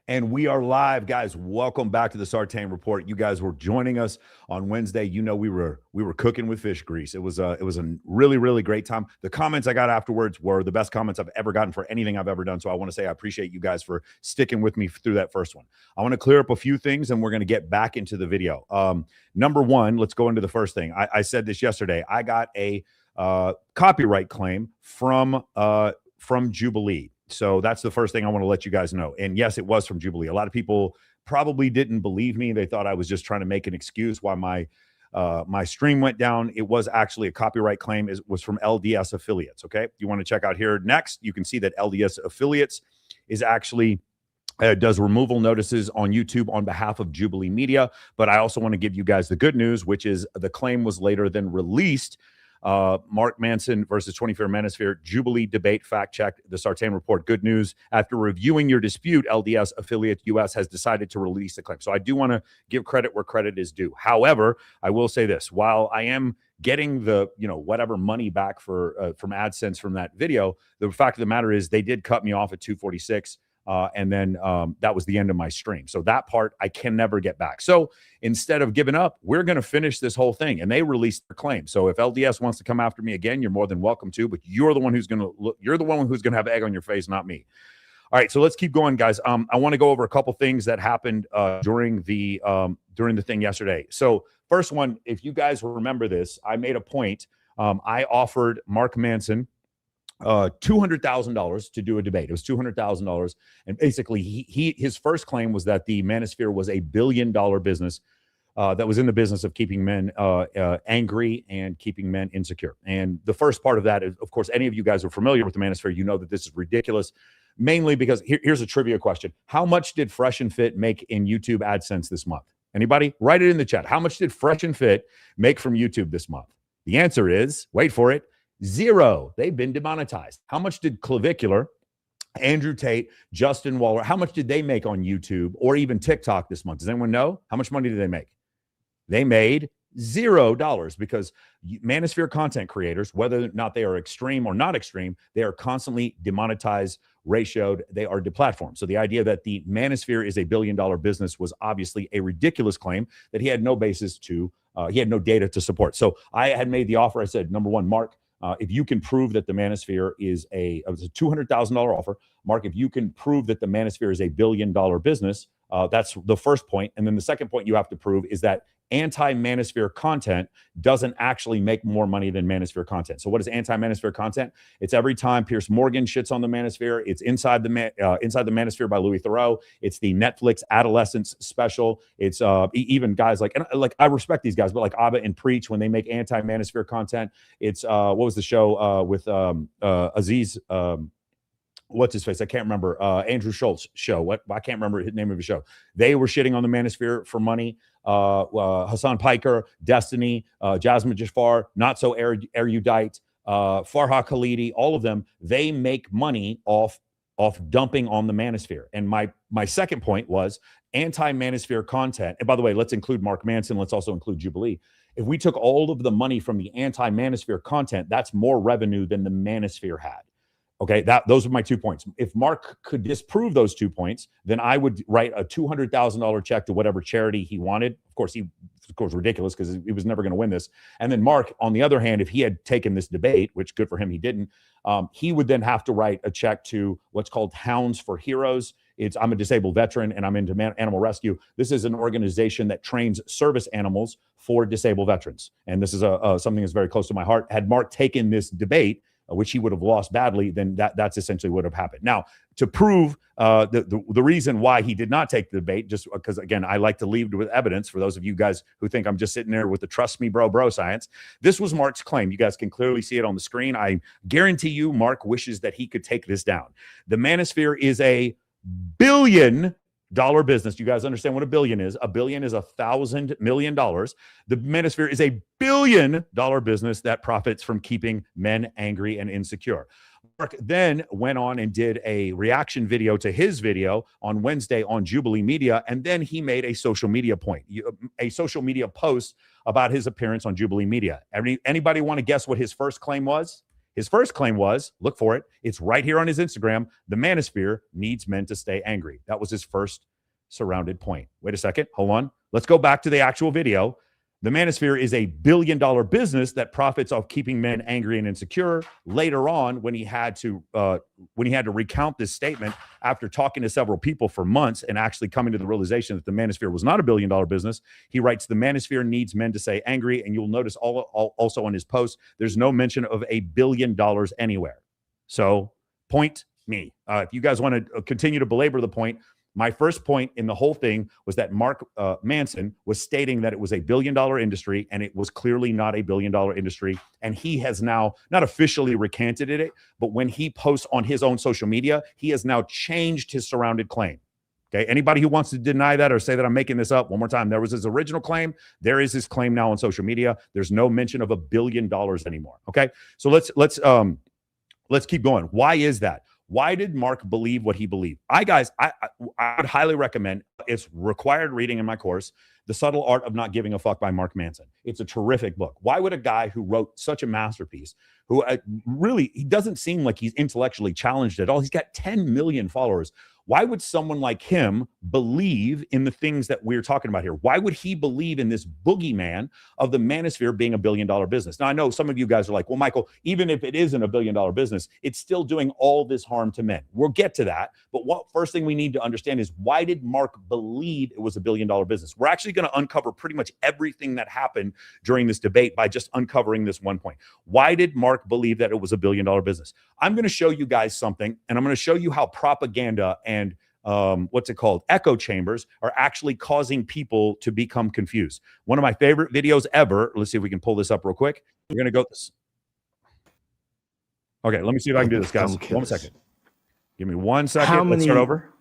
And we are live, guys. Welcome back to the Sartain Report. You guys were joining us on Wednesday. You know we were cooking with fish grease. It was a really great time. The comments I got afterwards were the best comments I've ever gotten for anything I've ever done. So I want to say I appreciate you guys for sticking with me through that first one. I want to clear up a few things, and we're going to get back into the video. Number one, let's go into the first thing. I said this yesterday. I got a copyright claim from Jubilee. So that's the first thing I want to let you guys know. And yes, it was from Jubilee. A lot of people probably didn't believe me. They thought I was just trying to make an excuse why my stream went down. It was actually a copyright claim. It was from LDS Affiliates. Okay. You want to check out here next. You can see that LDS Affiliates is actually does removal notices on YouTube on behalf of Jubilee Media. But I also want to give you guys the good news, which is the claim was later then released. Mark Manson versus 24 Manosphere, Jubilee debate fact-checked, the Sartain Report. Good news. After reviewing your dispute, LDS Affiliate US has decided to release the claim. So I do want to give credit where credit is due. However, I will say this. While I am getting the, whatever money back for from AdSense from that video, the fact of the matter is they did cut me off at 246. And then that was the end of my stream. So that part I can never get back. So instead of giving up, we're going to finish this whole thing. And they released their claim. So if LDS wants to come after me again, you're more than welcome to. But you're the one who's going to have egg on your face, not me. All right, so let's keep going, guys. I want to go over a couple things that happened during the thing yesterday. So first one, if you guys remember this, I made a point. I offered Mark Manson $200,000 to do a debate. It was $200,000, and basically his first claim was that the Manosphere was a $1 billion business that was in the business of keeping men angry and keeping men insecure. And the first part of that is, of course, any of you guys who are familiar with the Manosphere, you know that this is ridiculous. Mainly because here's a trivia question: how much did Fresh and Fit make in YouTube AdSense this month? Anybody? Write it in the chat. How much did Fresh and Fit make from YouTube this month? The answer is, wait for it, 0. They've been demonetized. How much did Clavicular, Andrew Tate, Justin Waller, how much did they make on YouTube or even TikTok this month? Does anyone know? How much money did they make? They made $0 because Manosphere content creators, whether or not they are extreme or not extreme, they are constantly demonetized, ratioed, they are deplatformed. So the idea that the Manosphere is a $1 billion business was obviously a ridiculous claim that he had no basis to, he had no data to support. So I had made the offer. I said, number one, Mark, if you can prove that the Manosphere is it was a $200,000 offer. Mark, if you can prove that the Manosphere is a $1 billion business, that's the first point. And then the second point you have to prove is that anti-Manosphere content doesn't actually make more money than Manosphere content. So what is anti-Manosphere content? It's every time Piers Morgan shits on the Manosphere. It's Inside the Manosphere by Louis Theroux. It's the Netflix Adolescence special. It's even guys like I respect these guys, but like Abba and Preach, when they make anti-Manosphere content. It's what was the show with Aziz? What's his face? I can't remember. Andrew Schultz show. I can't remember the name of his show. They were shitting on the Manosphere for money. Hassan Piker, Destiny, Jasmine Jafar, Not So Erudite, Farha Khalidi, all of them, they make money off dumping on the Manosphere. And my second point was anti-Manosphere content. And by the way, let's include Mark Manson. Let's also include Jubilee. If we took all of the money from the anti-Manosphere content, that's more revenue than the Manosphere had. Okay, those are my 2 points. If Mark could disprove those 2 points, then I would write a $200,000 check to whatever charity he wanted. Of course, ridiculous because he was never going to win this. And then Mark, on the other hand, if he had taken this debate, which good for him, he didn't, he would then have to write a check to what's called Hounds for Heroes. I'm a disabled veteran and I'm into animal rescue. This is an organization that trains service animals for disabled veterans. And this is something that's very close to my heart. Had Mark taken this debate, which he would have lost badly, then that's essentially what would have happened. Now, to prove the reason why he did not take the debate, just because, again, I like to lead with evidence for those of you guys who think I'm just sitting there with the trust me, bro science. This was Mark's claim. You guys can clearly see it on the screen. I guarantee you Mark wishes that he could take this down. The Manosphere is a $1 billion business. You guys understand what a billion is? A billion is $1,000 million. The Manosphere is a $1 billion business that profits from keeping men angry and insecure. Mark then went on and did a reaction video to his video on Wednesday on Jubilee Media, and then he made a social media post about his appearance on Jubilee Media. Anybody want to guess what his first claim was? His first claim was, look for it, it's right here on his Instagram, the Manosphere needs men to stay angry. That was his first surrounded point. Wait a second, hold on. Let's go back to the actual video. The Manosphere is a billion-dollar business that profits off keeping men angry and insecure. Later on, when he had to recount this statement after talking to several people for months and actually coming to the realization that the Manosphere was not a billion-dollar business, he writes, the Manosphere needs men to say angry. And you'll notice also on his post, there's no mention of $1 billion anywhere. So point me. If you guys want to continue to belabor the point, my first point in the whole thing was that Mark Manson was stating that it was a billion-dollar industry, and it was clearly not a billion-dollar industry. And he has now not officially recanted it, but when he posts on his own social media, he has now changed his surrounded claim. Okay, anybody who wants to deny that or say that I'm making this up, one more time, there was his original claim. There is his claim now on social media. There's no mention of $1 billion anymore. Okay, so let's keep going. Why is that? Why did Mark believe what he believed? I would highly recommend, it's required reading in my course, The Subtle Art of Not Giving a Fuck by Mark Manson. It's a terrific book. Why would a guy who wrote such a masterpiece, who really, he doesn't seem like he's intellectually challenged at all. He's got 10 million followers. Why would someone like him believe in the things that we're talking about here? Why would he believe in this boogeyman of the Manosphere being a billion-dollar business? Now, I know some of you guys are like, well, Michael, even if it isn't a billion-dollar business, it's still doing all this harm to men. We'll get to that. But what first thing we need to understand is, why did Mark believe it was a billion-dollar business? We're actually going to uncover pretty much everything that happened during this debate by just uncovering this one point. Why did Mark believe that it was a billion-dollar business? I'm going to show you guys something, and I'm going to show you how propaganda and echo chambers are actually causing people to become confused. One of my favorite videos ever. Let's see if we can pull this up real quick. We're going to go this. Okay, let me see if I can do this, guys. 1 second. Give me 1 second. Let's start over.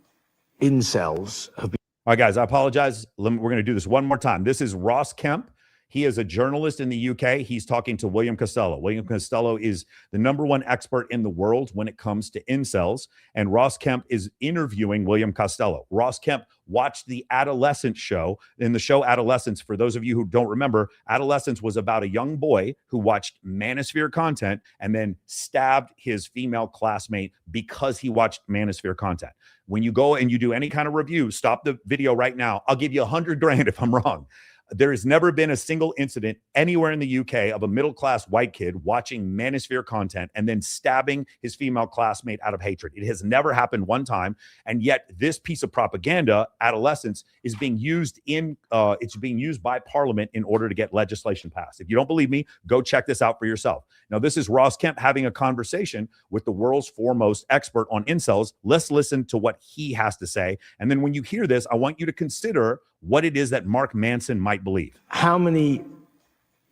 Incels have been. All right, guys, I apologize. We're going to do this one more time. This is Ross Kemp. He is a journalist in the UK. He's talking to William Costello. William Costello is the #1 expert in the world when it comes to incels. And Ross Kemp is interviewing William Costello. Ross Kemp watched the Adolescence show. In the show Adolescence, for those of you who don't remember, Adolescence was about a young boy who watched Manosphere content and then stabbed his female classmate because he watched Manosphere content. When you go and you do any kind of review, stop the video right now. I'll give you 100 grand if I'm wrong. There has never been a single incident anywhere in the UK of a middle-class white kid watching Manosphere content and then stabbing his female classmate out of hatred. It has never happened one time, and yet this piece of propaganda, Adolescence, is being used it's being used by Parliament in order to get legislation passed. If you don't believe me, go check this out for yourself. Now, this is Ross Kemp having a conversation with the world's foremost expert on incels. Let's listen to what he has to say, and then when you hear this, I want you to consider what it is that Mark Manson might believe. How many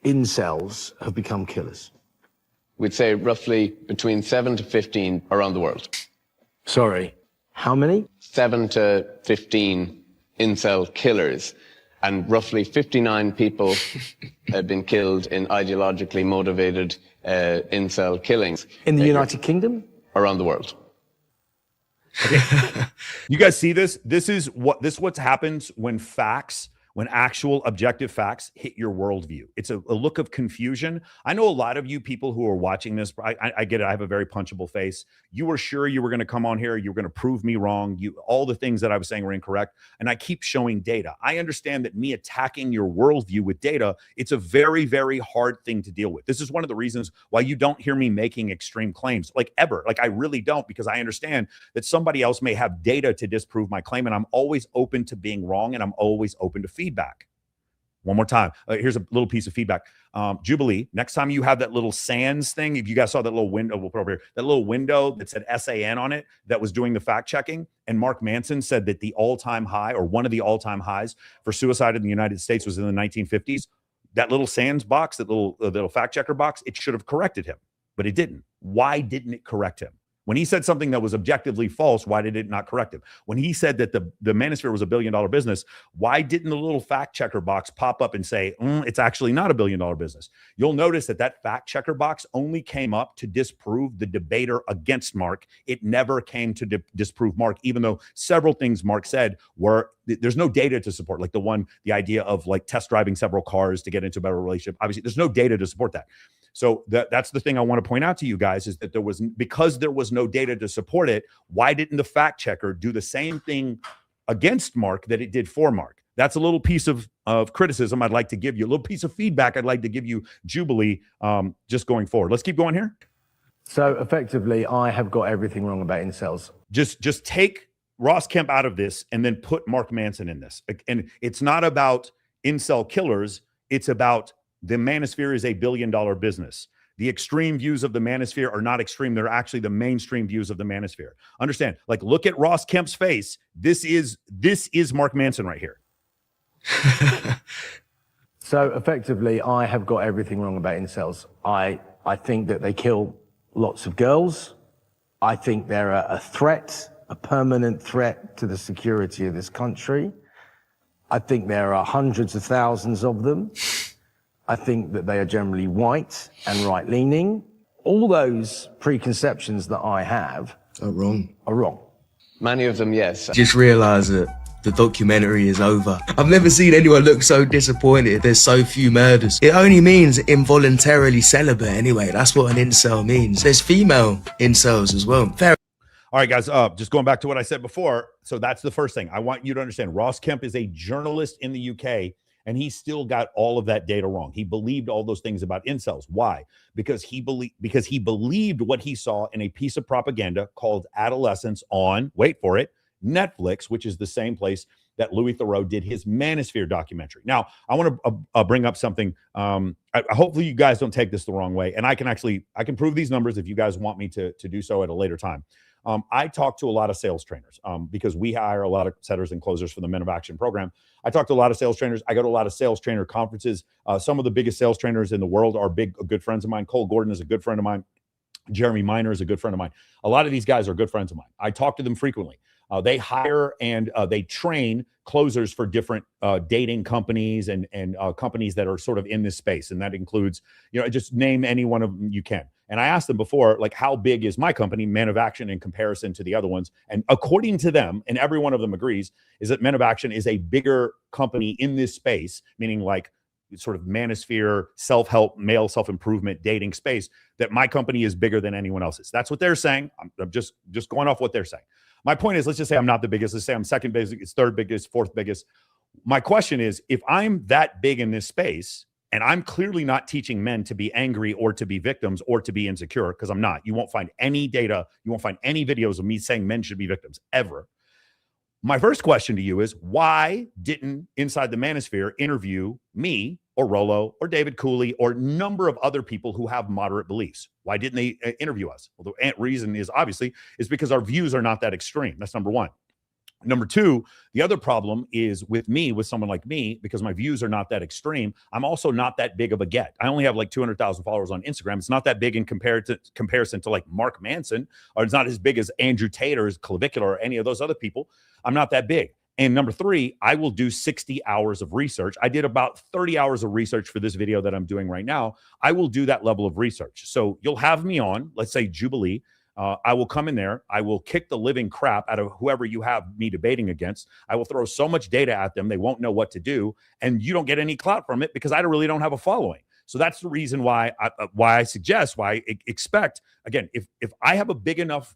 incels have become killers? We'd say roughly between 7 to 15 around the world. Sorry, how many? 7 to 15 incel killers. And roughly 59 people have been killed in ideologically motivated incel killings. In the United Kingdom? Around the world. Okay. You guys see this? This is what happens when actual objective facts hit your worldview. It's a look of confusion. I know a lot of you people who are watching this, I get it. I have a very punchable face. You were sure you were going to come on here. You were going to prove me wrong. All the things that I was saying were incorrect. And I keep showing data. I understand that me attacking your worldview with data, it's a very, very hard thing to deal with. This is one of the reasons why you don't hear me making extreme claims, like ever. Like I really don't, because I understand that somebody else may have data to disprove my claim. And I'm always open to being wrong. And I'm always open to feedback. One more time. Here's a little piece of feedback. Jubilee, next time you have that little SANS thing, if you guys saw that little window, we'll put over here, that little window that said SAN on it that was doing the fact checking. And Mark Manson said that the all-time high, or one of the all-time highs for suicide in the United States was in the 1950s. That little SANS box, that little fact checker box, it should have corrected him, but it didn't. Why didn't it correct him? When he said something that was objectively false, why did it not correct him? When he said that the Manosphere was a billion-dollar business, why didn't the little fact checker box pop up and say, it's actually not a billion-dollar business? You'll notice that fact checker box only came up to disprove the debater against Mark. It never came to disprove Mark, even though several things Mark said were there's no data to support, like the idea of like test driving several cars to get into a better relationship. Obviously, there's no data to support that. So that's the thing I want to point out to you guys, is that because there was no data to support it, why didn't the fact checker do the same thing against Mark that it did for Mark? That's a little piece of criticism I'd like to give you, a little piece of feedback I'd like to give you, Jubilee, just going forward. Let's keep going here. So effectively, I have got everything wrong about incels. Just take Ross Kemp out of this and then put Mark Manson in this. And it's not about incel killers. It's about the Manosphere is a billion-dollar business. The extreme views of the Manosphere are not extreme. They're actually the mainstream views of the Manosphere. Understand, like, look at Ross Kemp's face. This is Mark Manson right here. So effectively, I have got everything wrong about incels. I think that they kill lots of girls. I think they're a threat, a permanent threat to the security of this country. I think there are hundreds of thousands of them. I think that they are generally white and right-leaning. All those preconceptions that I have are wrong. Many of them, yes. Just realise that the documentary is over. I've never seen anyone look so disappointed. There's so few murders. It only means involuntarily celibate anyway. That's what an incel means. There's female incels as well. Fair. All right, guys, just going back to what I said before. So that's the first thing. I want you to understand. Ross Kemp is a journalist in the UK, and he still got all of that data wrong. He believed all those things about incels. Why? Because he believed what he saw in a piece of propaganda called Adolescence on, wait for it, Netflix, which is the same place that Louis Theroux did his Manosphere documentary. Now, I want to bring up something. Hopefully you guys don't take this the wrong way. And I can prove these numbers if you guys want me to do so at a later time. I talk to a lot of sales trainers because we hire a lot of setters and closers for the Men of Action program. I talk to a lot of sales trainers. I go to a lot of sales trainer conferences. Some of the biggest sales trainers in the world are good friends of mine. Cole Gordon is a good friend of mine. Jeremy Miner is a good friend of mine. A lot of these guys are good friends of mine. I talk to them frequently. They hire and they train closers for different dating companies and companies that are sort of in this space. And that includes, just name any one of them you can. And I asked them before, like, how big is my company, Men of Action, in comparison to the other ones? And according to them, and every one of them agrees, is that Men of Action is a bigger company in this space, meaning like sort of Manosphere, self-help, male self-improvement, dating space, that my company is bigger than anyone else's. That's what they're saying. I'm just going off what they're saying. My point is, let's just say I'm not the biggest. Let's say I'm second biggest, third biggest, fourth biggest. My question is, if I'm that big in this space, and I'm clearly not teaching men to be angry or to be victims or to be insecure, because I'm not. You won't find any data. You won't find any videos of me saying men should be victims, ever. My first question to you is, why didn't Inside the Manosphere interview me or Rollo or David Cooley or a number of other people who have moderate beliefs? Why didn't they interview us? Well, the reason is obviously because our views are not that extreme. That's number one. Number two, the other problem is with someone like me, because my views are not that extreme, I'm also not that big of a get. I only have like 200,000 followers on Instagram. It's not that big in comparison to like Mark Manson, or it's not as big as Andrew Tate or Clavicular or any of those other people. I'm not that big. And number three, I will do 60 hours of research. I did about 30 hours of research for this video that I'm doing right now. I will do that level of research. So you'll have me on, let's say Jubilee. I will come in there. I will kick the living crap out of whoever you have me debating against. I will throw so much data at them, they won't know what to do. And you don't get any clout from it because I really don't have a following. So that's the reason why I expect, again, if I have a big enough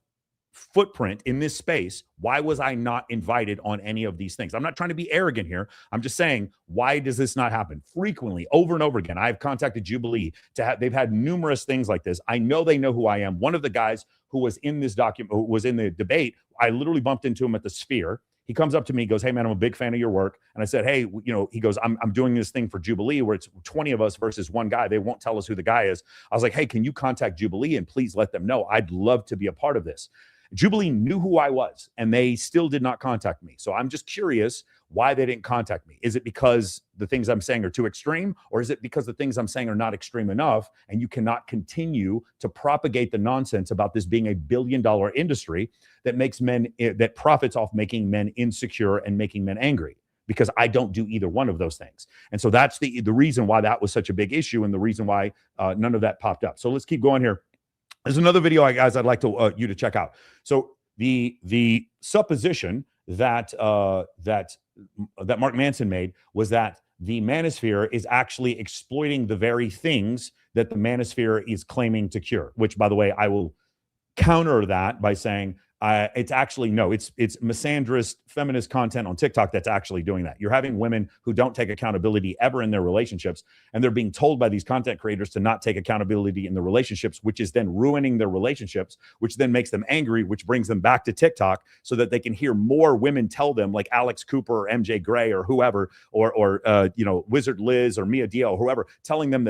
footprint in this space, why was I not invited on any of these things? I'm not trying to be arrogant here. I'm just saying, why does this not happen frequently, over and over again? I've contacted Jubilee they've had numerous things like this. I know they know who I am. One of the guys who was in this who was in the debate, I literally bumped into him at the Sphere. He comes up to me, goes, "Hey man, I'm a big fan of your work." And I said, "Hey, he goes, I'm doing this thing for Jubilee where it's 20 of us versus one guy. They won't tell us who the guy is." I was like, "Hey, can you contact Jubilee and please let them know? I'd love to be a part of this." Jubilee knew who I was, and they still did not contact me. So I'm just curious why they didn't contact me. Is it because the things I'm saying are too extreme, or is it because the things I'm saying are not extreme enough, and you cannot continue to propagate the nonsense about this being a billion-dollar industry that profits off making men insecure and making men angry? Because I don't do either one of those things. And so that's the reason why that was such a big issue, and the reason why none of that popped up. So let's keep going here. There's another video, guys, I'd like you to check out. So the supposition that that Mark Manson made was that the Manosphere is actually exploiting the very things that the Manosphere is claiming to cure, which, by the way, I will counter that by saying it's actually no, it's misandrist feminist content on TikTok that's actually doing that. You're having women who don't take accountability ever in their relationships, and they're being told by these content creators to not take accountability in the relationships, which is then ruining their relationships, which then makes them angry, which brings them back to TikTok so that they can hear more women tell them, like Alex Cooper or MJ Gray or whoever, or Wizard Liz or Mia Dio or whoever, telling them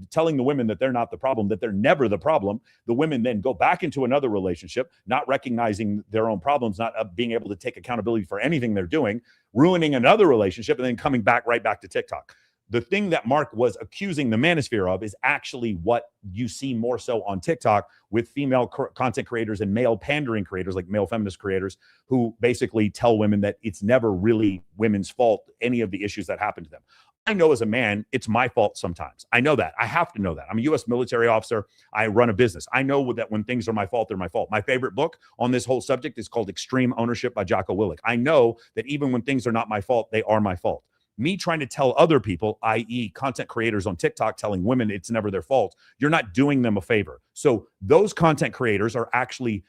telling the women that they're not the problem, that they're never the problem. The women then go back into another relationship, not recognizing their own problems, not being able to take accountability for anything they're doing, ruining another relationship, and then coming back right back to TikTok. The thing that Mark was accusing the Manosphere of is actually what you see more so on TikTok with female content creators and male pandering creators, like male feminist creators, who basically tell women that it's never really women's fault, any of the issues that happen to them. I know as a man, it's my fault sometimes. I know that. I have to know that. I'm a U.S. military officer. I run a business. I know that when things are my fault, they're my fault. My favorite book on this whole subject is called Extreme Ownership by Jocko Willink. I know that even when things are not my fault, they are my fault. Me trying to tell other people, i.e. content creators on TikTok telling women it's never their fault, you're not doing them a favor. So those content creators are actually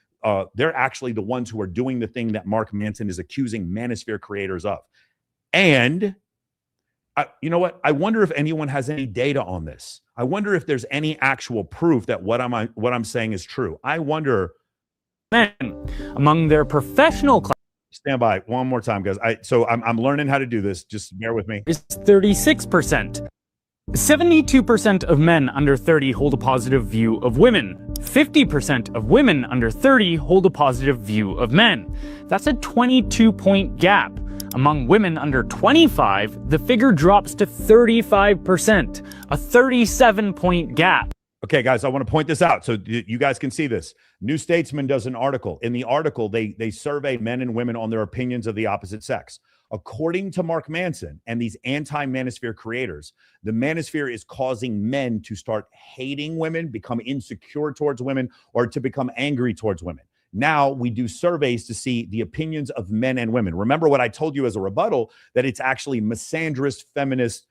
they're actually the ones who are doing the thing that Mark Manson is accusing Manosphere creators of. And you know what? I wonder if anyone has any data on this. I wonder if there's any actual proof that what I'm saying is true. I wonder. Men among their professional class. Stand by one more time, guys. I'm learning how to do this. Just bear with me. Is 36%. 72% of men under 30 hold a positive view of women. 50% of women under 30 hold a positive view of men. That's a 22-point gap. Among women under 25, the figure drops to 35%, a 37-point gap. Okay, guys, I want to point this out so you guys can see this. New Statesman does an article. In the article, they survey men and women on their opinions of the opposite sex. According to Mark Manson and these anti-Manosphere creators, the Manosphere is causing men to start hating women, become insecure towards women, or to become angry towards women. Now we do surveys to see the opinions of men and women. Remember what I told you as a rebuttal, that it's actually misandrist feminist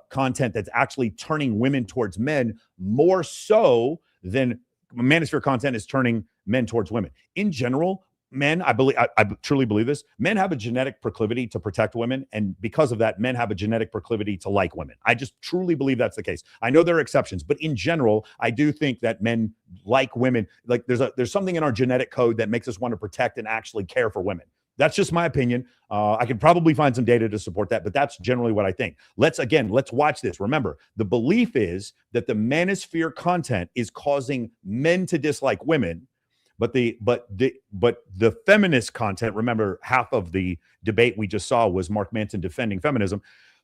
content that's actually turning women towards men more so than Manosphere content is turning men towards women. In general, men, I truly believe this, men have a genetic proclivity to protect women, and because of that, men have a genetic proclivity to like women. I just truly believe that's the case. I know there are exceptions, but in general, I do think that men like women. Like there's something in our genetic code that makes us want to protect and actually care for women. That's just my opinion. I could probably find some data to support that, but that's generally what I think. Let's watch this. Remember, the belief is that the Manosphere content is causing men to dislike women. But the feminist content, remember, half of the debate we just saw was Mark Manson defending feminism.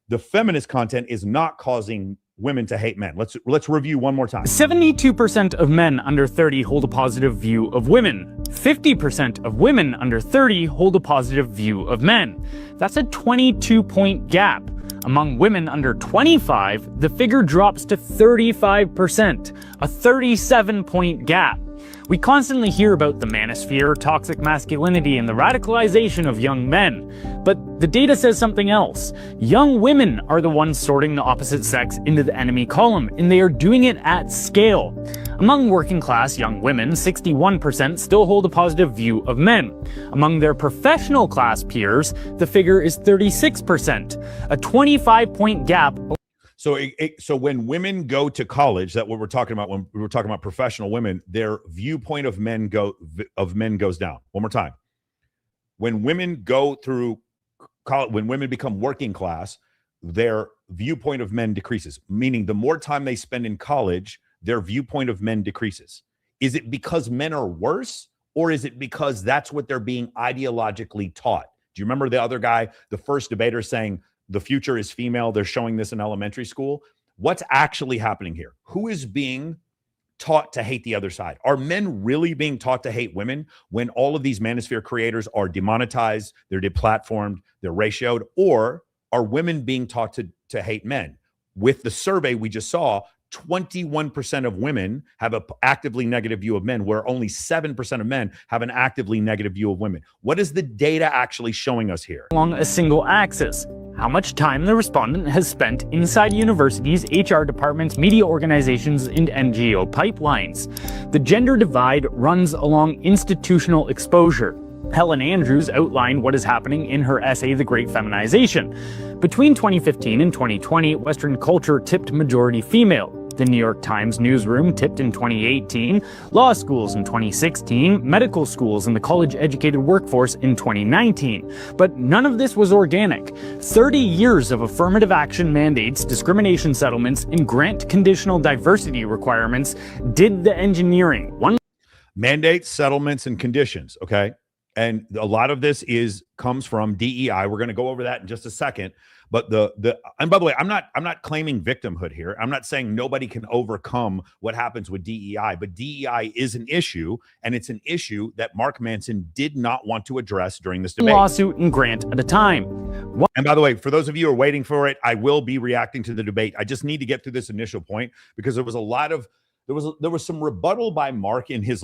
The feminist content is not causing women to hate men. Let's review one more time. 72% of men under 30 hold a positive view of women. 50% of women under 30 hold a positive view of men. That's a 22-point gap. Among women under 25, the figure drops to 35%, a 37-point gap. We constantly hear about the Manosphere, toxic masculinity, and the radicalization of young men. But the data says something else. Young women are the ones sorting the opposite sex into the enemy column, and they are doing it at scale. Among working class young women, 61% still hold a positive view of men. Among their professional class peers, the figure is 36%, a 25-point gap. So when women go to college, that what we're talking about when we were talking about professional women, their viewpoint of men goes down. One more time. When women go through college, when women become working class, their viewpoint of men decreases. Meaning, the more time they spend in college, their viewpoint of men decreases. Is it because men are worse, or is it because that's what they're being ideologically taught? Do you remember the other guy, the first debater, saying the future is female? They're showing this in elementary school. What's actually happening here? Who is being taught to hate the other side? Are men really being taught to hate women when all of these Manosphere creators are demonetized, they're deplatformed, they're ratioed? Or are women being taught to hate men? With the survey we just saw, 21% of women have an actively negative view of men, where only 7% of men have an actively negative view of women. What is the data actually showing us here? Along a single axis. How much time the respondent has spent inside universities, HR departments, media organizations, and NGO pipelines. The gender divide runs along institutional exposure. Helen Andrews outlined what is happening in her essay, The Great Feminization. Between 2015 and 2020, Western culture tipped majority female. The New York Times newsroom tipped in 2018, law schools in 2016, medical schools and the college-educated workforce in 2019. But none of this was organic. 30 years of affirmative action mandates, discrimination settlements, and grant conditional diversity requirements did the engineering. Mandates, settlements, and conditions, okay? And a lot of this comes from DEI. We're going to go over that in just a second. But and by the way, I'm not claiming victimhood here. I'm not saying nobody can overcome what happens with DEI, but DEI is an issue, and it's an issue that Mark Manson did not want to address during this debate. Lawsuit and grant at a time. And by the way, for those of you who are waiting for it, I will be reacting to the debate. I just need to get through this initial point because there was a lot of there was some rebuttal by Mark in his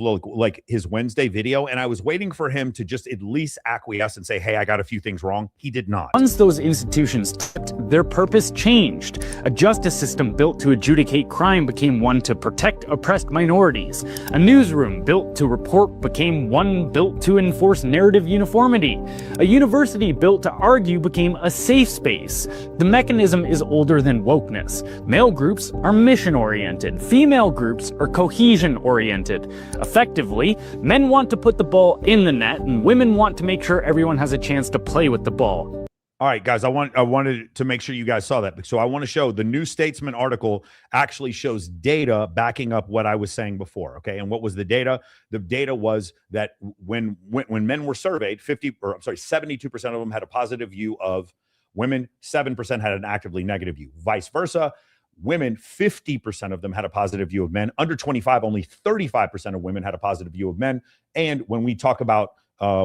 his Wednesday video, and I was waiting for him to just at least acquiesce and say, hey, I got a few things wrong. He did not. Once those institutions tipped, their purpose changed. A justice system built to adjudicate crime became one to protect oppressed minorities. A newsroom built to report became one built to enforce narrative uniformity. A university built to argue became a safe space. The mechanism is older than wokeness. Male groups are mission-oriented. Female groups are cohesion-oriented. Effectively, men want to put the ball in the net, and women want to make sure everyone has a chance to play with the ball. All right, guys, I wanted to make sure you guys saw that. So I want to show the New Statesman article actually shows data backing up what I was saying before, okay? And what was the data? The data was that when men were surveyed, 72% of them had a positive view of women, 7% had an actively negative view. Vice versa. Women, 50% of them had a positive view of men. Under 25, only 35% of women had a positive view of men. And when we talk about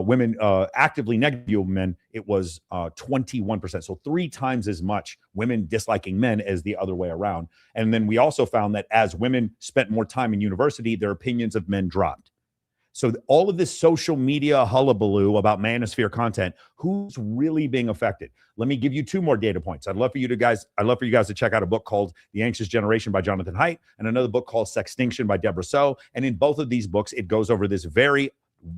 women actively negative view of men, it was 21%. So 3 times as much women disliking men as the other way around. And then we also found that as women spent more time in university, their opinions of men dropped. So all of this social media hullabaloo about manosphere content, who's really being affected? Let me give you 2 more data points. I'd love for you guys to check out a book called The Anxious Generation by Jonathan Haidt and another book called Sextinction by Deborah So. And in both of these books, it goes over this very,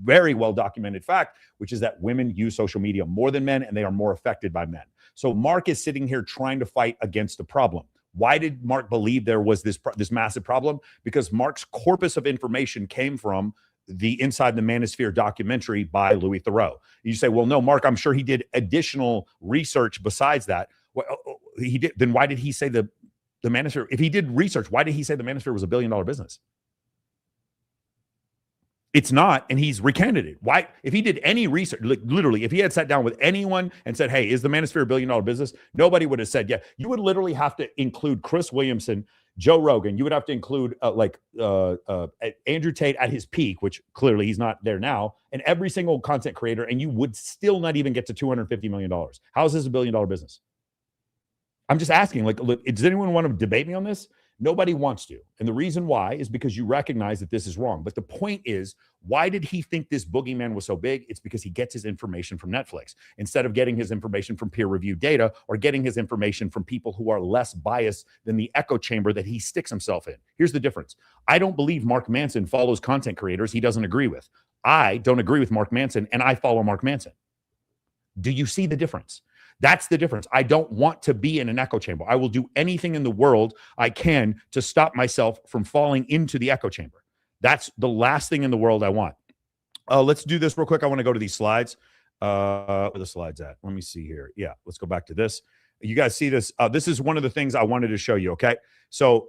very well documented fact, which is that women use social media more than men and they are more affected by men. So Mark is sitting here trying to fight against a problem. Why did Mark believe there was this massive problem? Because Mark's corpus of information came from the Inside the Manosphere documentary by Louis Theroux. You say, well, no, Mark, I'm sure he did additional research besides that. Well, he did. Then why did he say the Manosphere? If he did research, why did he say the Manosphere was $1 billion business? It's not, and he's recanted it. Why? If he did any research, literally, if he had sat down with anyone and said, hey, is the Manosphere $1 billion business? Nobody would have said, yeah. You would literally have to include Chris Williamson, Joe Rogan. You would have to include Andrew Tate at his peak, which clearly he's not there now, and every single content creator, and you would still not even get to $250 million. How is this a $1 billion business? I'm just asking, does anyone want to debate me on this? Nobody wants to. And the reason why is because you recognize that this is wrong. But the point is, why did he think this boogeyman was so big? It's because he gets his information from Netflix instead of getting his information from peer-reviewed data or getting his information from people who are less biased than the echo chamber that he sticks himself in. Here's the difference. I don't believe Mark Manson follows content creators he doesn't agree with. I don't agree with Mark Manson, and I follow Mark Manson. Do you see the difference? That's the difference. I don't want to be in an echo chamber. I will do anything in the world I can to stop myself from falling into the echo chamber. That's the last thing in the world I want. Let's do this real quick. I want to go to these slides. Where are the slides at? Let me see here. Yeah, let's go back to this. You guys see this? This is one of the things I wanted to show you, okay? So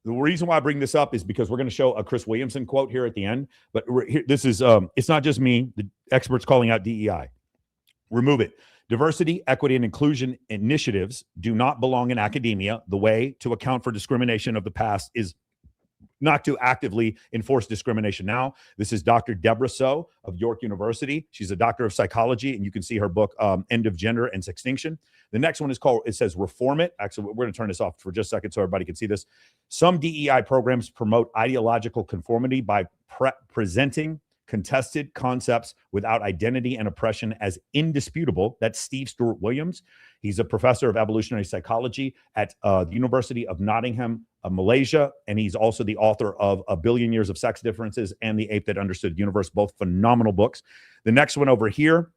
the reason why I bring this up is because we're going to show a Chris Williamson quote here at the end. But this is, it's not just me, the experts calling out DEI. Remove it. Diversity, equity, and inclusion initiatives do not belong in academia. The way to account for discrimination of the past is actively enforce discrimination now. This is Dr. Deborah So of York University. She's a doctor of psychology, and you can see her book, End of Gender and Extinction. The next one is called, it says Reform It. Actually, we're going to turn this off for just a second so everybody can see this. Some DEI programs promote ideological conformity by presenting contested concepts without identity and oppression as indisputable. That's Steve Stewart Williams. He's a professor of evolutionary psychology at the University of Nottingham, Malaysia, and he's also the author of A Billion Years of Sex Differences and The Ape That Understood the Universe, both phenomenal books. The next one over here,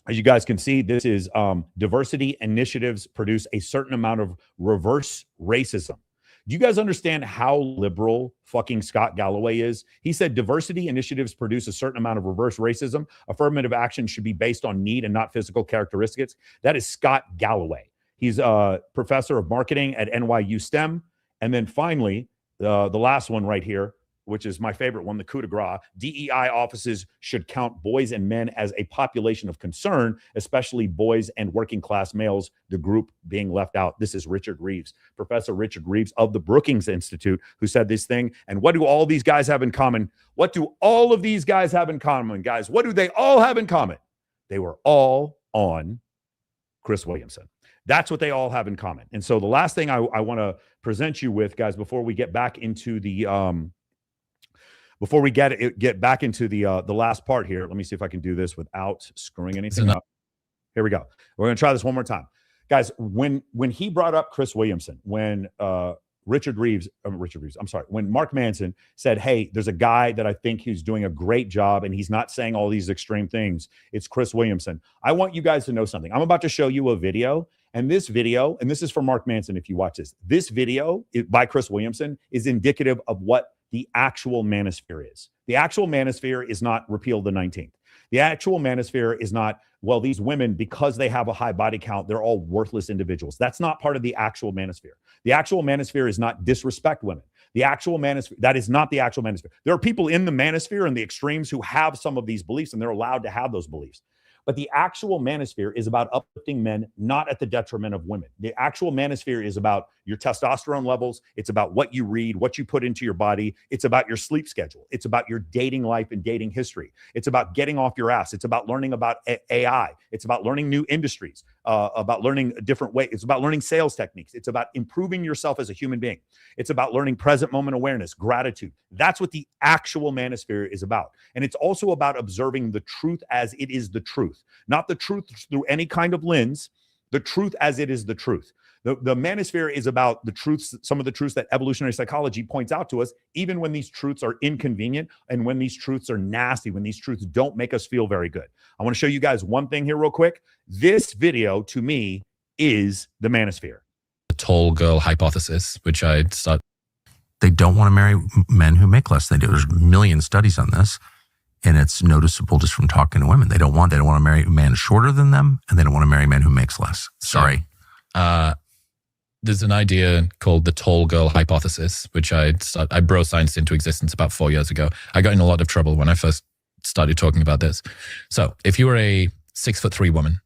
as you guys can see, this is diversity initiatives produce a certain amount of reverse racism. Do you guys understand how liberal fucking Scott Galloway is? He said diversity initiatives produce a certain amount of reverse racism. Affirmative action should be based on need and not physical characteristics. That is Scott Galloway. He's a professor of marketing at NYU STEM. And then finally, the last one right here, which is my favorite one, the coup de grace. DEI offices should count boys and men as a population of concern, especially boys and working class males, the group being left out. This is Richard Reeves, Professor Richard Reeves of the Brookings Institute, who said this thing. And what do all these guys have in common? What do all of these guys have in common, guys? What do they all have in common? They were all on Chris Williamson. That's what they all have in common. And so the last thing I want to present you with, guys, before we get back into the get back into the last part here, let me see if I can do this without screwing anything up. Here we go. We're going to try this one more time. Guys, when he brought up Chris Williamson, when when Mark Manson said, hey, there's a guy that I think he's doing a great job and he's not saying all these extreme things, it's Chris Williamson. I want you guys to know something. I'm about to show you a video, and this video, and this is for Mark Manson if you watch this video by Chris Williamson is indicative of what the actual manosphere is. The actual manosphere is not repeal the 19th. The actual manosphere is not, well, these women, because they have a high body count, they're all worthless individuals. That's not part of the actual manosphere. The actual manosphere is not disrespect women. The actual manosphere, that is not the actual manosphere. There are people in the manosphere and the extremes who have some of these beliefs, and they're allowed to have those beliefs. But the actual manosphere is about uplifting men, not at the detriment of women. The actual manosphere is about your testosterone levels. It's about what you read, what you put into your body. It's about your sleep schedule. It's about your dating life and dating history. It's about getting off your ass. It's about learning about AI. It's about learning new industries, about learning a different way. It's about learning sales techniques. It's about improving yourself as a human being. It's about learning present moment awareness, gratitude. That's what the actual manosphere is about. And it's also about observing the truth as it is the truth, not the truth through any kind of lens, the truth as it is the truth. The manosphere is about the truths, some of the truths that evolutionary psychology points out to us, even when these truths are inconvenient and when these truths are nasty, when these truths don't make us feel very good. I want to show you guys one thing here real quick. This video, to me, is the manosphere. The tall girl hypothesis, which I start. They don't want to marry men who make less than they do. There's a million studies on this, and it's noticeable just from talking to women. They don't want to marry a man shorter than them, and they don't want to marry a man who makes less. Sorry. There's an idea called the tall girl hypothesis, which I bro science into existence about 4 years ago. I got in a lot of trouble when I first started talking about this. So if you were a 6'3" woman,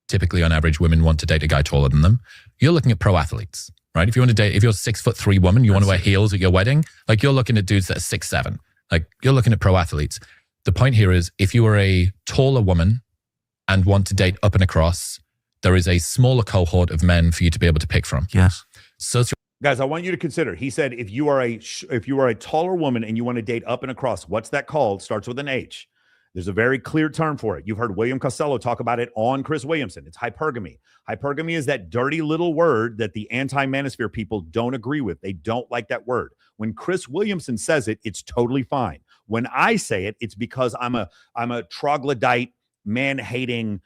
typically on average, women want to date a guy taller than them. You're looking at pro athletes, right? If you want to date, if you're a 6'3" woman, you want to wear heels at your wedding, like you're looking at dudes that are 6'7". Like you're looking at pro athletes. The point here is if you are a taller woman and want to date up and across, there is a smaller cohort of men for you to be able to pick from. Yes. Guys, I want you to consider, he said, if you are a taller woman and you want to date up and across, what's that called? Starts with an H. There's a very clear term for it. You've heard William Costello talk about it on Chris Williamson. It's hypergamy. Hypergamy is that dirty little word that the anti-manosphere people don't agree with. They don't like that word. When Chris Williamson says it, it's totally fine. When I say it, it's because I'm a troglodyte, man-hating,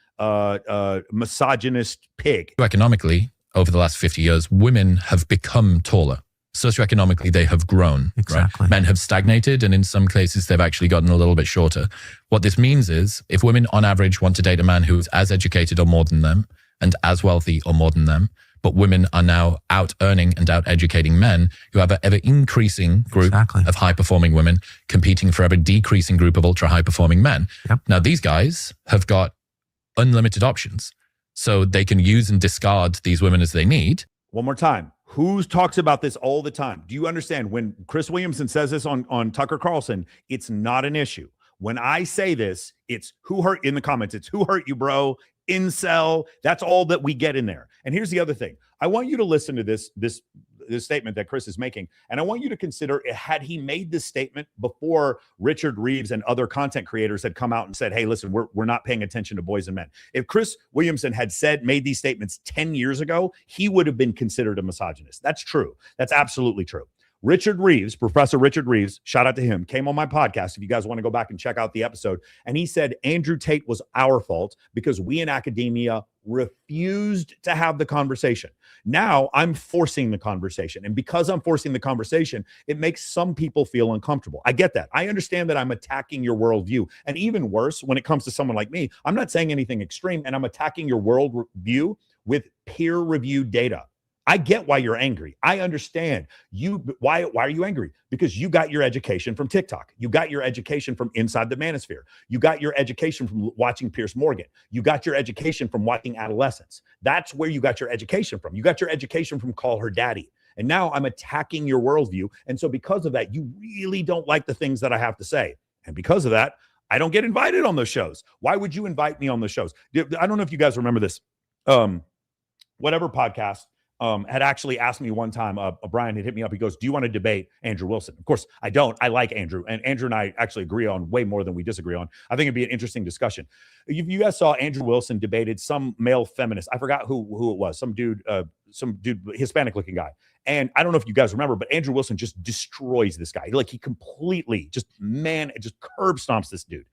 misogynist pig. Economically, over the last 50 years, women have become taller. Socioeconomically, they have grown. Exactly. Right? Men have stagnated, and in some cases, they've actually gotten a little bit shorter. What this means is, if women on average want to date a man who is as educated or more than them, and as wealthy or more than them, but women are now out earning and out educating men, you have an ever increasing group of high performing women competing for ever decreasing group of ultra high performing men. Yep. Now, these guys have got unlimited options, so they can use and discard these women as they need. One more time. Who talks about this all the time? Do you understand when Chris Williamson says this on Tucker Carlson, it's not an issue. When I say this, it's who hurt in the comments. It's who hurt you, bro. Incel. That's all that we get in there. And here's the other thing. I want you to listen to this statement that Chris is making. And I want you to consider, had he made this statement before Richard Reeves and other content creators had come out and said, hey, listen, we're not paying attention to boys and men. If Chris Williamson had made these statements 10 years ago, he would have been considered a misogynist. That's true. That's absolutely true. Richard Reeves, Professor Richard Reeves, shout out to him, came on my podcast. If you guys want to go back and check out the episode, and he said Andrew Tate was our fault because we in academia refused to have the conversation. Now I'm forcing the conversation. And because I'm forcing the conversation, it makes some people feel uncomfortable. I get that. I understand that I'm attacking your worldview. And even worse, when it comes to someone like me, I'm not saying anything extreme, and I'm attacking your worldview with peer-reviewed data. I get why you're angry. I understand why are you angry? Because you got your education from TikTok. You got your education from inside the Manosphere. You got your education from watching Piers Morgan. You got your education from watching Adolescence. That's where you got your education from. You got your education from Call Her Daddy. And now I'm attacking your worldview. And so because of that, you really don't like the things that I have to say. And because of that, I don't get invited on those shows. Why would you invite me on those shows? I don't know if you guys remember this. Whatever podcast had actually asked me one time, Brian had hit me up. He goes, do you want to debate Andrew Wilson? Of course, I don't. I like Andrew. And Andrew and I actually agree on way more than we disagree on. I think it'd be an interesting discussion. You guys saw Andrew Wilson debated some male feminist. I forgot who it was. Some dude, Hispanic looking guy. And I don't know if you guys remember, but Andrew Wilson just destroys this guy. Like he completely just curb stomps this dude.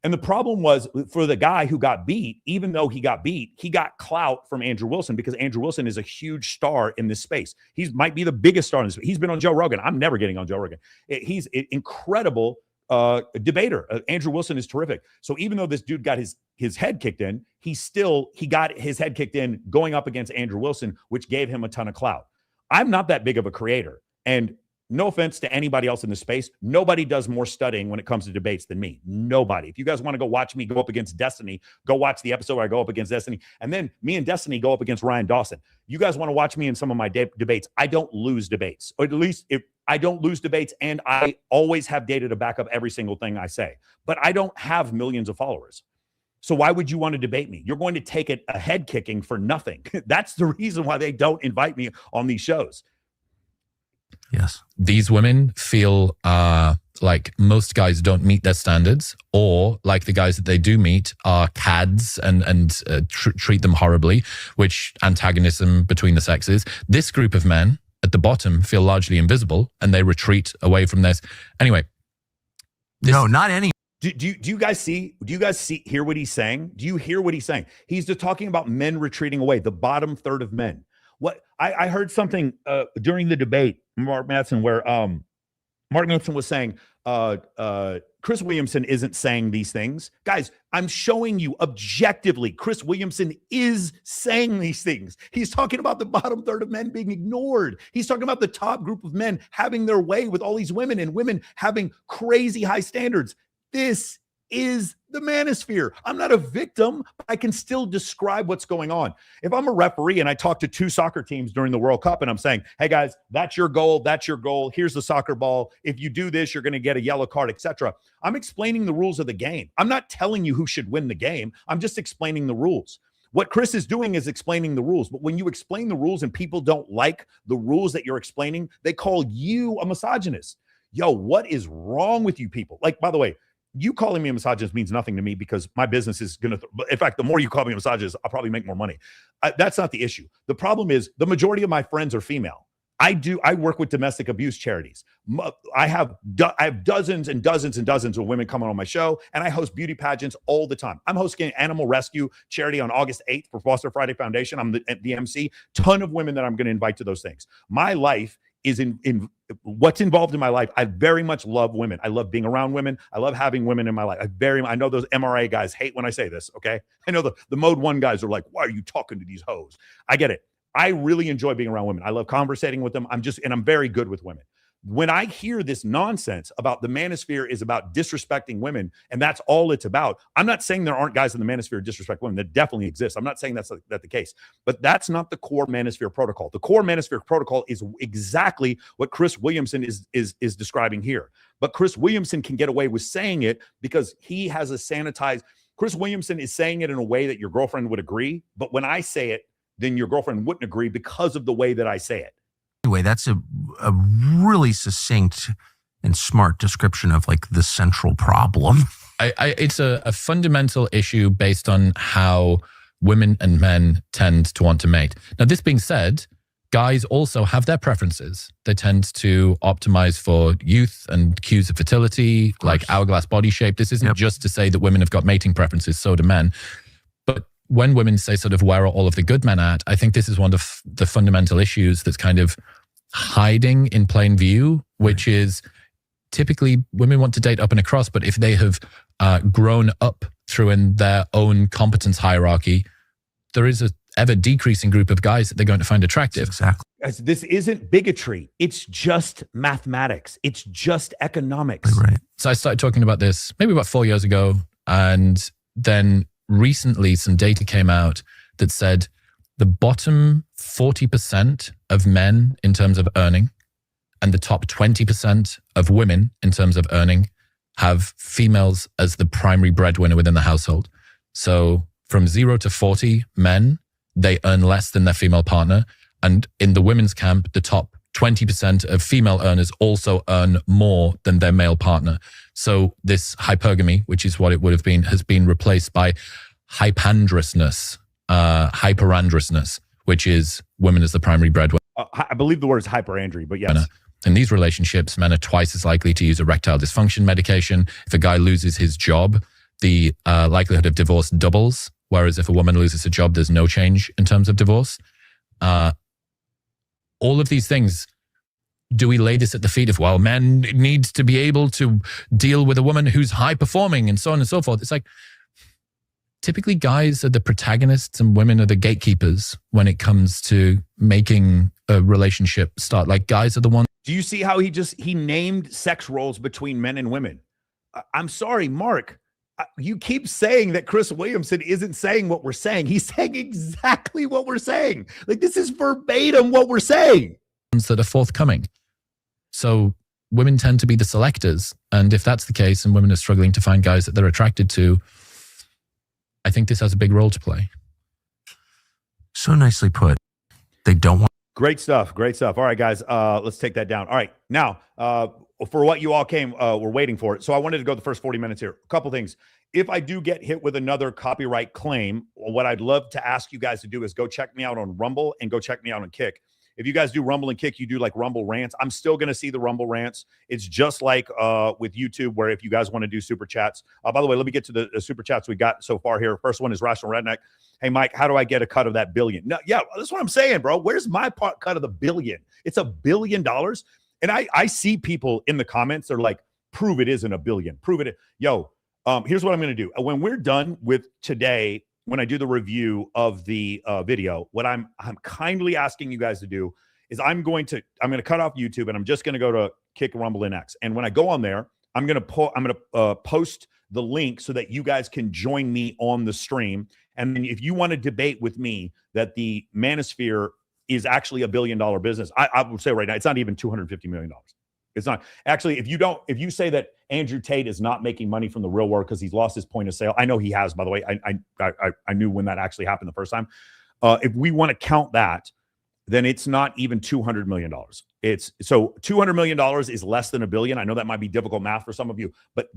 And the problem was for the guy who got beat, even though he got beat, he got clout from Andrew Wilson because Andrew Wilson is a huge star in this space. He might be the biggest star in this space. He's been on Joe Rogan. I'm never getting on Joe Rogan. He's an incredible debater. Andrew Wilson is terrific. So even though this dude got his head kicked in, he got his head kicked in going up against Andrew Wilson, which gave him a ton of clout. I'm not that big of a creator. And no offense to anybody else in the space, nobody does more studying when it comes to debates than me. Nobody. If you guys want to go watch me go up against Destiny, go watch the episode where I go up against Destiny. And then me and Destiny go up against Ryan Dawson. You guys want to watch me in some of my debates. I don't lose debates. Or at least if I don't lose debates, and I always have data to back up every single thing I say. But I don't have millions of followers. So why would you want to debate me? You're going to take a head kicking for nothing. That's the reason why they don't invite me on these shows. Yes. These women feel like most guys don't meet their standards, or like the guys that they do meet are cads and treat them horribly, which antagonism between the sexes. This group of men at the bottom feel largely invisible and they retreat away from this. Anyway. No, not any. Do you guys hear what he's saying? Do you hear what he's saying? He's just talking about men retreating away, the bottom third of men. What I heard something during the debate, Mark Manson, where Mark Manson was saying Chris Williamson isn't saying these things. Guys, I'm showing you objectively, Chris Williamson is saying these things. He's talking about the bottom third of men being ignored. He's talking about the top group of men having their way with all these women and women having crazy high standards. This is the manosphere. I'm not a victim, but I can still describe what's going on. If I'm a referee and I talk to two soccer teams during the World Cup and I'm saying, hey guys, that's your goal. That's your goal. Here's the soccer ball. If you do this, you're going to get a yellow card, etc. I'm explaining the rules of the game. I'm not telling you who should win the game. I'm just explaining the rules. What Chris is doing is explaining the rules. But when you explain the rules and people don't like the rules that you're explaining, they call you a misogynist. Yo, what is wrong with you people? Like, by the way, you calling me a misogynist means nothing to me because my business is going to, in fact, the more you call me a misogynist, I'll probably make more money. That's not the issue. The problem is the majority of my friends are female. I work with domestic abuse charities. I have dozens and dozens and dozens of women coming on my show, and I host beauty pageants all the time. I'm hosting an animal rescue charity on August 8th for Foster Friday Foundation. I'm the MC. Ton of women that I'm going to invite to those things. My life is in what's involved in my life. I very much love women. I love being around women. I love having women in my life. I know those MRA guys hate when I say this, okay? I know the mode 1 guys are like, why are you talking to these hoes? I get it. I really enjoy being around women. I love conversating with them. I'm very good with women. when I hear this nonsense about the manosphere is about disrespecting women, and that's all it's about, I'm not saying there aren't guys in the manosphere who disrespect women. That definitely exists. I'm not saying that's the case, but that's not the core manosphere protocol. The core manosphere protocol is exactly what Chris Williamson is describing here. But Chris Williamson can get away with saying it because he has a sanitized. Chris Williamson is saying it in a way that your girlfriend would agree, but when I say it, then your girlfriend wouldn't agree because of the way that I say it. Anyway, that's a really succinct and smart description of like the central problem. It's a fundamental issue based on how women and men tend to want to mate. Now, this being said, guys also have their preferences. They tend to optimize for youth and cues of fertility, like hourglass body shape. This isn't just to say that women have got mating preferences, so do men. But when women say sort of where are all of the good men at, I think this is one of the fundamental issues that's kind of hiding in plain view, which is typically women want to date up and across, but if they have grown up through in their own competence hierarchy, there is a ever decreasing group of guys that they're going to find attractive. Exactly. This isn't bigotry. It's just mathematics. It's just economics. Right. So I started talking about this maybe about 4 years ago, and then recently some data came out that said the bottom 40% of men in terms of earning and the top 20% of women in terms of earning have females as the primary breadwinner within the household. So from 0 to 40 men, they earn less than their female partner. And in the women's camp, the top 20% of female earners also earn more than their male partner. So this hypergamy, which is what it would have been, has been replaced by hyperandrousness, which is women as the primary breadwinner. I believe the word is hyperandry, but yes. In these relationships, men are twice as likely to use erectile dysfunction medication. If a guy loses his job, the likelihood of divorce doubles, whereas if a woman loses her job, there's no change in terms of divorce. All of these things, do we lay this at the feet of, well, men need to be able to deal with a woman who's high performing and so on and so forth? It's like, typically guys are the protagonists and women are the gatekeepers when it comes to making a relationship start. Like guys are the ones. Do you see how he named sex roles between men and women? I'm sorry, Mark. You keep saying that Chris Williamson isn't saying what we're saying. He's saying exactly what we're saying. Like, this is verbatim what we're saying. That are forthcoming. So women tend to be the selectors. And if that's the case and women are struggling to find guys that they're attracted to, I think this has a big role to play. So nicely put. They don't want. Great stuff. Great stuff. All right, guys, let's take that down. All right. Now, for what you all we're waiting for it. So I wanted to go the first 40 minutes here. A couple things. If I do get hit with another copyright claim, what I'd love to ask you guys to do is go check me out on Rumble and go check me out on Kick. If you guys do Rumble and Kick, you do like Rumble rants. I'm still going to see the Rumble rants. It's just like with YouTube, where if you guys want to do super chats. By the way, let me get to the super chats we got so far here. First one is Rational Redneck. Hey, Mike, how do I get a cut of that billion? No, yeah, that's what I'm saying, bro. Where's my cut of the billion? It's $1 billion. And I see people in the comments, they're like, prove it isn't $1 billion. Prove it. Yo, here's what I'm going to do. When we're done with today, when I do the review of the video, what I'm kindly asking you guys to do is I'm going to cut off YouTube and I'm just going to go to Kick, Rumble, and X. And when I go on there, I'm going to post the link so that you guys can join me on the stream. And then if you want to debate with me that the Manosphere is actually $1 billion business, I would say right now, it's not even $250 million. It's not. Actually, if you say that Andrew Tate is not making money from the real world because he's lost his point of sale, I know he has, by the way. I knew when that actually happened the first time. If we want to count that, then it's not even $200 million. So $200 million is less than $1 billion. I know that might be difficult math for some of you, but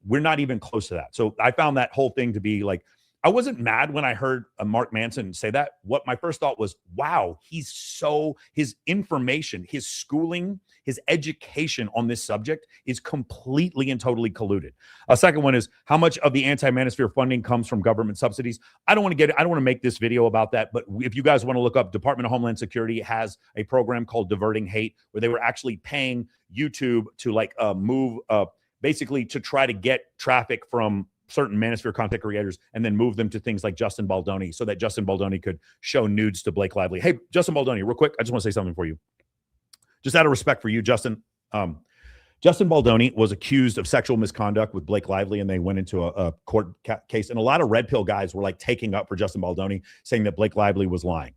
we're not even close to that. So I found that whole thing to be like, I wasn't mad when I heard Mark Manson say that. What my first thought was, wow, his information, his schooling, his education on this subject is completely and totally colluded. A second one is, how much of the anti-manosphere funding comes from government subsidies? I don't want to make this video about that, but if you guys want to look up, Department of Homeland Security has a program called Diverting Hate, where they were actually paying YouTube to move, basically to try to get traffic from certain Manosphere content creators and then move them to things like Justin Baldoni so that Justin Baldoni could show nudes to Blake Lively. Hey, Justin Baldoni, real quick, I just want to say something for you. Just out of respect for you, Justin, Justin Baldoni was accused of sexual misconduct with Blake Lively, and they went into a court case. And a lot of red pill guys were like taking up for Justin Baldoni, saying that Blake Lively was lying.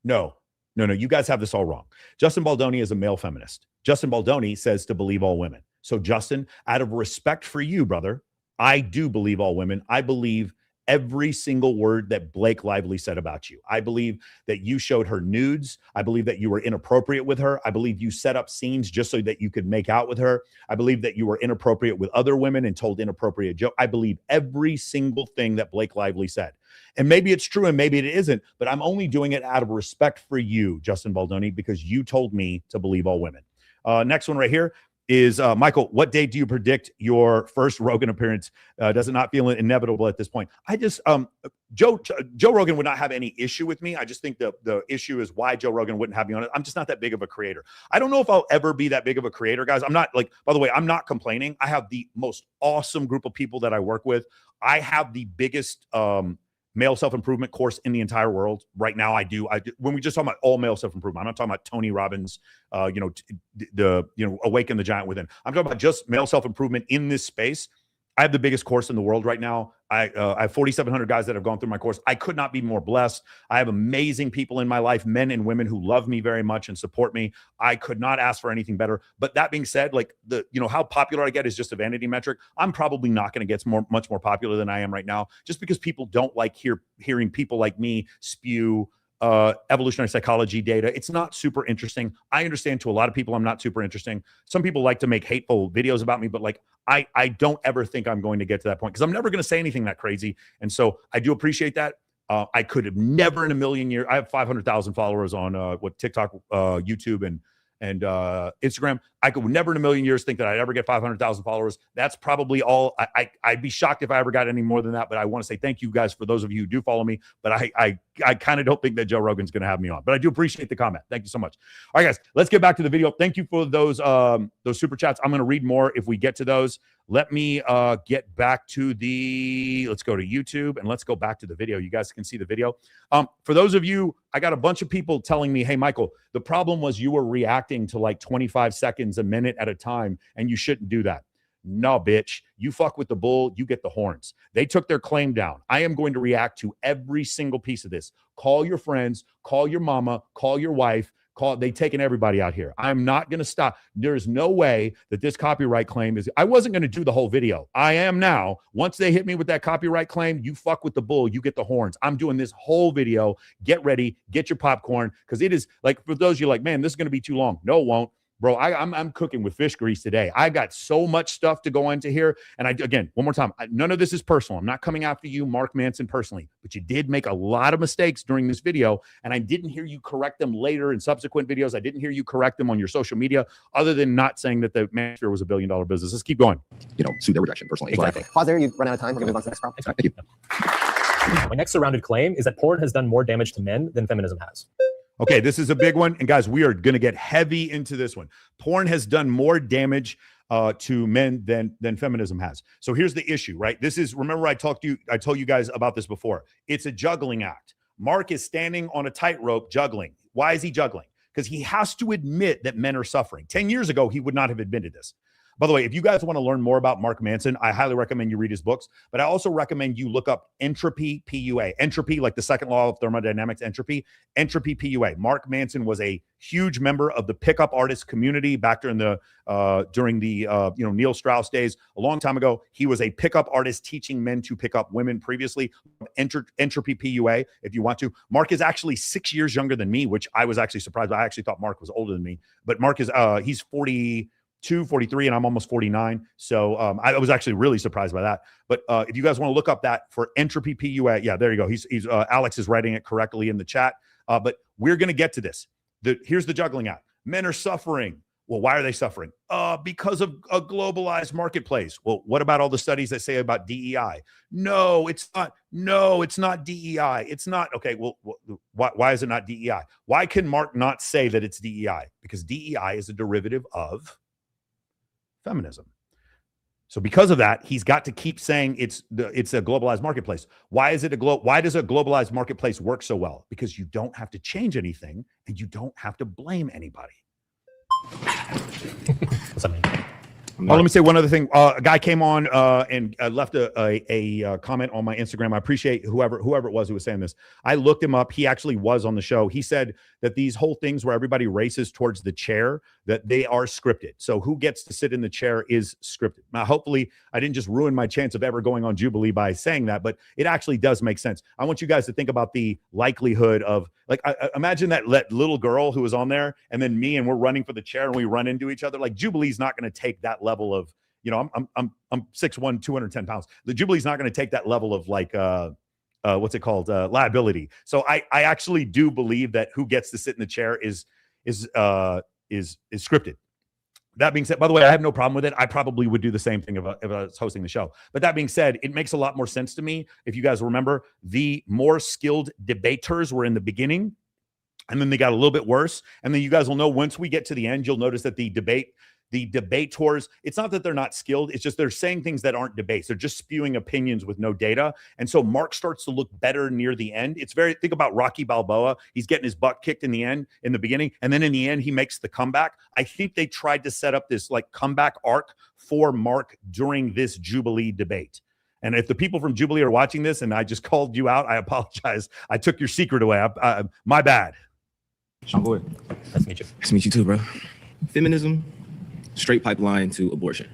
No. You guys have this all wrong. Justin Baldoni is a male feminist. Justin Baldoni says to believe all women. So Justin, out of respect for you, brother, I do believe all women. I believe every single word that Blake Lively said about you. I believe that you showed her nudes. I believe that you were inappropriate with her. I believe you set up scenes just so that you could make out with her. I believe that you were inappropriate with other women and told inappropriate jokes. I believe every single thing that Blake Lively said. And maybe it's true and maybe it isn't, but I'm only doing it out of respect for you, Justin Baldoni, because you told me to believe all women. Next one right here is Michael, what day do you predict your first Rogan appearance? Does it not feel inevitable at this point? I just, Joe Rogan would not have any issue with me. I just think the issue is why Joe Rogan wouldn't have me on it. I'm just not that big of a creator. I don't know if I'll ever be that big of a creator, guys. I'm not like, by the way, I'm not complaining. I have the most awesome group of people that I work with. I have the biggest male self-improvement course in the entire world right now. I do. When we just talk about all male self-improvement, I'm not talking about Tony Robbins, Awaken the Giant Within. I'm talking about just male self-improvement in this space. I have the biggest course in the world right now. I have 4,700 guys that have gone through my course. I could not be more blessed. I have amazing people in my life, men and women who love me very much and support me. I could not ask for anything better. But that being said, like how popular I get is just a vanity metric. I'm probably not going to get much more popular than I am right now, just because people don't like hearing people like me spew evolutionary psychology data. It's not super interesting. I understand to a lot of people I'm not super interesting. Some people like to make hateful videos about me, but like I don't ever think I'm going to get to that point because I'm never going to say anything that crazy. And so I do appreciate that. I could have never in a million years. I have 500,000 followers on TikTok, YouTube, and Instagram. I could never in a million years think that I'd ever get 500,000 followers. That's probably all. I'd be shocked if I ever got any more than that. But I want to say thank you guys for those of you who do follow me. But I kind of don't think that Joe Rogan's going to have me on. But I do appreciate the comment. Thank you so much. All right, guys, let's get back to the video. Thank you for those super chats. I'm going to read more if we get to those. Let me get back to let's go to YouTube and let's go back to the video. You guys can see the video. For those of you, I got a bunch of people telling me, hey, Michael, the problem was you were reacting to like 25 seconds a minute at a time, and you shouldn't do that. No, bitch. You fuck with the bull, you get the horns. They took their claim down. I am going to react to every single piece of this. Call your friends, call your mama, call your wife. They taking everybody out here. I'm not going to stop. There's no way that this copyright claim is. I wasn't going to do the whole video. I am now. Once they hit me with that copyright claim, you fuck with the bull, you get the horns. I'm doing this whole video. Get ready, get your popcorn, because it is like, for those of you like, man, this is going to be too long. No, it won't. Bro, I'm cooking with fish grease today. I got so much stuff to go into here. And again, one more time, none of this is personal. I'm not coming after you, Mark Manson, personally. But you did make a lot of mistakes during this video. And I didn't hear you correct them later in subsequent videos. I didn't hear you correct them on your social media, other than not saying that the Manosphere was $1 billion business. Let's keep going. Sue their rejection personally. Exactly. Pause there. You've run out of time. We're going to move on to the next problem. Thank you. My next surrounded claim is that porn has done more damage to men than feminism has. Okay, this is a big one. And guys, we are going to get heavy into this one. Porn has done more damage to men than feminism has. So here's the issue, right? This is, remember I told you guys about this before. It's a juggling act. Mark is standing on a tightrope juggling. Why is he juggling? Because he has to admit that men are suffering. 10 years ago, he would not have admitted this. By the way, if you guys want to learn more about Mark Manson, I highly recommend you read his books, but I also recommend you look up entropy PUA. Entropy, like the second law of thermodynamics, entropy PUA. Mark Manson was a huge member of the pickup artist community back during the Neil Strauss days. A long time ago, he was a pickup artist teaching men to pick up women previously. Entropy PUA, if you want to. Mark is actually 6 years younger than me, which I was actually surprised. I actually thought Mark was older than me, but Mark is he's 43, and I'm almost 49. So I was actually really surprised by that. But if you guys want to look up that for entropy PUA, yeah, there you go. He's Alex is writing it correctly in the chat. But we're going to get to this. Here's the juggling act. Men are suffering. Well, why are they suffering? Because of a globalized marketplace. Well, what about all the studies that say about DEI? No, it's not. No, it's not DEI. It's not. Okay, well, why is it not DEI? Why can Mark not say that it's DEI? Because DEI is a derivative of feminism. So because of that, he's got to keep saying it's a globalized marketplace. Why does a globalized marketplace work so well? Because you don't have to change anything and you don't have to blame anybody. What's up, man? Oh, let me say one other thing. A guy came on and left a comment on my Instagram. I appreciate whoever it was who was saying this. I looked him up. He actually was on the show. He said that these whole things where everybody races towards the chair, that they are scripted. So who gets to sit in the chair is scripted. Now, hopefully, I didn't just ruin my chance of ever going on Jubilee by saying that, but it actually does make sense. I want you guys to think about the likelihood of, like, imagine that little girl who was on there, and then me, and we're running for the chair, and we run into each other. Like, Jubilee's not going to take that level of, you know, I'm 6'1", 210 pounds. The Jubilee's not going to take that level of, like, what's it called, liability. So I actually do believe that who gets to sit in the chair is scripted. That being said, by the way, I have no problem with it. I probably would do the same thing if I was hosting the show. But that being said, it makes a lot more sense to me. If you guys remember, the more skilled debaters were in the beginning, and then they got a little bit worse. And then you guys will know, once we get to the end, you'll notice that the debaters, it's not that they're not skilled, it's just they're saying things that aren't debates. They're just spewing opinions with no data. And so Mark starts to look better near the end. It's very, think about Rocky Balboa. He's getting his butt kicked in the beginning, and then in the end, he makes the comeback. I think they tried to set up this like comeback arc for Mark during this Jubilee debate. And if the people from Jubilee are watching this and I just called you out, I apologize. I took your secret away. My bad. Sean Boyd. Nice to meet you. Nice to meet you too, bro. Feminism, straight pipeline to abortion.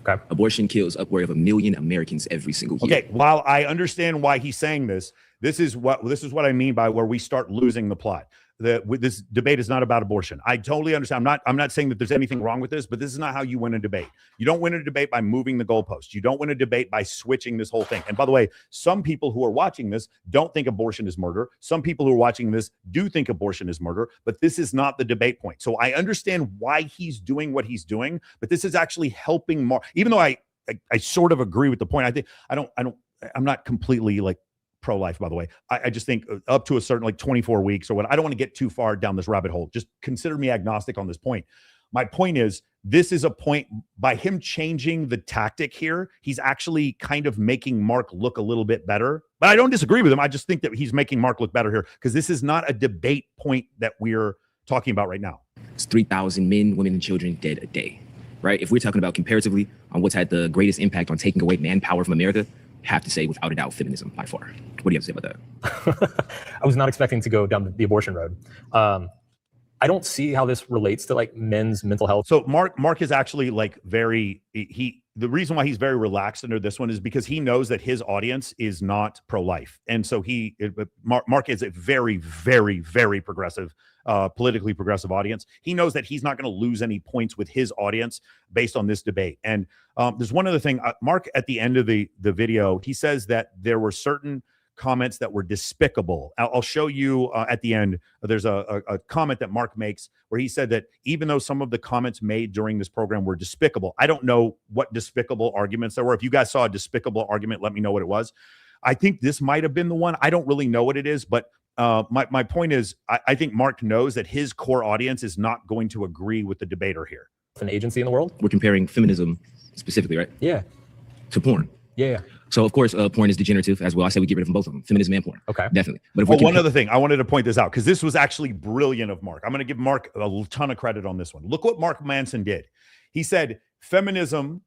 Okay. Abortion kills upward of 1 million Americans every single year. Okay, while I understand why he's saying this, this is what I mean by where we start losing the plot. This debate is not about abortion. I totally understand. I'm not saying that there's anything wrong with this, but this is not how you win a debate. You don't win a debate by moving the goalpost. You don't win a debate by switching this whole thing. And by the way, some people who are watching this don't think abortion is murder. Some people who are watching this do think abortion is murder, but this is not the debate point. So I understand why he's doing what he's doing, but this is actually helping Mark. Even though I sort of agree with the point. I'm not completely like pro-life, by the way. I just think up to a certain, like 24 weeks or what, I don't want to get too far down this rabbit hole. Just consider me agnostic on this point. My point is, this is a point by him changing the tactic here. He's actually kind of making Mark look a little bit better, but I don't disagree with him. I just think that he's making Mark look better here because this is not a debate point that we're talking about right now. It's 3,000 men, women, and children dead a day, right? If we're talking about comparatively on what's had the greatest impact on taking away manpower from America, have to say without a doubt feminism by far. What do you have to say about that? I was not expecting to go down the abortion road. I don't see how this relates to like men's mental health. So Mark is actually like the reason why he's very relaxed under this one is because he knows that his audience is not pro-life. And so Mark is a very, very, very progressive, politically progressive audience. He knows that he's not going to lose any points with his audience based on this debate. And there's one other thing. Mark, at the end of the video, he says that there were certain comments that were despicable. I'll show you at the end. There's a comment that Mark makes where he said that even though some of the comments made during this program were despicable, I don't know what despicable arguments there were. If you guys saw a despicable argument, let me know what it was. I think this might have been the one. I don't really know what it is, but my point is, I think Mark knows that his core audience is not going to agree with the debater here. An agency in the world? We're comparing feminism specifically, right? Yeah. To porn. Yeah. So of course, porn is degenerative as well. I say we get rid of them, both of them, feminism and porn. Okay. Definitely. But if one other thing, I wanted to point this out because this was actually brilliant of Mark. I'm going to give Mark a ton of credit on this one. Look what Mark Manson did. He said, feminism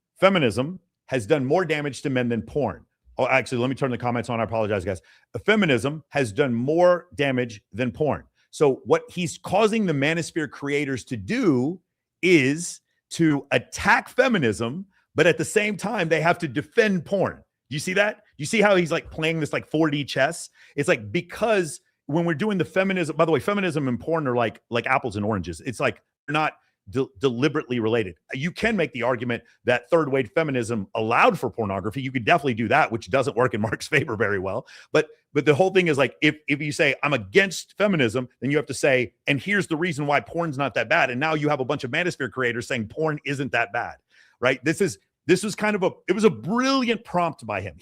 has done more damage to men than porn. Oh, actually, let me turn the comments on. I apologize, guys. Feminism has done more damage than porn. So what he's causing the Manosphere creators to do is to attack feminism, but at the same time, they have to defend porn. You see that? You see how he's like playing this like 4D chess? It's like, because when we're doing the feminism, by the way, feminism and porn are like apples and oranges. It's like they're not deliberately related. You can make the argument that third wave feminism allowed for pornography. You could definitely do that, which doesn't work in Mark's favor very well. But the whole thing is like, if you say I'm against feminism, then you have to say, and here's the reason why porn's not that bad. And now you have a bunch of Manosphere creators saying porn isn't that bad, right? This was kind of it was a brilliant prompt by him.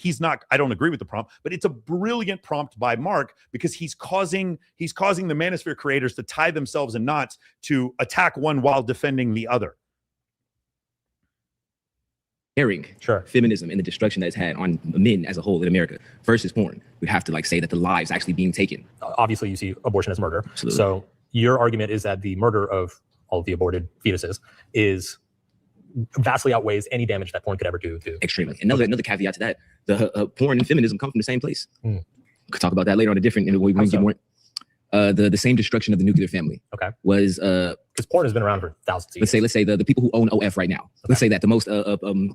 I don't agree with the prompt, but it's a brilliant prompt by Mark because he's causing the Manosphere creators to tie themselves in knots to attack one while defending the other. Sure. Feminism and the destruction that it's had on men as a whole in America versus porn. We'd have to like say that the lives actually being taken. Obviously, you see abortion as murder. Absolutely. So your argument is that the murder of all of the aborted fetuses, is vastly outweighs any damage that porn could ever do to. Extremely. Another caveat to that, the porn and feminism come from the same place. We could talk about that later on a different, in a way we get more. The same destruction of the nuclear family. Okay. Was because porn has been around for thousands of years. Let's say the people who own OF right now. Okay. Let's say that the most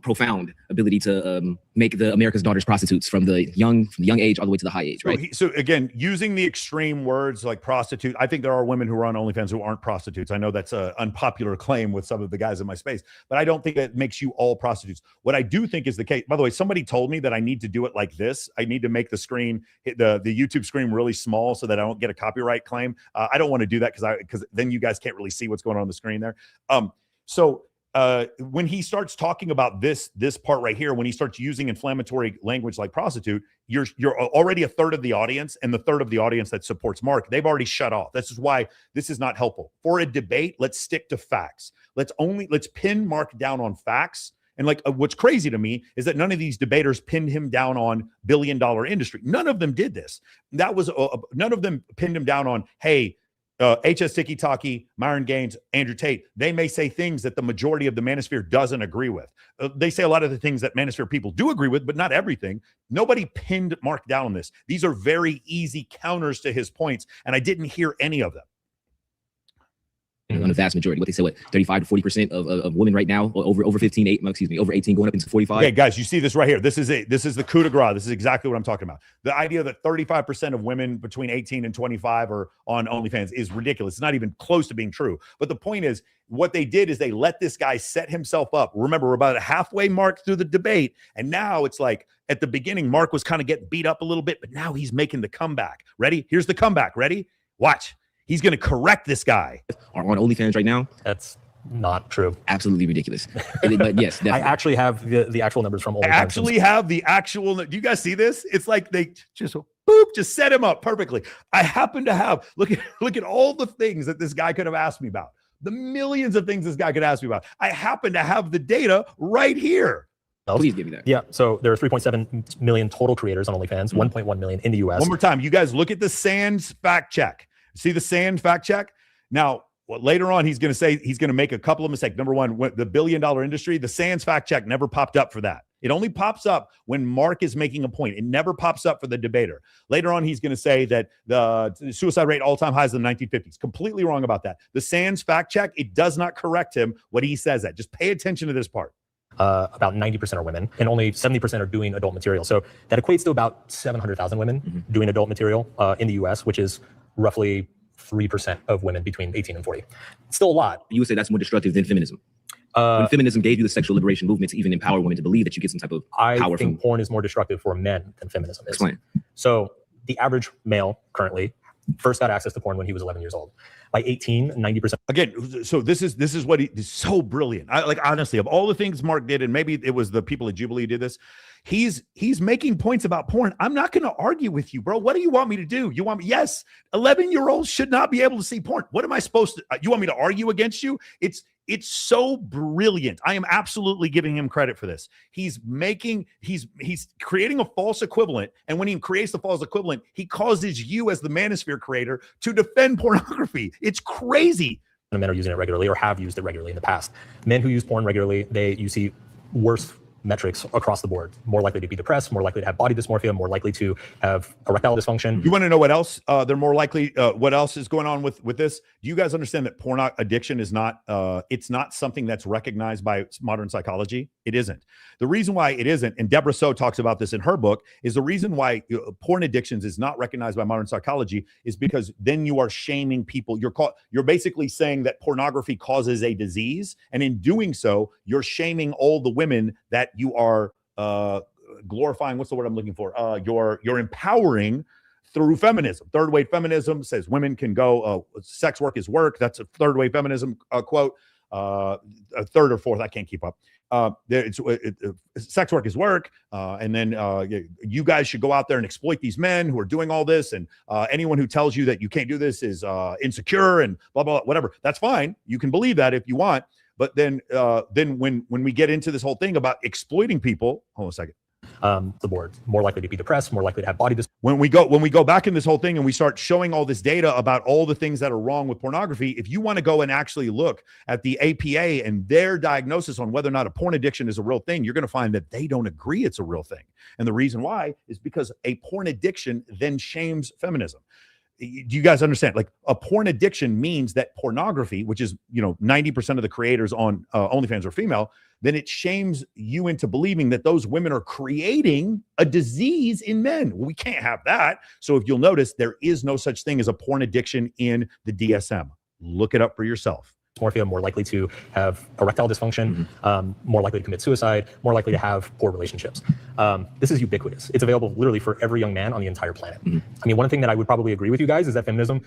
profound ability to make the America's daughters prostitutes from the young age all the way to the high age, right? So again, using the extreme words like prostitute, I think there are women who are on OnlyFans who aren't prostitutes. I know that's an unpopular claim with some of the guys in my space, but I don't think that makes you all prostitutes. What I do think is the case. By the way, somebody told me that I need to do it like this. I need to make the screen, the YouTube screen really small so that I don't get a copyright claim. I don't want to do that because then you guys can't really see what's going on the screen there. When he starts talking about this part right here, when he starts using inflammatory language like prostitute, you're already a third of the audience, and the third of the audience that supports Mark, they've already shut off. This is why this is not helpful. For a debate, let's stick to facts. Let's pin Mark down on facts. And like what's crazy to me is that none of these debaters pinned him down on billion-dollar industry. None of them did this. None of them pinned him down on, hey, HS Tiki Taki, Myron Gaines, Andrew Tate. They may say things that the majority of the Manosphere doesn't agree with. They say a lot of the things that Manosphere people do agree with, but not everything. Nobody pinned Mark down on this. These are very easy counters to his points, and I didn't hear any of them. On the vast majority, what they say, 35 to 40% of women right now, over 18 going up into 45. Okay, guys, you see this right here. This is the coup de grace. This is exactly what I'm talking about. The idea that 35% of women between 18 and 25 are on OnlyFans is ridiculous. It's not even close to being true. But the point is, what they did is they let this guy set himself up. Remember, we're about a halfway mark through the debate, and now it's like at the beginning, Mark was kind of getting beat up a little bit, but now he's making the comeback. Ready? Here's the comeback. Ready? Watch. He's going to correct this guy. Are on OnlyFans right now. That's not true. Absolutely ridiculous. But yes, definitely. I actually have the actual numbers from OnlyFans. I actually have the actual. Do you guys see this? It's like they just boop, just set him up perfectly. I happen to have look at all the things that this guy could have asked me about. The millions of things this guy could ask me about. I happen to have the data right here. Please give me that. Yeah. So there are 3.7 million total creators on OnlyFans. 1.1 million in the US. One more time, you guys look at the Sands fact check. See the Sand fact check? Now, later on, he's going to say he's going to make a couple of mistakes. Number one, the billion-dollar industry, the Sands fact check never popped up for that. It only pops up when Mark is making a point. It never pops up for the debater. Later on, he's going to say that the suicide rate all-time highs in the 1950s. Completely wrong about that. The Sands fact check, it does not correct him what he says that. Just pay attention to this part. About 90% are women, and only 70% are doing adult material. So that equates to about 700,000 women doing adult material in the US, which is roughly 3% of women between 18 and 40. It's still a lot. You would say that's more destructive than feminism. When feminism gave you the sexual liberation movement to even empower women to believe that you get some type of power. I think porn is more destructive for men than feminism is. Explain. So the average male currently first got access to porn when he was 11 years old. By 18, 90%. Again, so this is what is so brilliant. Honestly, of all the things Mark did, and maybe it was the people at Jubilee did this, he's making points about porn. I'm not going to argue with you, bro. What do you want me to do? You want me? Yes, 11-year-olds should not be able to see porn. What am I supposed to? You want me to argue against you? It's so brilliant. I am absolutely giving him credit for this. He's creating a false equivalent. And when he creates the false equivalent, he causes you as the Manosphere creator to defend pornography. It's crazy. Men are using it regularly or have used it regularly in the past. Men who use porn regularly, you see worse metrics across the board. More likely to be depressed, more likely to have body dysmorphia, more likely to have erectile dysfunction. You want to know what else? They're more likely. What else is going on with this? Do you guys understand that porn addiction is not? It's not something that's recognized by modern psychology. It isn't. The reason why it isn't, and Deborah So talks about this in her book, is the reason why porn addictions is not recognized by modern psychology is because then you are shaming people. You're basically saying that pornography causes a disease, and in doing so, you're shaming all the women that you are glorifying. What's the word I'm looking for? You're empowering through feminism. Third wave feminism says women can go, sex work is work. That's a third wave feminism quote. A third or fourth, I can't keep up. Sex work is work. And then you guys should go out there and exploit these men who are doing all this. And anyone who tells you that you can't do this is insecure and blah, blah, blah, whatever. That's fine. You can believe that if you want. But then when we get into this whole thing about exploiting people, hold on a second. the board more likely to be depressed, more likely to have body when we go back in this whole thing and we start showing all this data about all the things that are wrong with pornography, if you want to go and actually look at the APA and their diagnosis on whether or not a porn addiction is a real thing, you're going to find that they don't agree it's a real thing. And the reason why is because a porn addiction then shames feminism. Do you guys understand? Like, a porn addiction means that pornography, which is, 90% of the creators on OnlyFans are female, then it shames you into believing that those women are creating a disease in men. We can't have that. So if you'll notice, there is no such thing as a porn addiction in the DSM. Look it up for yourself. Dysmorphia, more likely to have erectile dysfunction, more likely to commit suicide, more likely to have poor relationships. This is ubiquitous. It's available literally for every young man on the entire planet. I mean, one thing that I would probably agree with you guys is that feminism,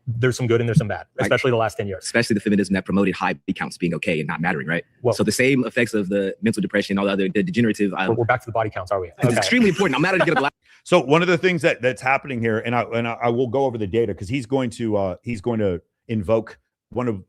there's some good and there's some bad, especially the last 10 years. Especially the feminism that promoted high body counts being okay and not mattering, right? Well, so the same effects of the mental depression, all the other the degenerative. We're back to the body counts, are we? It's extremely important. I'm not going to get a So one of the things that's happening here, and I will go over the data because he's going to invoke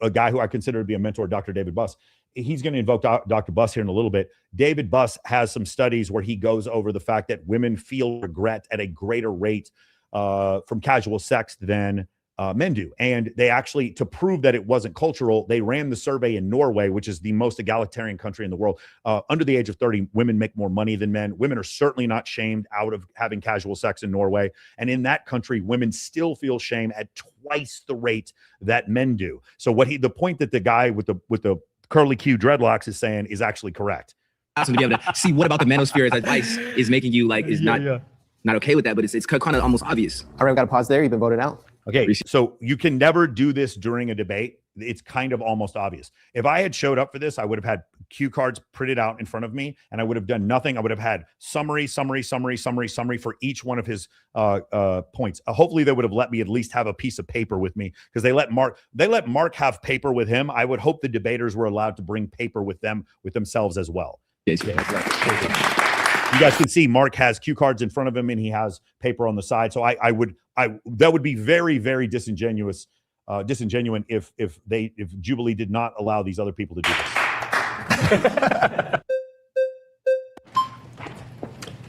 a guy who I consider to be a mentor, Dr. David Buss. He's going to invoke Dr. Buss here in a little bit. David Buss has some studies where he goes over the fact that women feel regret at a greater rate from casual sex than men do. And they actually, to prove that it wasn't cultural, they ran the survey in Norway, which is the most egalitarian country in the world. Under the age of 30, women make more money than men. Women are certainly not shamed out of having casual sex in Norway. And in that country, women still feel shame at twice the rate that men do. So the point that the guy with the curly Q dreadlocks is saying is actually correct. To be able to see what about the manosphere advice is making you not okay with that, but it's kind of almost obvious. All right, I've got to pause there. You've been voted out. Okay, so you can never do this during a debate. It's kind of almost obvious. If I had showed up for this, I would have had cue cards printed out in front of me, and I would have done nothing. I would have had summary for each one of his points. Hopefully, they would have let me at least have a piece of paper with me, because they let Mark have paper with him. I would hope the debaters were allowed to bring paper with themselves as well. Yes, that's right. You guys can see Mark has cue cards in front of him and he has paper on the side. So that would be very, very disingenuous if Jubilee did not allow these other people to do this.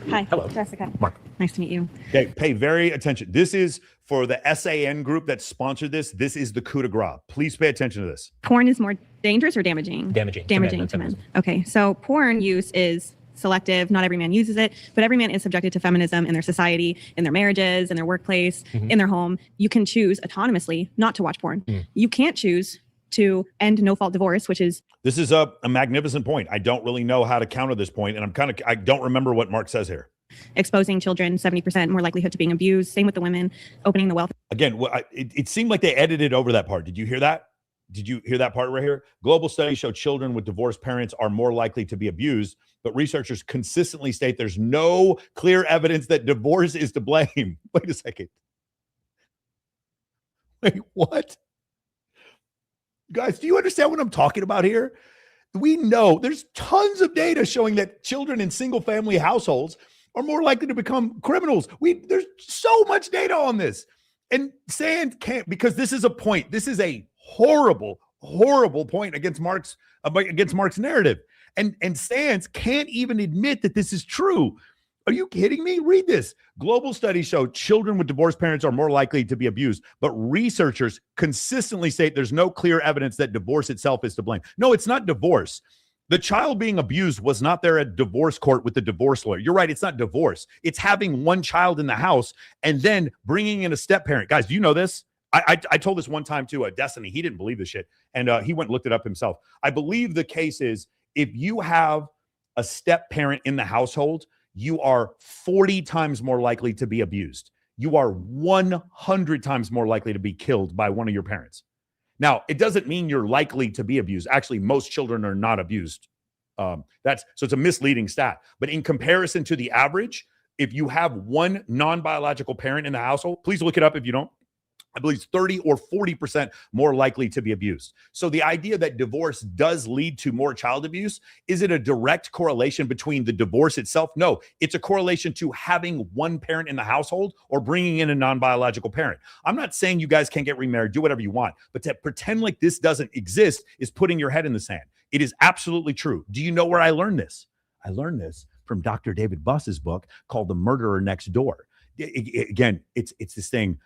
Hi. Hello. Jessica. Mark. Nice to meet you. Okay, pay very attention. This is for the SAN group that sponsored this. This is the coup de grace. Please pay attention to this. Porn is more dangerous or damaging? Damaging to men. Okay, so porn use is selective. Not every man uses it, but every man is subjected to feminism in their society, in their marriages, in their workplace, in their home. You can choose autonomously not to watch porn. You can't choose to end no-fault divorce, which is... This is a magnificent point. I don't really know how to counter this point, and I don't remember what Mark says here. Exposing children, 70% more likelihood to being abused. Same with the women, opening the wealth. Again, it seemed like they edited over that part. Did you hear that? Did you hear that part right here? Global studies show children with divorced parents are more likely to be abused, but researchers consistently state there's no clear evidence that divorce is to blame. Wait a second. Wait, what? Guys, do you understand what I'm talking about here? We know there's tons of data showing that children in single-family households are more likely to become criminals. There's so much data on this. And Sand can't, because this is a point. This is a horrible point against Mark's narrative. And Sands can't even admit that this is true. Are you kidding me? Read this. Global studies show children with divorced parents are more likely to be abused, but researchers consistently state there's no clear evidence that divorce itself is to blame. No, it's not divorce. The child being abused was not there at divorce court with the divorce lawyer. You're right. It's not divorce. It's having one child in the house and then bringing in a step parent. Guys, do you know this? I told this one time to Destiny. He didn't believe this shit. And he went and looked it up himself. I believe the case is if you have a step parent in the household, you are 40 times more likely to be abused. You are 100 times more likely to be killed by one of your parents. Now, it doesn't mean you're likely to be abused. Actually, most children are not abused. So it's a misleading stat. But in comparison to the average, if you have one non-biological parent in the household, please look it up if you don't. I believe it's 30 or 40% more likely to be abused. So the idea that divorce does lead to more child abuse, is it a direct correlation between the divorce itself? No, it's a correlation to having one parent in the household or bringing in a non-biological parent. I'm not saying you guys can't get remarried, do whatever you want, but to pretend like this doesn't exist is putting your head in the sand. It is absolutely true. Do you know where I learned this? I learned this from Dr. David Buss's book called The Murderer Next Door. Again, it's this thing.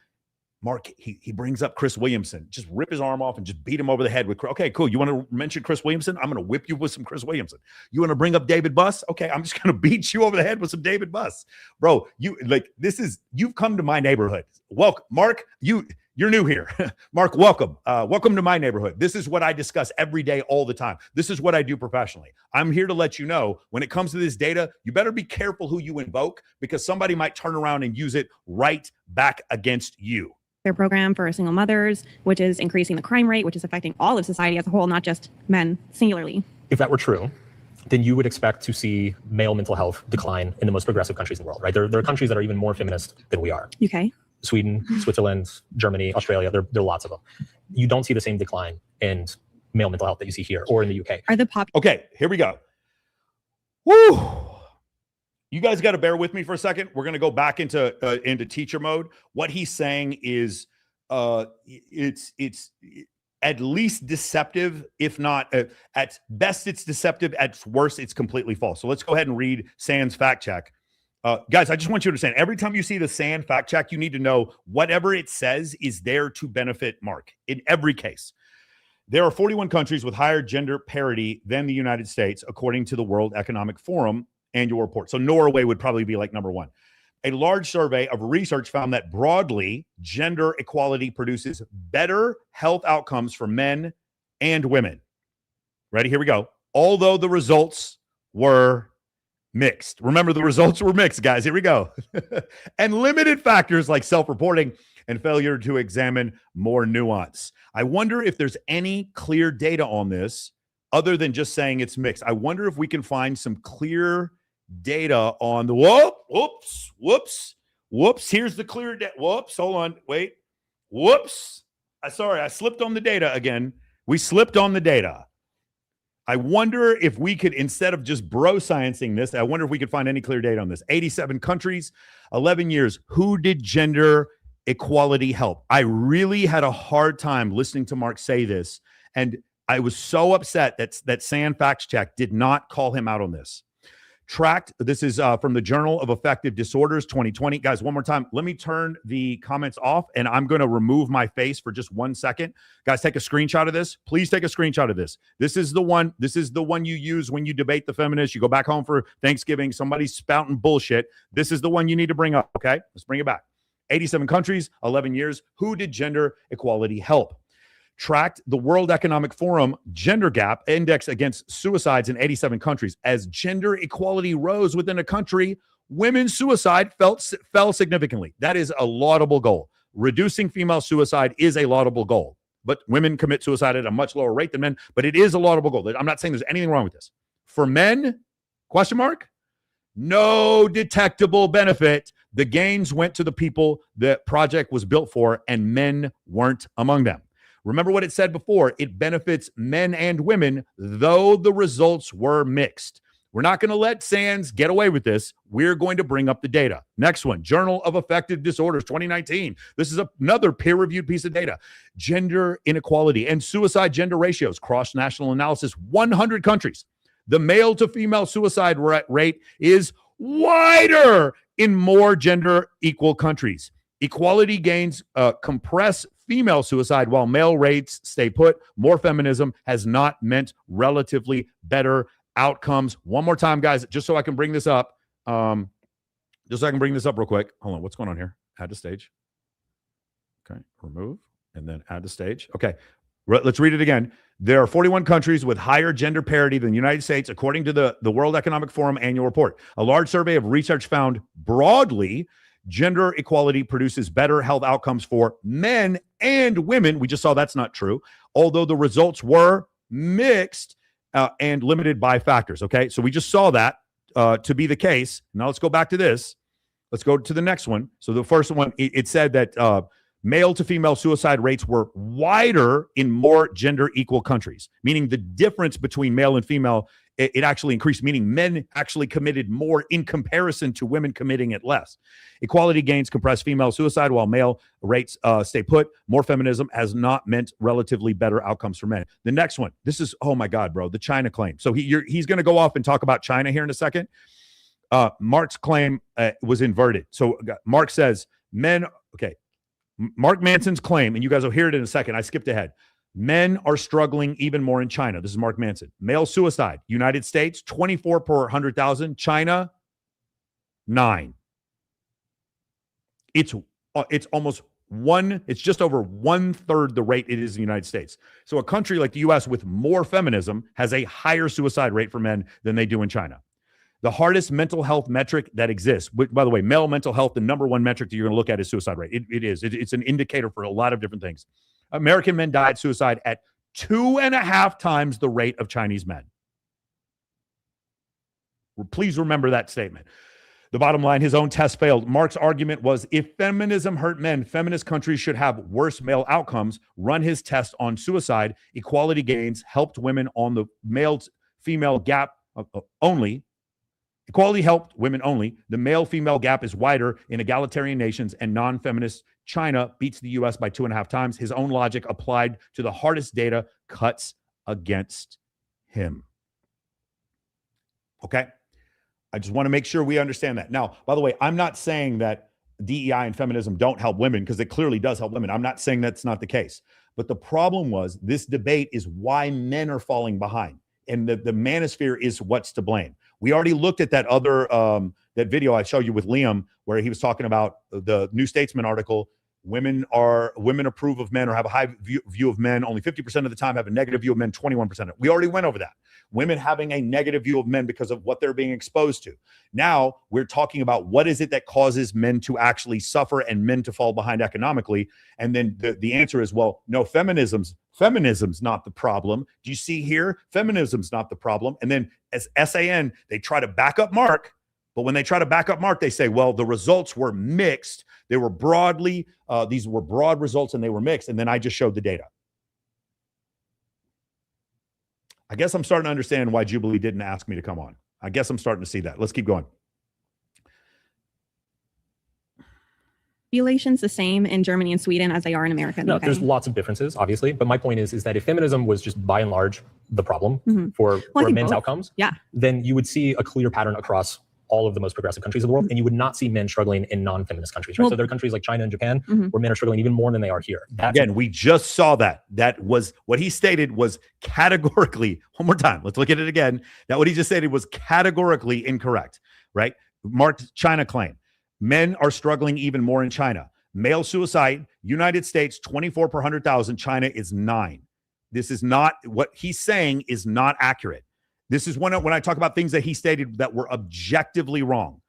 Mark, he brings up Chris Williamson. Just rip his arm off and just beat him over the head with, okay, cool. You want to mention Chris Williamson? I'm going to whip you with some Chris Williamson. You want to bring up David Buss? Okay, I'm just going to beat you over the head with some David Buss. Bro, you've come to my neighborhood. Welcome, Mark, you're new here. Mark, welcome. Welcome to my neighborhood. This is what I discuss every day, all the time. This is what I do professionally. I'm here to let you know when it comes to this data, you better be careful who you invoke because somebody might turn around and use it right back against you. Their program for single mothers, which is increasing the crime rate, which is affecting all of society as a whole, not just men singularly. If that were true, then you would expect to see male mental health decline in the most progressive countries in the world, right? There are countries that are even more feminist than we are. UK. Sweden, Switzerland, Germany, Australia, there are lots of them. You don't see the same decline in male mental health that you see here or in the UK. Okay, here we go. Woo! You guys got to bear with me for a second. We're going to go back into teacher mode. What he's saying is it's at least deceptive, if not at best it's deceptive, at worst it's completely false. So let's go ahead and read Sand's fact check. Guys, I just want you to understand, every time you see the Sand fact check, you need to know whatever it says is there to benefit Mark in every case. There are 41 countries with higher gender parity than the United States, according to the World Economic Forum annual report. So Norway would probably be like number one. A large survey of research found that broadly, gender equality produces better health outcomes for men and women. Ready? Here we go. Although the results were mixed. Remember, the results were mixed, guys. Here we go. And limited factors like self-reporting and failure to examine more nuance. I wonder if there's any clear data on this other than just saying it's mixed. I wonder if we can find some clear data on the whoops. Here's the clear data. Whoops. Hold on. Wait. Whoops. Sorry, I slipped on the data again. We slipped on the data. I wonder if we could, instead of just bro sciencing this, I wonder if we could find any clear data on this. 87 countries, 11 years. Who did gender equality help? I really had a hard time listening to Mark say this, and I was so upset that Sand Fact Check did not call him out on this. Tracked, this is from the Journal of Affective Disorders 2020. Guys, one more time, let me turn the comments off and I'm going to remove my face for just 1 second. Guys, take a screenshot of this. Please take a screenshot of this. This is the one you use when you debate the feminists. You go back home for Thanksgiving, somebody's spouting bullshit. This is the one you need to bring up, okay? Let's bring it back. 87 countries, 11 years. Who did gender equality help? Tracked the World Economic Forum gender gap index against suicides in 87 countries. As gender equality rose within a country, women's suicide fell significantly. That is a laudable goal. Reducing female suicide is a laudable goal, but women commit suicide at a much lower rate than men, but it is a laudable goal. I'm not saying there's anything wrong with this. For men, question mark? No detectable benefit. The gains went to the people the project was built for, and men weren't among them. Remember what it said before. It benefits men and women, though the results were mixed. We're not going to let Sands get away with this. We're going to bring up the data. Next one, Journal of Affective Disorders 2019. This is another peer-reviewed piece of data. Gender inequality and suicide gender ratios, cross-national analysis, 100 countries. The male to female suicide rate is wider in more gender equal countries. Equality gains compress female suicide while male rates stay put. More feminism has not meant relatively better outcomes. One more time, guys, just so I can bring this up. Real quick. Hold on. What's going on here? Add to stage. Okay. Remove and then add to stage. Okay. Let's read it again. There are 41 countries with higher gender parity than the United States, according to the World Economic Forum annual report. A large survey of research found broadly gender equality produces better health outcomes for men and women. We just saw that's not true, although the results were mixed and limited by factors. Okay, so we just saw that to be the case. Now let's go back to this. Let's go to the next one. So the first one, it said that male to female suicide rates were wider in more gender equal countries, meaning the difference between male and female, it actually increased, meaning men actually committed more in comparison to women committing it less. Equality gains compress female suicide while male rates stay put. More feminism has not meant relatively better outcomes for men. The next one, this is, oh my God, bro, the China claim. So he's going to go off and talk about China here in a second. Mark's claim was inverted. So Mark says men, okay, Mark Manson's claim, and you guys will hear it in a second. I skipped ahead. Men are struggling even more in China. This is Mark Manson. Male suicide, United States, 24 per 100,000. China, 9. It's almost it's just over 1/3 the rate it is in the United States. So a country like the US with more feminism has a higher suicide rate for men than they do in China. The hardest mental health metric that exists, by the way, male mental health, the number one metric that you're going to look at is suicide rate. It's an indicator for a lot of different things. American men died suicide at 2.5 times the rate of Chinese men. Please remember that statement. The bottom line, his own test failed. Mark's argument was if feminism hurt men, feminist countries should have worse male outcomes. Run his test on suicide. Equality gains helped women on the male-female gap only. Equality helped women only. The male-female gap is wider in egalitarian nations and non-feminist. China beats the U.S. by 2.5 times. His own logic applied to the hardest data cuts against him. Okay? I just want to make sure we understand that. Now, by the way, I'm not saying that DEI and feminism don't help women, because it clearly does help women. I'm not saying that's not the case. But the problem was this debate is why men are falling behind. And the manosphere is what's to blame. We already looked at that other that video I showed you with Liam, where he was talking about the New Statesman article. Women approve of men or have a high view of men. Only 50% of the time have a negative view of men, 21%. We already went over that. Women having a negative view of men because of what they're being exposed to. Now we're talking about what is it that causes men to actually suffer and men to fall behind economically. And then the answer is, well, no, feminism's not the problem. Do you see here? Feminism's not the problem. And then as SAN, they try to back up Mark. But when they try to back up Mark, they say, well, the results were mixed. They were these were broad results and they were mixed. And then I just showed the data. I guess I'm starting to understand why Jubilee didn't ask me to come on. I guess I'm starting to see that. Let's keep going. Populations the same in Germany and Sweden as they are in America? No, there's lots of differences, obviously. But my point is that if feminism was just by and large the problem for men's outcomes, then you would see a clear pattern across all of the most progressive countries of the world, and you would not see men struggling in non-feminist countries, right? So there are countries like China and Japan where men are struggling even more than they are here. Again, we just saw that. That was what he stated was categorically, one more time, let's look at it again. That what he just stated was categorically incorrect, right? Mark's China claim. Men are struggling even more in China. Male suicide, United States, 24 per 100,000. China is 9. This is not, what he's saying is not accurate. This is when I talk about things that he stated that were objectively wrong.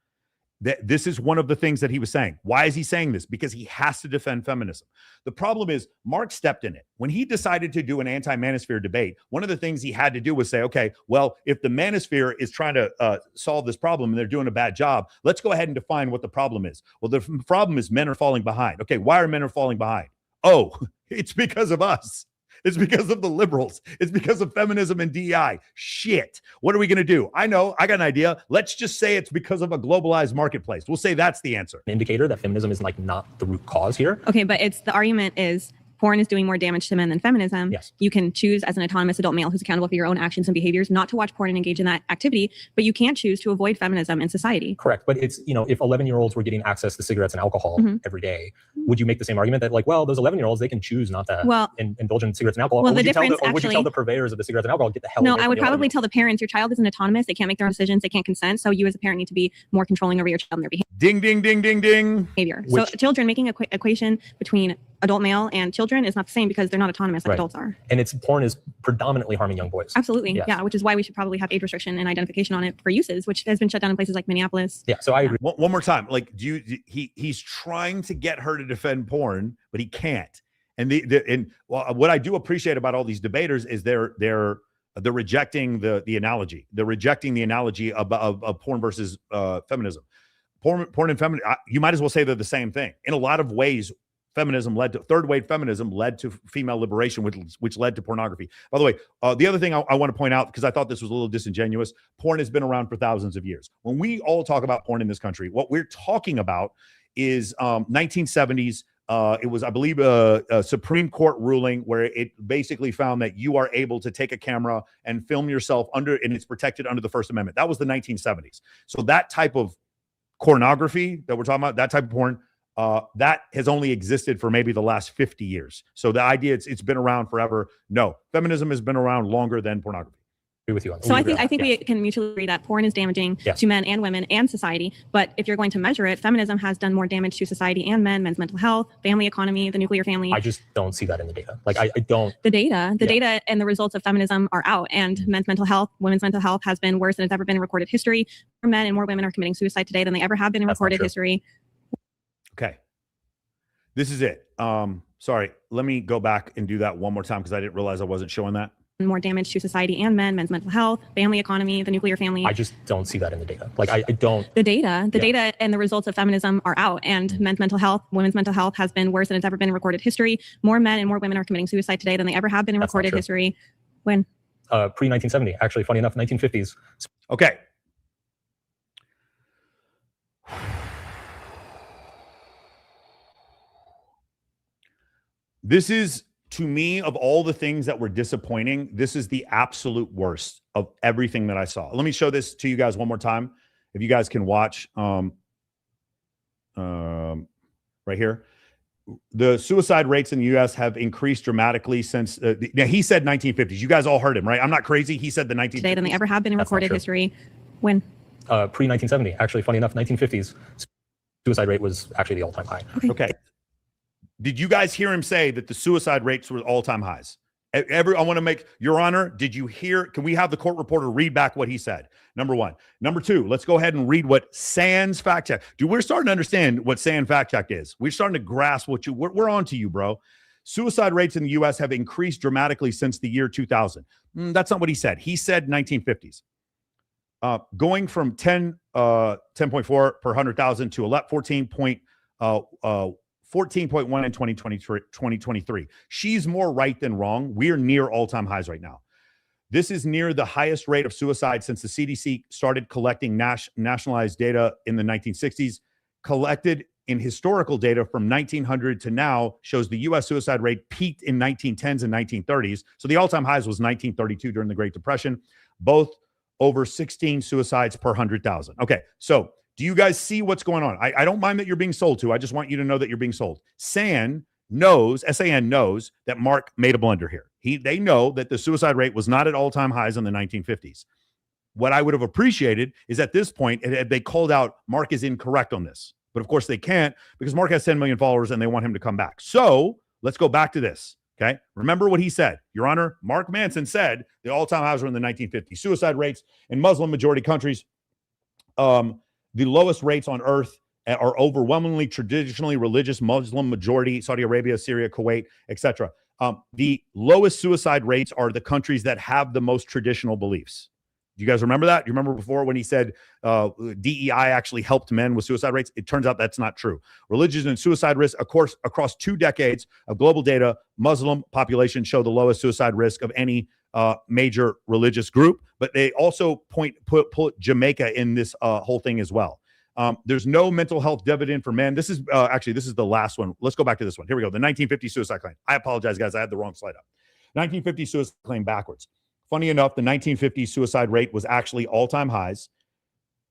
This is one of the things that he was saying. Why is he saying this? Because he has to defend feminism. The problem is Mark stepped in it. When he decided to do an anti-manosphere debate, one of the things he had to do was say, okay, well, if the manosphere is trying to solve this problem and they're doing a bad job, let's go ahead and define what the problem is. Well, the problem is men are falling behind. Okay, why are men falling behind? Oh, it's because of us. It's because of the liberals. It's because of feminism and DEI. Shit. What are we going to do? I know. I got an idea. Let's just say it's because of a globalized marketplace. We'll say that's the answer. An indicator that feminism is like not the root cause here. Okay, but the argument is porn is doing more damage to men than feminism. Yes. You can choose as an autonomous adult male who's accountable for your own actions and behaviors not to watch porn and engage in that activity, but you can't choose to avoid feminism in society. Correct. But it's, if 11-year-olds were getting access to cigarettes and alcohol every day, would you make the same argument that those 11-year-olds, they can choose not to indulge in cigarettes and alcohol? Well, or would you tell the purveyors of the cigarettes and alcohol, get the hell away from I would probably tell the parents, your child isn't autonomous. They can't make their own decisions. They can't consent. So you as a parent need to be more controlling over your child and their behavior. Ding, ding, ding, ding, ding. Behavior. So children, making an equation between adult male and children is not the same because they're not autonomous like adults are. And porn is predominantly harming young boys. Absolutely. Yes. Yeah, which is why we should probably have age restriction and identification on it for uses, which has been shut down in places like Minneapolis. Yeah, so I agree. One more time. He's trying to get her to defend porn, but he can't. And what I do appreciate about all these debaters is they're rejecting the analogy. They're rejecting the analogy of porn versus feminism. Porn and feminism, you might as well say they're the same thing. In a lot of ways, third wave feminism led to female liberation, which led to pornography. By the way, the other thing I want to point out, because I thought this was a little disingenuous, porn has been around for thousands of years. When we all talk about porn in this country, what we're talking about is 1970s It was, I believe, a Supreme Court ruling where it basically found that you are able to take a camera and film yourself and it's protected under the First Amendment. That was the 1970s. So that type of pornography that we're talking about, that type of porn, that has only existed for maybe the last 50 years. So the idea it's been around forever. No, feminism has been around longer than pornography. With you on. So I think we can mutually agree that porn is damaging to men and women and society. But if you're going to measure it, feminism has done more damage to society and men's mental health, family economy, the nuclear family. I just don't see that in the data. Like I don't. The data and the results of feminism are out, and men's mental health, women's mental health has been worse than it's ever been in recorded history. More men and more women are committing suicide today than they ever have been in recorded history. Okay. This is it. Sorry, let me go back and do that one more time because I didn't realize I wasn't showing that. More damage to society and men's mental health, family economy, the nuclear family. I just don't see that in the data. Like I don't. The data and the results of feminism are out, and men's mental health, women's mental health has been worse than it's ever been in recorded history. More men and more women are committing suicide today than they ever have been in recorded history. When? Pre-1970, actually, funny enough, 1950s. Okay. This is, to me, of all the things that were disappointing, this is the absolute worst of everything that I saw. Let me show this to you guys one more time. If you guys can watch right here. The suicide rates in the U.S. have increased dramatically since, now he said 1950s. You guys all heard him, right? I'm not crazy. He said the 1950s. Today than they ever have been in recorded history. When? Pre-1970, actually, funny enough, 1950s, suicide rate was actually the all-time high. Okay. Did you guys hear him say that the suicide rates were all-time highs? I want to make, Your Honor, did you hear? Can we have the court reporter read back what he said? Number one. Number two, let's go ahead and read what Sans fact check. Dude, we're starting to understand what Sans fact check is. We're starting to grasp what we're on to you, bro. Suicide rates in the U.S. have increased dramatically since the year 2000. That's not what he said. He said 1950s. Going from 10.4 per 100,000 to 14.1 in 2023. She's more right than wrong. We're near all-time highs right now. This is near the highest rate of suicide since the CDC started collecting nationalized data in the 1960s. Collected in historical data from 1900 to now shows the U.S. suicide rate peaked in 1910s and 1930s. So the all-time highs was 1932 during the Great Depression, both over 16 suicides per 100,000. Okay, so do you guys see what's going on? I don't mind that you're being sold to. I just want you to know that you're being sold. SAN knows that Mark made a blunder here. They know that the suicide rate was not at all-time highs in the 1950s. What I would have appreciated is at this point, they called out Mark is incorrect on this. But of course they can't because Mark has 10 million followers and they want him to come back. So let's go back to this. Okay. Remember what he said. Your Honor, Mark Manson said the all-time highs were in the 1950s. Suicide rates in Muslim majority countries, the lowest rates on earth are overwhelmingly traditionally religious Muslim majority, Saudi Arabia, Syria, Kuwait, etc. The lowest suicide rates are the countries that have the most traditional beliefs. Do you guys remember that? You remember before when he said DEI actually helped men with suicide rates? It turns out that's not true. Religion and suicide risk, of course, across 2 decades of global data, Muslim populations show the lowest suicide risk of any major religious group, but they also put Jamaica in this whole thing as well. There's no mental health dividend for men. This is this is the last one. Let's go back to this one. Here we go. The 1950 suicide claim. I apologize, guys. I had the wrong slide up. 1950 suicide claim backwards. Funny enough, the 1950 suicide rate was actually all-time highs.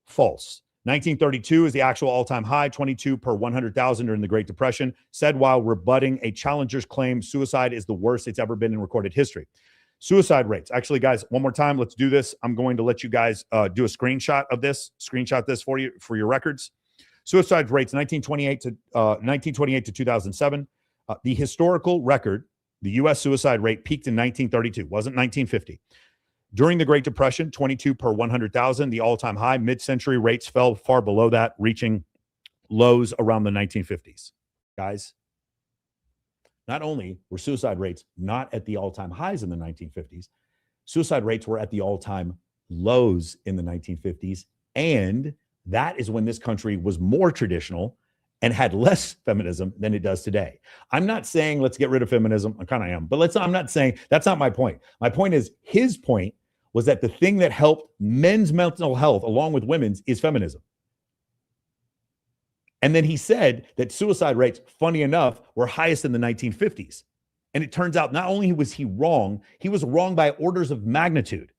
False. 1932 is the actual all-time high, 22 per 100,000 during the Great Depression, said while rebutting a challenger's claim suicide is the worst it's ever been in recorded history. Suicide rates. Actually, guys, one more time, let's do this. I'm going to let you guys do a screenshot of this, screenshot this for you for your records. Suicide rates 1928 to 2007. The historical record, the U.S. suicide rate peaked in 1932, wasn't 1950. During the Great Depression, 22 per 100,000, the all-time high. Mid-century rates fell far below that, reaching lows around the 1950s. Guys, not only were suicide rates not at the all-time highs in the 1950s, suicide rates were at the all-time lows in the 1950s, and that is when this country was more traditional and had less feminism than it does today. I'm not saying let's get rid of feminism. I kind of am, but I'm not saying that's not my point. My point is his point was that the thing that helped men's mental health along with women's is feminism. And then he said that suicide rates, funny enough, were highest in the 1950s. And it turns out not only was he wrong by orders of magnitude.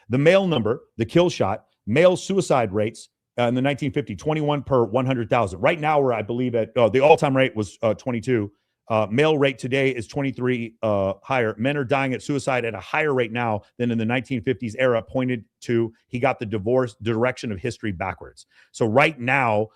The male number, the kill shot, male suicide rates in the 1950s, 21 per 100,000. Right now, we're, I believe, at the all-time rate was 22. Male rate today is 23 higher. Men are dying at suicide at a higher rate now than in the 1950s era, pointed to he got the direction of history backwards. So right now,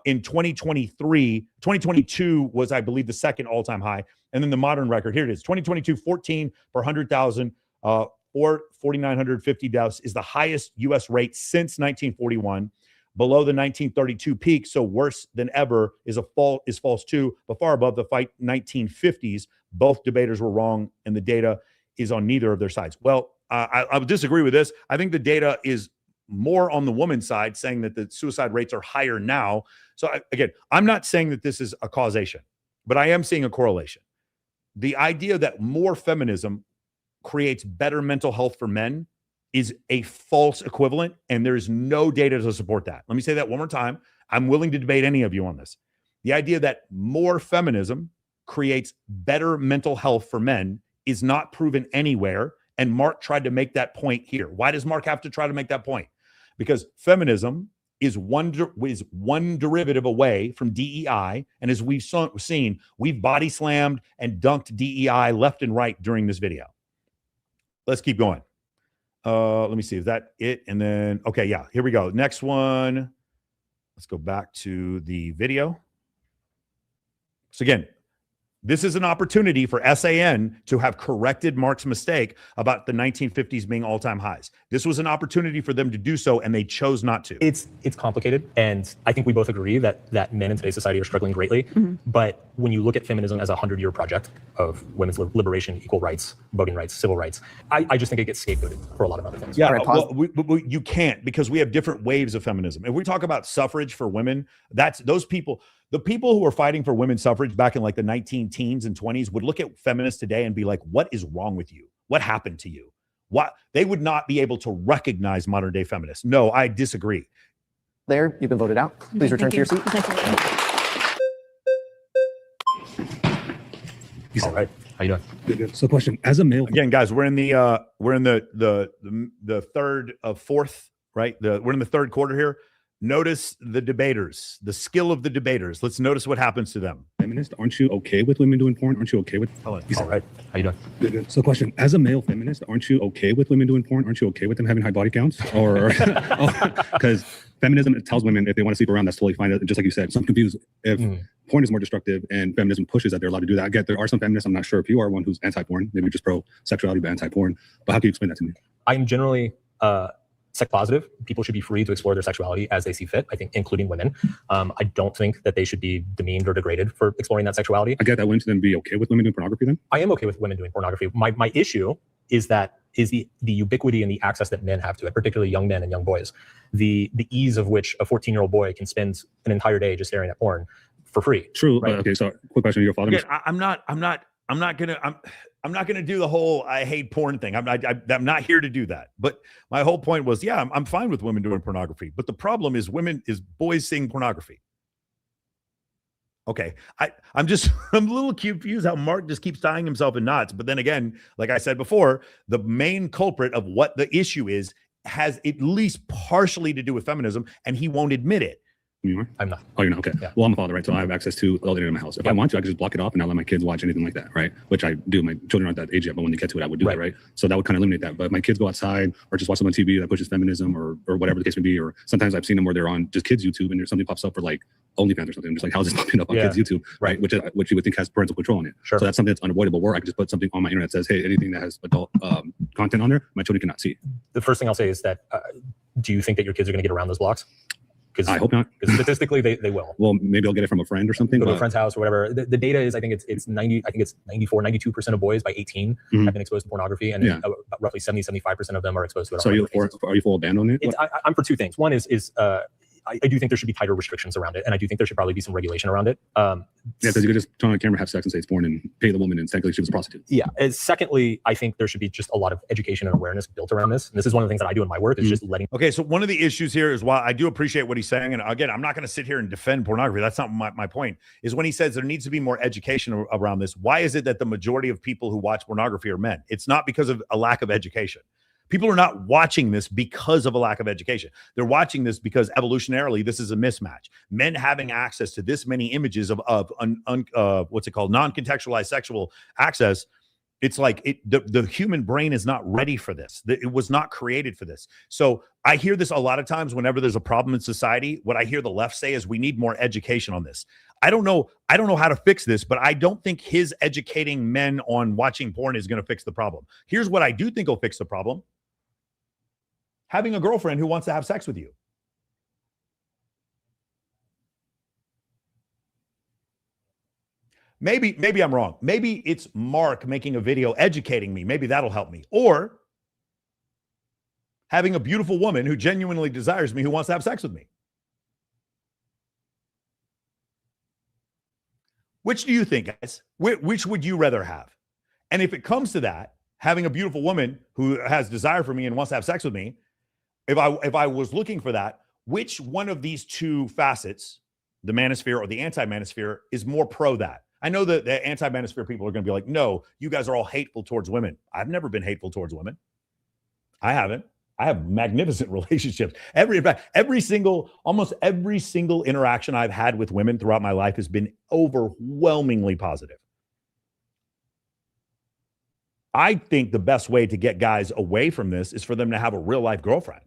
in 2022 was, I believe, the second all-time high. And then the modern record, here it is, 2022, 14 per 100,000, 4,950 deaths is the highest U.S. rate since 1941. Below the 1932 peak, so worse than ever is false too, but far above the 1950s. Both debaters were wrong, and the data is on neither of their sides. Well, I would disagree with this. I think the data is more on the woman's side, saying that the suicide rates are higher now. So again, I'm not saying that this is a causation, but I am seeing a correlation. The idea that more feminism creates better mental health for men is a false equivalent, and there is no data to support that. Let me say that one more time. I'm willing to debate any of you on this. The idea that more feminism creates better mental health for men is not proven anywhere, and Mark tried to make that point here. Why does Mark have to try to make that point? Because feminism is one derivative away from DEI, and as we've seen, we've body slammed and dunked DEI left and right during this video. Let's keep going. Let me see. Is that it? And then, okay, yeah, here we go. Next one. Let's go back to the video. So again, this is an opportunity for SAN to have corrected Mark's mistake about the 1950s being all-time highs. This was an opportunity for them to do so, and they chose not to. It's complicated, and I think we both agree that men in today's society are struggling greatly. But when you look at feminism as a 100-year project of women's liberation, equal rights, voting rights, civil rights, I just think it gets scapegoated for a lot of other things. Yeah, well, you can't, because we have different waves of feminism. If we talk about suffrage for women, that's those people. The people who were fighting for women's suffrage back in like the 19-teens and 20s would look at feminists today and be like, what is wrong with you? What happened to you? What? They would not be able to recognize modern day feminists. No, I disagree. There, you've been voted out. Please return to your seat. All right. How you doing? Good. So question, as a male. Again, guys, we're in the third of fourth, right? We're in the third quarter here. Notice the debaters, the skill of the debaters. Let's notice what happens to them. Feminist, aren't you okay with women doing porn? Aren't you okay with? All right. How you doing? Good. So question, as a male feminist, aren't you okay with women doing porn? Aren't you okay with them having high body counts? Or because feminism tells women if they want to sleep around, that's totally fine. Just like you said, so I'm confused if porn is more destructive and feminism pushes that they're allowed to do that. I get there are some feminists, I'm not sure if you are one who's anti-porn, maybe just pro-sexuality but anti-porn. But how can you explain that to me? I'm generally sex positive. People should be free to explore their sexuality as they see fit, I think, including women. I don't think that they should be demeaned or degraded for exploring that sexuality. I get that. Wouldn't you then be okay with women doing pornography then? I am okay with women doing pornography. My issue is the ubiquity and the access that men have to it, particularly young men and young boys. The ease of which a 14-year-old boy can spend an entire day just staring at porn for free. True. Right? Okay, so quick question. Your father. Again, I'm not gonna do the whole I hate porn thing. I'm not here to do that. But my whole point was, yeah, I'm fine with women doing pornography. But the problem is boys seeing pornography. Okay, I'm a little confused how Mark just keeps tying himself in knots. But then again, like I said before, the main culprit of what the issue is has at least partially to do with feminism, and he won't admit it. You are? I'm not. Oh, you're not? Okay. Yeah. Well, I'm a father, right? So I have access to all the internet in my house. If I want to, I can just block it off and not let my kids watch anything like that, right? Which I do. My children aren't that age yet, but when they get to it, I would do that, right? So that would kind of eliminate that. But if my kids go outside or just watch something on TV that pushes feminism or whatever the case may be, or sometimes I've seen them where they're on just kids' YouTube and there's something pops up for like OnlyFans or something. I'm just like, how's this popping up on kids' YouTube, right? Which you would think has parental control on it. Sure. So that's something that's unavoidable. Where I can just put something on my internet that says, hey, anything that has adult content on there, my children cannot see. The first thing I'll say is that, do you think that your kids are going to get around those blocks? I hope not. Because statistically, they will. Well, maybe I'll get it from a friend or something. Go to a friend's house or whatever. The data is, I think it's 94, 92% of boys by 18 have been exposed to pornography, and roughly 70, 75% of them are exposed to it. So are you full band on it? I'm for two things. One is I do think there should be tighter restrictions around it, and I do think there should probably be some regulation around it. Yeah, because you could just turn on camera, have sex, and say it's porn, and pay the woman, and technically she was a prostitute. Yeah. And secondly, I think there should be just a lot of education and awareness built around this. And this is one of the things that I do in my work is just letting. Okay, so one of the issues here is why I do appreciate what he's saying, and again, I'm not going to sit here and defend pornography. That's not my point. Is when he says there needs to be more education around this. Why is it that the majority of people who watch pornography are men? It's not because of a lack of education. People are not watching this because of a lack of education. They're watching this because evolutionarily, this is a mismatch. Men having access to this many images of what's it called, non-contextualized sexual access. It's like the human brain is not ready for this. It was not created for this. So I hear this a lot of times whenever there's a problem in society. What I hear the left say is we need more education on this. I don't know how to fix this, but I don't think his educating men on watching porn is going to fix the problem. Here's what I do think will fix the problem. Having a girlfriend who wants to have sex with you. Maybe I'm wrong. Maybe it's Mark making a video educating me. Maybe that'll help me. Or having a beautiful woman who genuinely desires me, who wants to have sex with me. Which do you think, guys? Which would you rather have? And if it comes to that, having a beautiful woman who has desire for me and wants to have sex with me, if I was looking for that, which one of these two facets, the manosphere or the anti-manosphere, is more pro that? I know that the anti-manosphere people are going to be like, no, you guys are all hateful towards women. I've never been hateful towards women. I haven't. I have magnificent relationships. Almost every single interaction I've had with women throughout my life has been overwhelmingly positive. I think the best way to get guys away from this is for them to have a real life girlfriend.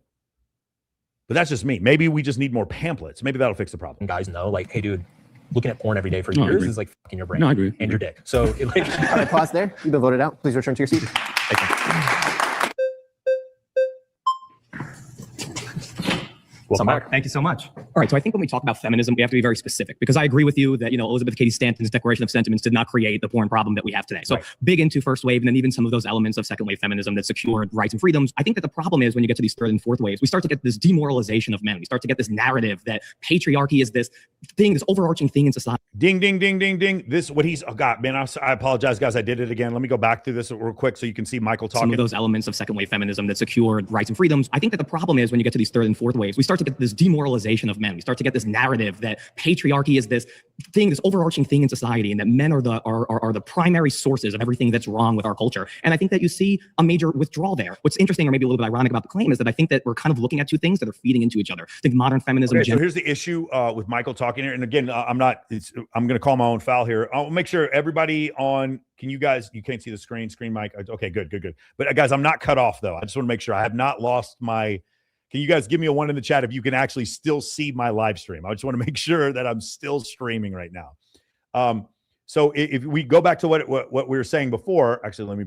But that's just me. Maybe we just need more pamphlets. Maybe that'll fix the problem. Guys know, like, hey, dude, looking at porn every day for years is like fucking your brain. No, I agree. And your dick. So, All right, pause there. You've been voted out. Please return to your seat. Thank you. So Mark, thank you so much. All right, so I think when we talk about feminism, we have to be very specific because I agree with you that, Elizabeth Cady Stanton's Declaration of Sentiments did not create the porn problem that we have today. So big into first wave and then even some of those elements of second wave feminism that secured rights and freedoms. I think that the problem is when you get to these third and fourth waves, we start to get this demoralization of men. We start to get this narrative that patriarchy is this thing, this overarching thing in society. Ding, ding, ding, ding, ding. This what he's got, man. I apologize, guys. I did it again. Let me go back through this real quick so you can see Michael talking. Some of those elements of second wave feminism that secured rights and freedoms. I think that the problem is when you get to these third and fourth waves, we start to get this demoralization of men. We start to get this narrative that patriarchy is this thing, this overarching thing in society, and that men are the primary sources of everything that's wrong with our culture. And I think that you see a major withdrawal there. What's interesting, or maybe a little bit ironic about the claim, is that I think that we're kind of looking at two things that are feeding into each other. I think modern feminism. Okay, so here's the issue with Michael talking here. And again, I'm going to call my own foul here. I'll make sure everybody on. Can you guys? You can't see the screen mic. Okay, good. But guys, I'm not cut off though. I just want to make sure I have not lost my. Can you guys give me a 1 in the chat if you can actually still see my live stream? I just want to make sure that I'm still streaming right now. So if we go back to what we were saying before, actually, let me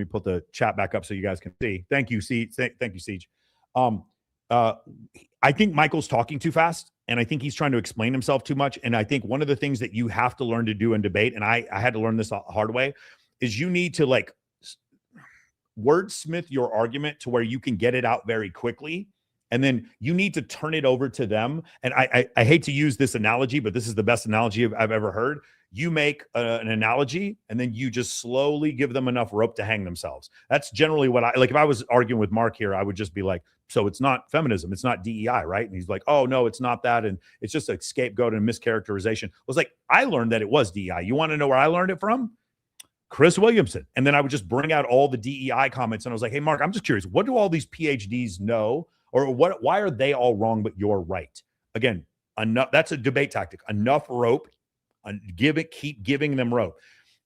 put the chat back up so you guys can see. Thank you, Siege. Thank you, Siege. I think Michael's talking too fast, and I think he's trying to explain himself too much. And I think one of the things that you have to learn to do in debate, and I had to learn this the hard way, is you need to like wordsmith your argument to where you can get it out very quickly. And then you need to turn it over to them. And I hate to use this analogy, but this is the best analogy I've ever heard. You make an analogy and then you just slowly give them enough rope to hang themselves. That's generally what I like. If I was arguing with Mark here, I would just be like, so it's not feminism. It's not DEI, right? And he's like, oh, no, it's not that. And it's just a scapegoat and mischaracterization. I was like, I learned that it was DEI. You want to know where I learned it from? Chris Williamson. And then I would just bring out all the DEI comments. And I was like, hey, Mark, I'm just curious. What do all these PhDs know? Or why are they all wrong, but you're right? Again, enough. That's a debate tactic. Enough rope. Keep giving them rope.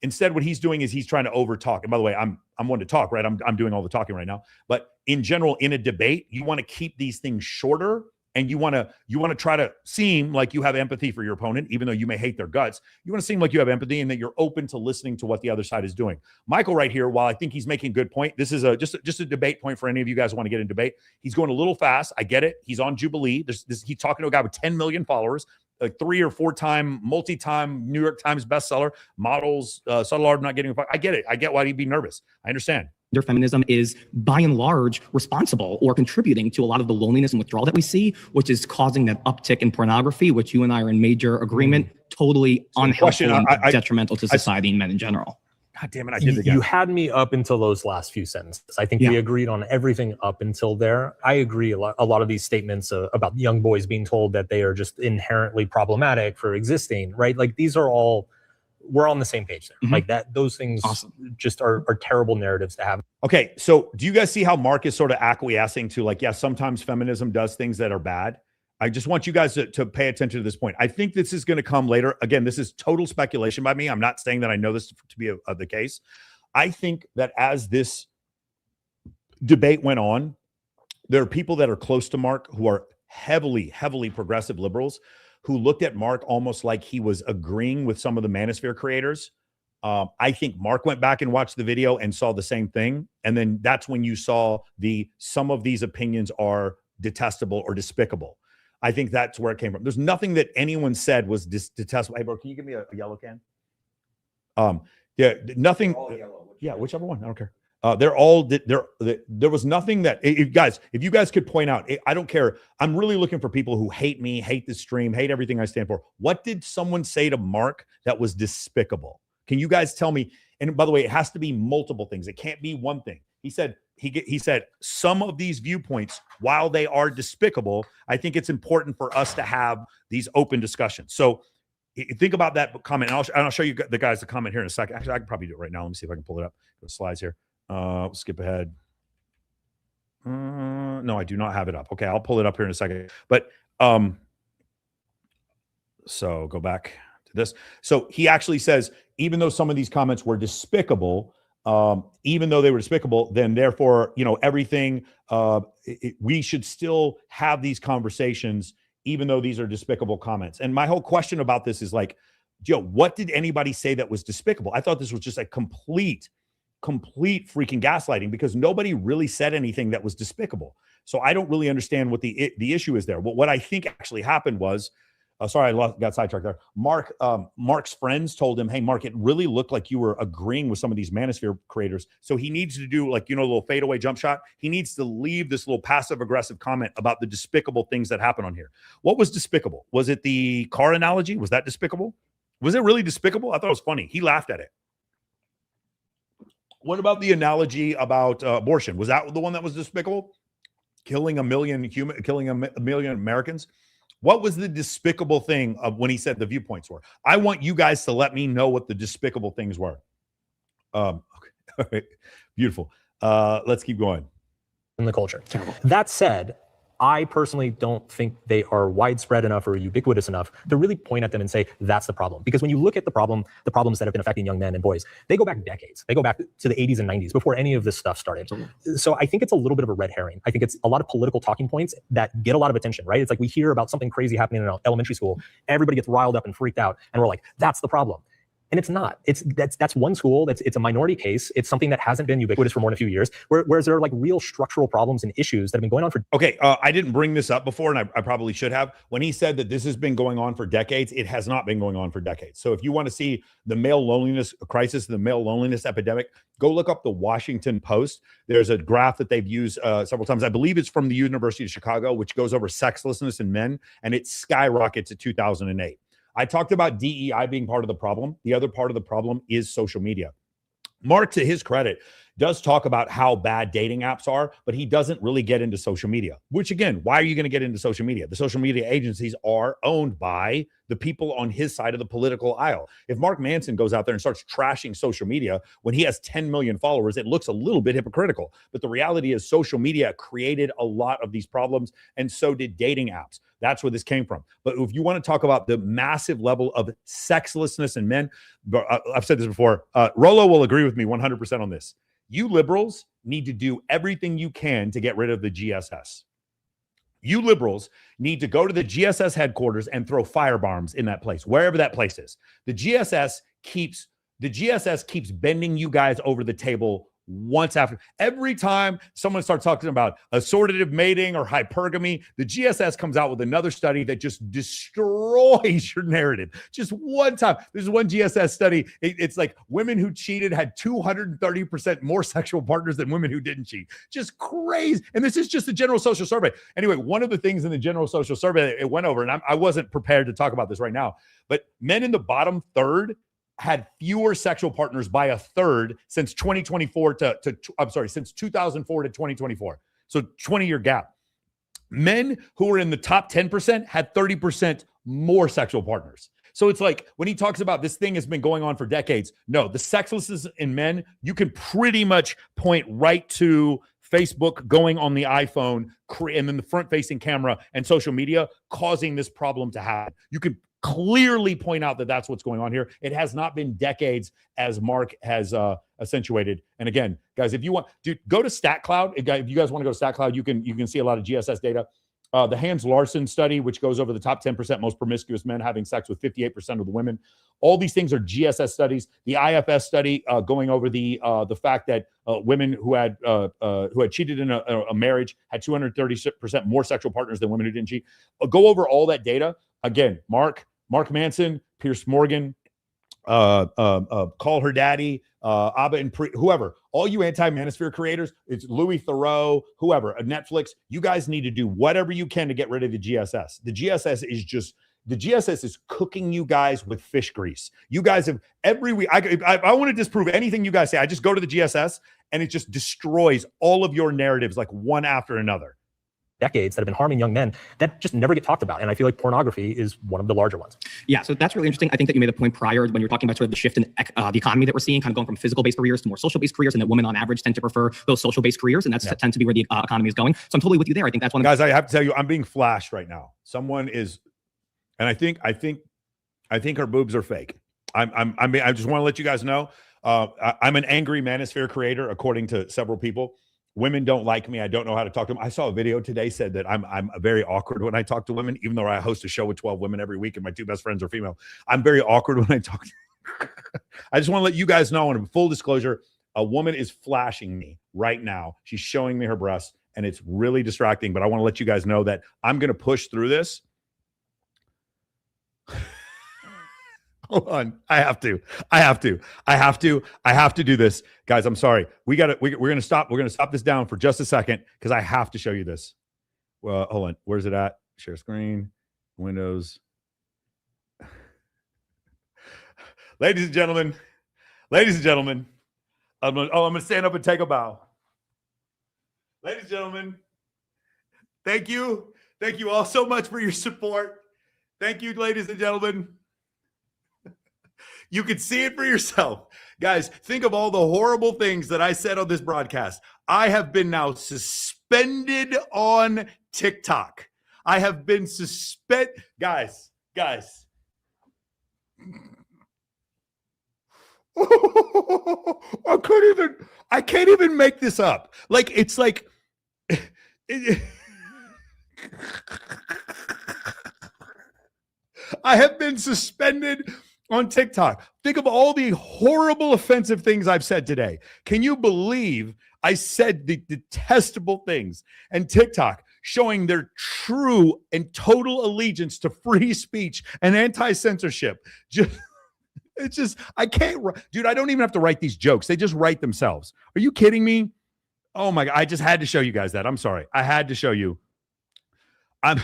Instead, what he's doing is he's trying to over talk. And by the way, I'm one to talk, right? I'm doing all the talking right now. But in general, in a debate, you want to keep these things shorter, and you want to try to seem like you have empathy for your opponent, even though you may hate their guts. You want to seem like you have empathy and that you're open to listening to what the other side is doing. Michael right here, while I think he's making a good point, this is just a debate point for any of you guys who want to get in debate. He's going a little fast. I get it. He's on Jubilee. He's talking to a guy with 10 million followers. like 3 or 4 time, multi-time New York Times bestseller, models, subtle art of not getting a fuck. I get it. I get why he'd be nervous. I understand. Their feminism is by and large responsible or contributing to a lot of the loneliness and withdrawal that we see, which is causing that uptick in pornography, which you and I are in major agreement, totally unhelpful and detrimental to society and men in general. God damn it, I did it again. You had me up until those last few sentences. I think we agreed on everything up until there. I agree a lot of these statements about young boys being told that they are just inherently problematic for existing, right? Like these are all, we're on the same page there. Like that, those things just are terrible narratives to have. Okay, so do you guys see how Mark is sort of acquiescing to like, yeah, sometimes feminism does things that are bad? I just want you guys to pay attention to this point. I think this is going to come later. Again, this is total speculation by me. I'm not saying that I know this to be the case. I think that as this debate went on, there are people that are close to Mark who are heavily progressive liberals who looked at Mark almost like he was agreeing with some of the Manosphere creators. I think Mark went back and watched the video and saw the same thing. And then that's when you saw some of these opinions are detestable or despicable. I think that's where it came from. There's nothing that anyone said was detestable. Hey, bro, can you give me a yellow can? Yeah, nothing. Yeah, whichever one. I don't care. They're all there was nothing that if you guys could point out, I don't care. I'm really looking for people who hate me, hate the stream, hate everything I stand for. What did someone say to Mark that was despicable? Can you guys tell me? And by the way, it has to be multiple things. It can't be one thing. He said some of these viewpoints, while they are despicable, I think it's important for us to have these open discussions. So think about that comment. And I'll show you the guys the comment here in a second. Actually, I can probably do it right now. Let me see if I can pull it up. Go to slides here. We'll skip ahead. No, I do not have it up. Okay, I'll pull it up here in a second. But so go back to this. So he actually says, even though some of these comments were despicable, even though they were despicable, then therefore, everything, we should still have these conversations, even though these are despicable comments. And my whole question about this is like, what did anybody say that was despicable? I thought this was just a complete freaking gaslighting because nobody really said anything that was despicable. So I don't really understand what the issue is there. But what I think actually happened was, sorry, I got sidetracked there. Mark's friends told him, hey, Mark, it really looked like you were agreeing with some of these Manosphere creators. So he needs to do like, a little fadeaway jump shot. He needs to leave this little passive aggressive comment about the despicable things that happen on here. What was despicable? Was it the car analogy? Was that despicable? Was it really despicable? I thought it was funny. He laughed at it. What about the analogy about abortion? Was that the one that was despicable? Killing a million Americans? What was the despicable thing of when he said the viewpoints were? I want you guys to let me know what the despicable things were. Okay. All right. Beautiful. Let's keep going. In the culture. That said, I personally don't think they are widespread enough or ubiquitous enough to really point at them and say, that's the problem. Because when you look at the problems that have been affecting young men and boys, they go back decades. They go back to the 80s and 90s before any of this stuff started. So I think it's a little bit of a red herring. I think it's a lot of political talking points that get a lot of attention, right? It's like we hear about something crazy happening in elementary school. Everybody gets riled up and freaked out. And we're like, that's the problem. And it's not. That's one school. It's a minority case. It's something that hasn't been ubiquitous for more than a few years. Whereas there are like real structural problems and issues that have been going on for. Okay, I didn't bring this up before, and I probably should have. When he said that this has been going on for decades, it has not been going on for decades. So if you want to see the male loneliness crisis, the male loneliness epidemic, go look up the Washington Post. There's a graph that they've used several times. I believe it's from the University of Chicago, which goes over sexlessness in men, and it skyrockets at 2008. I talked about DEI being part of the problem. The other part of the problem is social media. Mark, to his credit, does talk about how bad dating apps are, but he doesn't really get into social media, which again, why are you going to get into social media? The social media agencies are owned by the people on his side of the political aisle. If Mark Manson goes out there and starts trashing social media when he has 10 million followers, it looks a little bit hypocritical. But the reality is social media created a lot of these problems, and so did dating apps. That's where this came from. But if you want to talk about the massive level of sexlessness in men, I've said this before, Rolo will agree with me 100% on this. You liberals need to do everything you can to get rid of the GSS. You liberals need to go to the GSS headquarters and throw firebombs in that place, wherever that place is. The GSS keeps bending you guys over the table once after. Every time someone starts talking about assortative mating or hypergamy, the GSS comes out with another study that just destroys your narrative. Just one time. There's one GSS study. It's like women who cheated had 230% more sexual partners than women who didn't cheat. Just crazy. And this is just a general social survey. Anyway, one of the things in the general social survey it went over, and I wasn't prepared to talk about this right now, but men in the bottom third had fewer sexual partners by a third since 2024 since 2004 to 2024. So 20-year gap. Men who were in the top 10% had 30% more sexual partners. So it's like when he talks about this thing has been going on for decades. No, the sexlessness in men, you can pretty much point right to Facebook going on the iPhone and then the front-facing camera and social media causing this problem to happen. You can clearly point out that that's what's going on here. It has not been decades, as Mark has accentuated. And again, guys, if you want, go to StatCloud. If you guys want to go to StatCloud, you can see a lot of GSS data. The Hans Larson study, which goes over the top 10% most promiscuous men having sex with 58% of the women. All these things are GSS studies. The IFS study going over the fact that women who had cheated in a marriage had 230% more sexual partners than women who didn't cheat. Go over all that data. Again, Mark Manson, Pierce Morgan, Call Her Daddy, Abba and whoever, all you anti-manosphere creators, it's Louis Theroux, whoever, Netflix, you guys need to do whatever you can to get rid of the GSS. The GSS is cooking you guys with fish grease. You guys have every week. I want to disprove anything you guys say. I just go to the GSS and it just destroys all of your narratives like one after another. Decades that have been harming young men that just never get talked about. And I feel like pornography is one of the larger ones. Yeah, so that's really interesting. I think that you made a point prior when you were talking about sort of the shift in the economy that we're seeing, kind of going from physical-based careers to more social-based careers, and that women on average tend to prefer those social-based careers, and that's tend to be where the economy is going. So I'm totally with you there. I think that's one of guys, I have to tell you, I'm being flashed right now. Someone is, and I think her boobs are fake. I just want to let you guys know, I'm an angry manosphere creator, according to several people. Women don't like me. I don't know how to talk to them. I saw a video today said that I'm very awkward when I talk to women, even though I host a show with 12 women every week and my two best friends are female. I'm very awkward when I talk to them. I just want to let you guys know, in full disclosure, a woman is flashing me right now. She's showing me her breasts and it's really distracting, but I want to let you guys know that I'm going to push through this. Hold on. I have to do this. Guys, I'm sorry. We're going to stop this down for just a second because I have to show you this. Well, hold on. Where's it at? Share screen, Windows. Ladies and gentlemen, I'm going to stand up and take a bow. Ladies and gentlemen, thank you. Thank you all so much for your support. Thank you, ladies and gentlemen. You can see it for yourself. Guys, think of all the horrible things that I said on this broadcast. I have been now suspended on TikTok. I have been suspended. Guys. I can't even make this up. Like, it's like, I have been suspended on TikTok. Think of all the horrible, offensive things I've said today. Can you believe I said the detestable things? And TikTok showing their true and total allegiance to free speech and anti-censorship. I can't, dude, I don't even have to write these jokes. They just write themselves. Are you kidding me? Oh my God. I just had to show you guys that. I'm sorry. I had to show you. I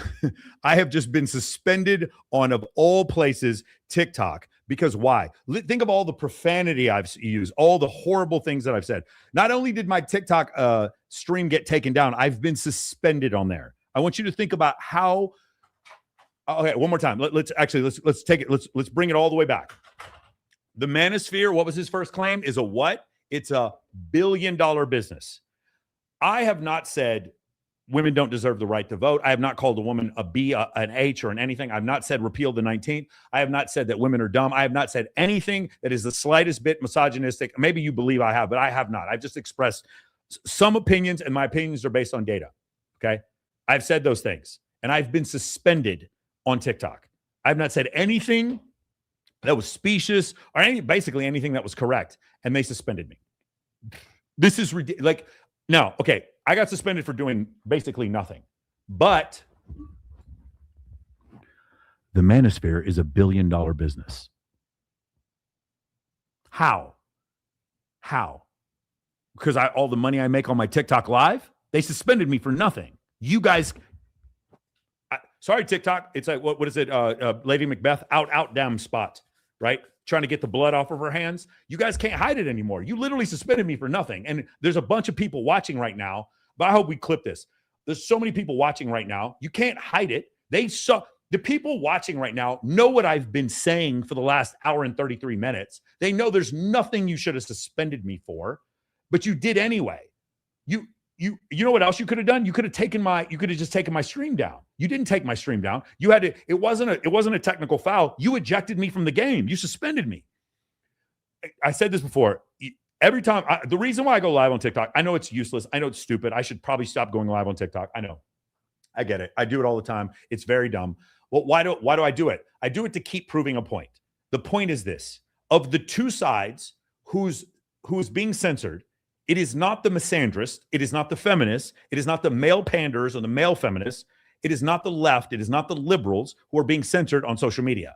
have just been suspended on, of all places, TikTok. Because why? Think of all the profanity I've used, all the horrible things that I've said. Not only did my TikTok stream get taken down, I've been suspended on there. I want you to think about how. Okay, one more time. Let's take it. Let's bring it all the way back. The Manosphere, what was his first claim? Is a what? It's a $1 billion business. I have not said women don't deserve the right to vote. I have not called a woman a B, an H, or an anything. I've not said repeal the 19th. I have not said that women are dumb. I have not said anything that is the slightest bit misogynistic. Maybe you believe I have, but I have not. I've just expressed some opinions, and my opinions are based on data. Okay? I've said those things, and I've been suspended on TikTok. I've not said anything that was specious or basically anything that was correct, and they suspended me. This is ridiculous. Like, no, okay, I got suspended for doing basically nothing, but the Manosphere is $1 billion business. How? Because all the money I make on my TikTok live, they suspended me for nothing. You guys, sorry, TikTok. It's like, what is it? Lady Macbeth, out, damn spot, right? Trying to get the blood off of her hands. You guys can't hide it anymore. You literally suspended me for nothing. And there's a bunch of people watching right now, but I hope we clip this. There's so many people watching right now. You can't hide it. The people watching right now know what I've been saying for the last hour and 33 minutes. They know there's nothing you should have suspended me for, but you did anyway. You know what else you could have done? You could have just taken my stream down. You didn't take my stream down. You had to, it wasn't a technical foul. You ejected me from the game. You suspended me. I said this before. Every time, the reason why I go live on TikTok, I know it's useless. I know it's stupid. I should probably stop going live on TikTok. I know. I get it. I do it all the time. It's very dumb. Well, why do I do it? I do it to keep proving a point. The point is this: of the two sides who's being censored, it is not the misandrist, it is not the feminists, it is not the male panders or the male feminists, it is not the left, it is not the liberals who are being censored on social media.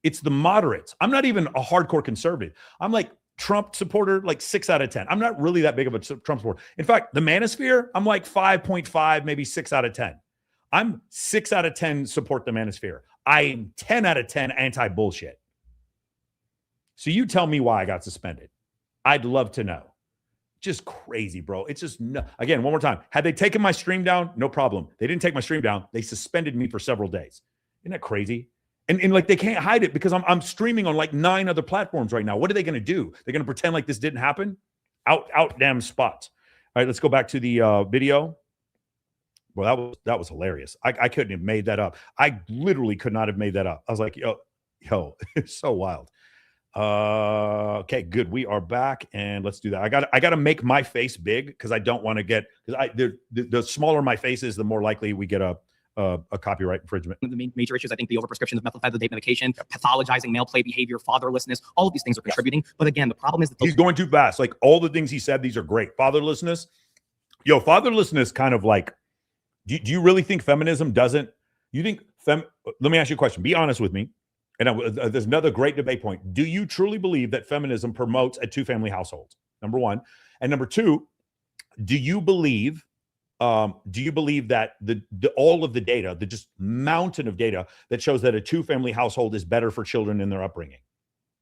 It's the moderates. I'm not even a hardcore conservative. I'm like Trump supporter, like 6 out of 10. I'm not really that big of a Trump supporter. In fact, the Manosphere, I'm like 5.5, maybe 6 out of 10. I'm 6 out of 10 support the Manosphere. I'm 10 out of 10 anti-bullshit. So you tell me why I got suspended. I'd love to know. Just crazy, bro. It's just, no. Again, one more time. Had they taken my stream down, no problem. They didn't take my stream down. They suspended me for several days. Isn't that crazy? And like, they can't hide it because I'm streaming on like 9 other platforms right now. What are they going to do? They're going to pretend like this didn't happen? Out damn spot. All right, let's go back to the video. Well, that was hilarious. I couldn't have made that up. I literally could not have made that up. I was like, yo, it's so wild. Okay, good. We are back, and let's do that. I got to make my face big because I don't want to get, because the smaller my face is, the more likely we get a copyright infringement. One of the major issues, I think, the overprescription of methylphenidate medication, pathologizing male play behavior, fatherlessness, all of these things are contributing. But again, the problem is that he's going too fast. Like, all the things he said, these are great. Fatherlessness, fatherlessness kind of like, do you really think feminism doesn't, let me ask you a question. Be honest with me. And there's another great debate point. Do you truly believe that feminism promotes a 2-family household? Number one. And number two, do you believe that all of the data, the just mountain of data that shows that a 2-family household is better for children in their upbringing?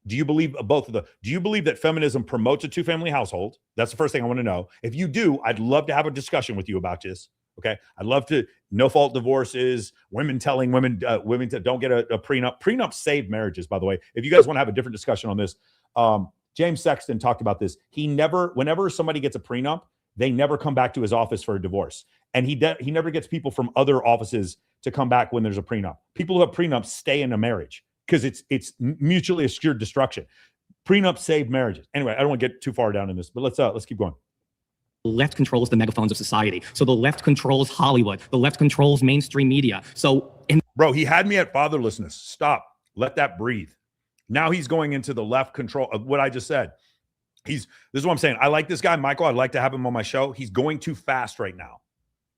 Do you believe both of do you believe that feminism promotes a 2-family household? That's the first thing I want to know. If you do, I'd love to have a discussion with you about this. Okay. I'd love to, no fault divorces, women telling women to don't get a prenup. Prenup save marriages, by the way. If you guys want to have a different discussion on this, James Sexton talked about this. Whenever somebody gets a prenup, they never come back to his office for a divorce. And he never gets people from other offices to come back when there's a prenup. People who have prenups stay in a marriage because it's mutually assured destruction. Prenups save marriages. Anyway, I don't want to get too far down in this, but let's keep going. the left controls the megaphones of society. So the left controls Hollywood. The left controls mainstream media. Bro, he had me at fatherlessness. Stop. Let that breathe. Now he's going into the left control of what I just said. This is what I'm saying. I like this guy, Michael. I'd like to have him on my show. He's going too fast right now.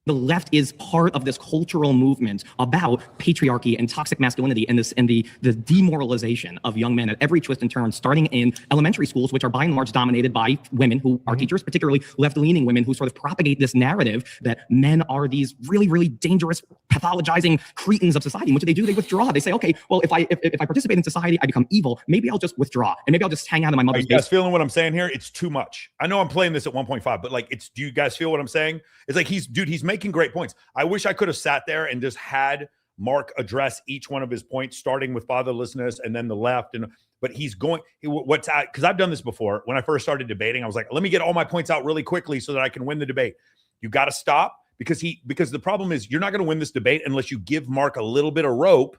The left is part of this cultural movement about patriarchy and toxic masculinity and the demoralization of young men at every twist and turn, starting in elementary schools, which are by and large dominated by women who are teachers, particularly left-leaning women who sort of propagate this narrative that men are these really, really dangerous, pathologizing cretins of society. And what do? They withdraw. They say, okay, well, if I participate in society, I become evil. Maybe I'll just withdraw and maybe I'll just hang out in my mother's basement. Are you guys feeling what I'm saying here? It's too much. I know I'm playing this at 1.5, but like, do you guys feel what I'm saying? It's like he's making great points. I wish I could have sat there and just had Mark address each one of his points, starting with fatherlessness and then the left. But he's going, because I've done this before. When I first started debating, I was like, let me get all my points out really quickly so that I can win the debate. You got to stop because the problem is you're not going to win this debate unless you give Mark a little bit of rope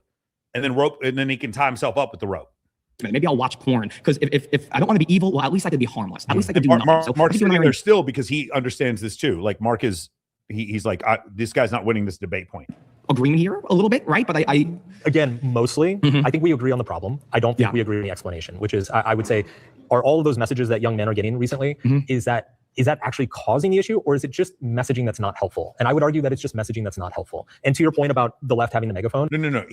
and then he can tie himself up with the rope. Maybe I'll watch porn because if I don't want to be evil, well, at least I could be harmless. At least I could do nothing. Mark's sitting there still because he understands this too. Like Mark is, he's like, this guy's not winning this debate point. agreement here a little bit, right? But I again, mostly, I think we agree on the problem. I don't think we agree on the explanation, which is, I would say, are all of those messages that young men are getting recently, is that actually causing the issue, or is it just messaging that's not helpful? And I would argue that it's just messaging that's not helpful. And to your point about the left having the megaphone. No.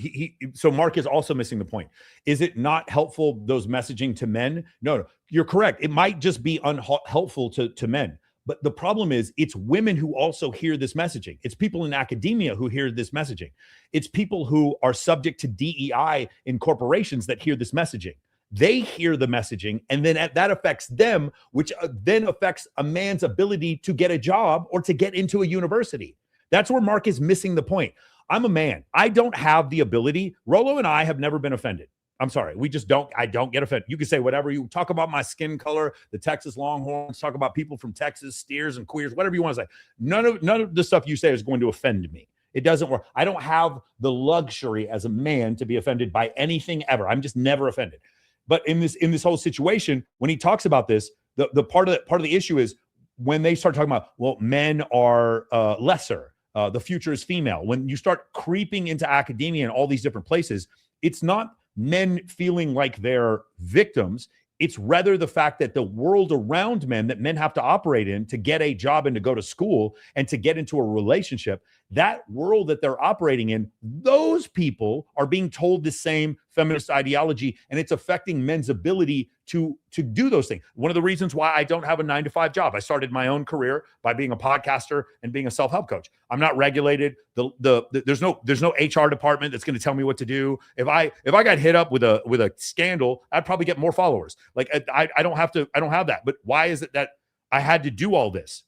So Mark is also missing the point. Is it not helpful, those messaging to men? No, you're correct. It might just be unhelpful to men. But the problem is it's women who also hear this messaging. It's people in academia who hear this messaging. It's people who are subject to DEI in corporations that hear this messaging. They hear the messaging, and then that affects them, which then affects a man's ability to get a job or to get into a university. That's where Mark is missing the point. I'm a man. I don't have the ability. Rollo and I have never been offended. I'm sorry. We just don't. I don't get offended. You can say whatever you talk about, my skin color, the Texas Longhorns, talk about people from Texas, steers and queers, whatever you want to say. None of the stuff you say is going to offend me. It doesn't work. I don't have the luxury as a man to be offended by anything ever. I'm just never offended. But in this whole situation, when he talks about this, the part of the issue is when they start talking about, well, men are lesser, the future is female. When you start creeping into academia and all these different places, it's not men feeling like they're victims. It's rather the fact that the world around men that men have to operate in to get a job and to go to school and to get into a relationship, that world that they're operating in, those people are being told the same feminist ideology, and it's affecting men's ability to do those things. One of the reasons why I don't have a 9-to-5 job, I started my own career by being a podcaster and being a self-help coach. I'm not regulated. There's no HR department that's going to tell me what to do. If I got hit up with a scandal, I'd probably get more followers. Like I don't have that. But why is it that I had to do all this?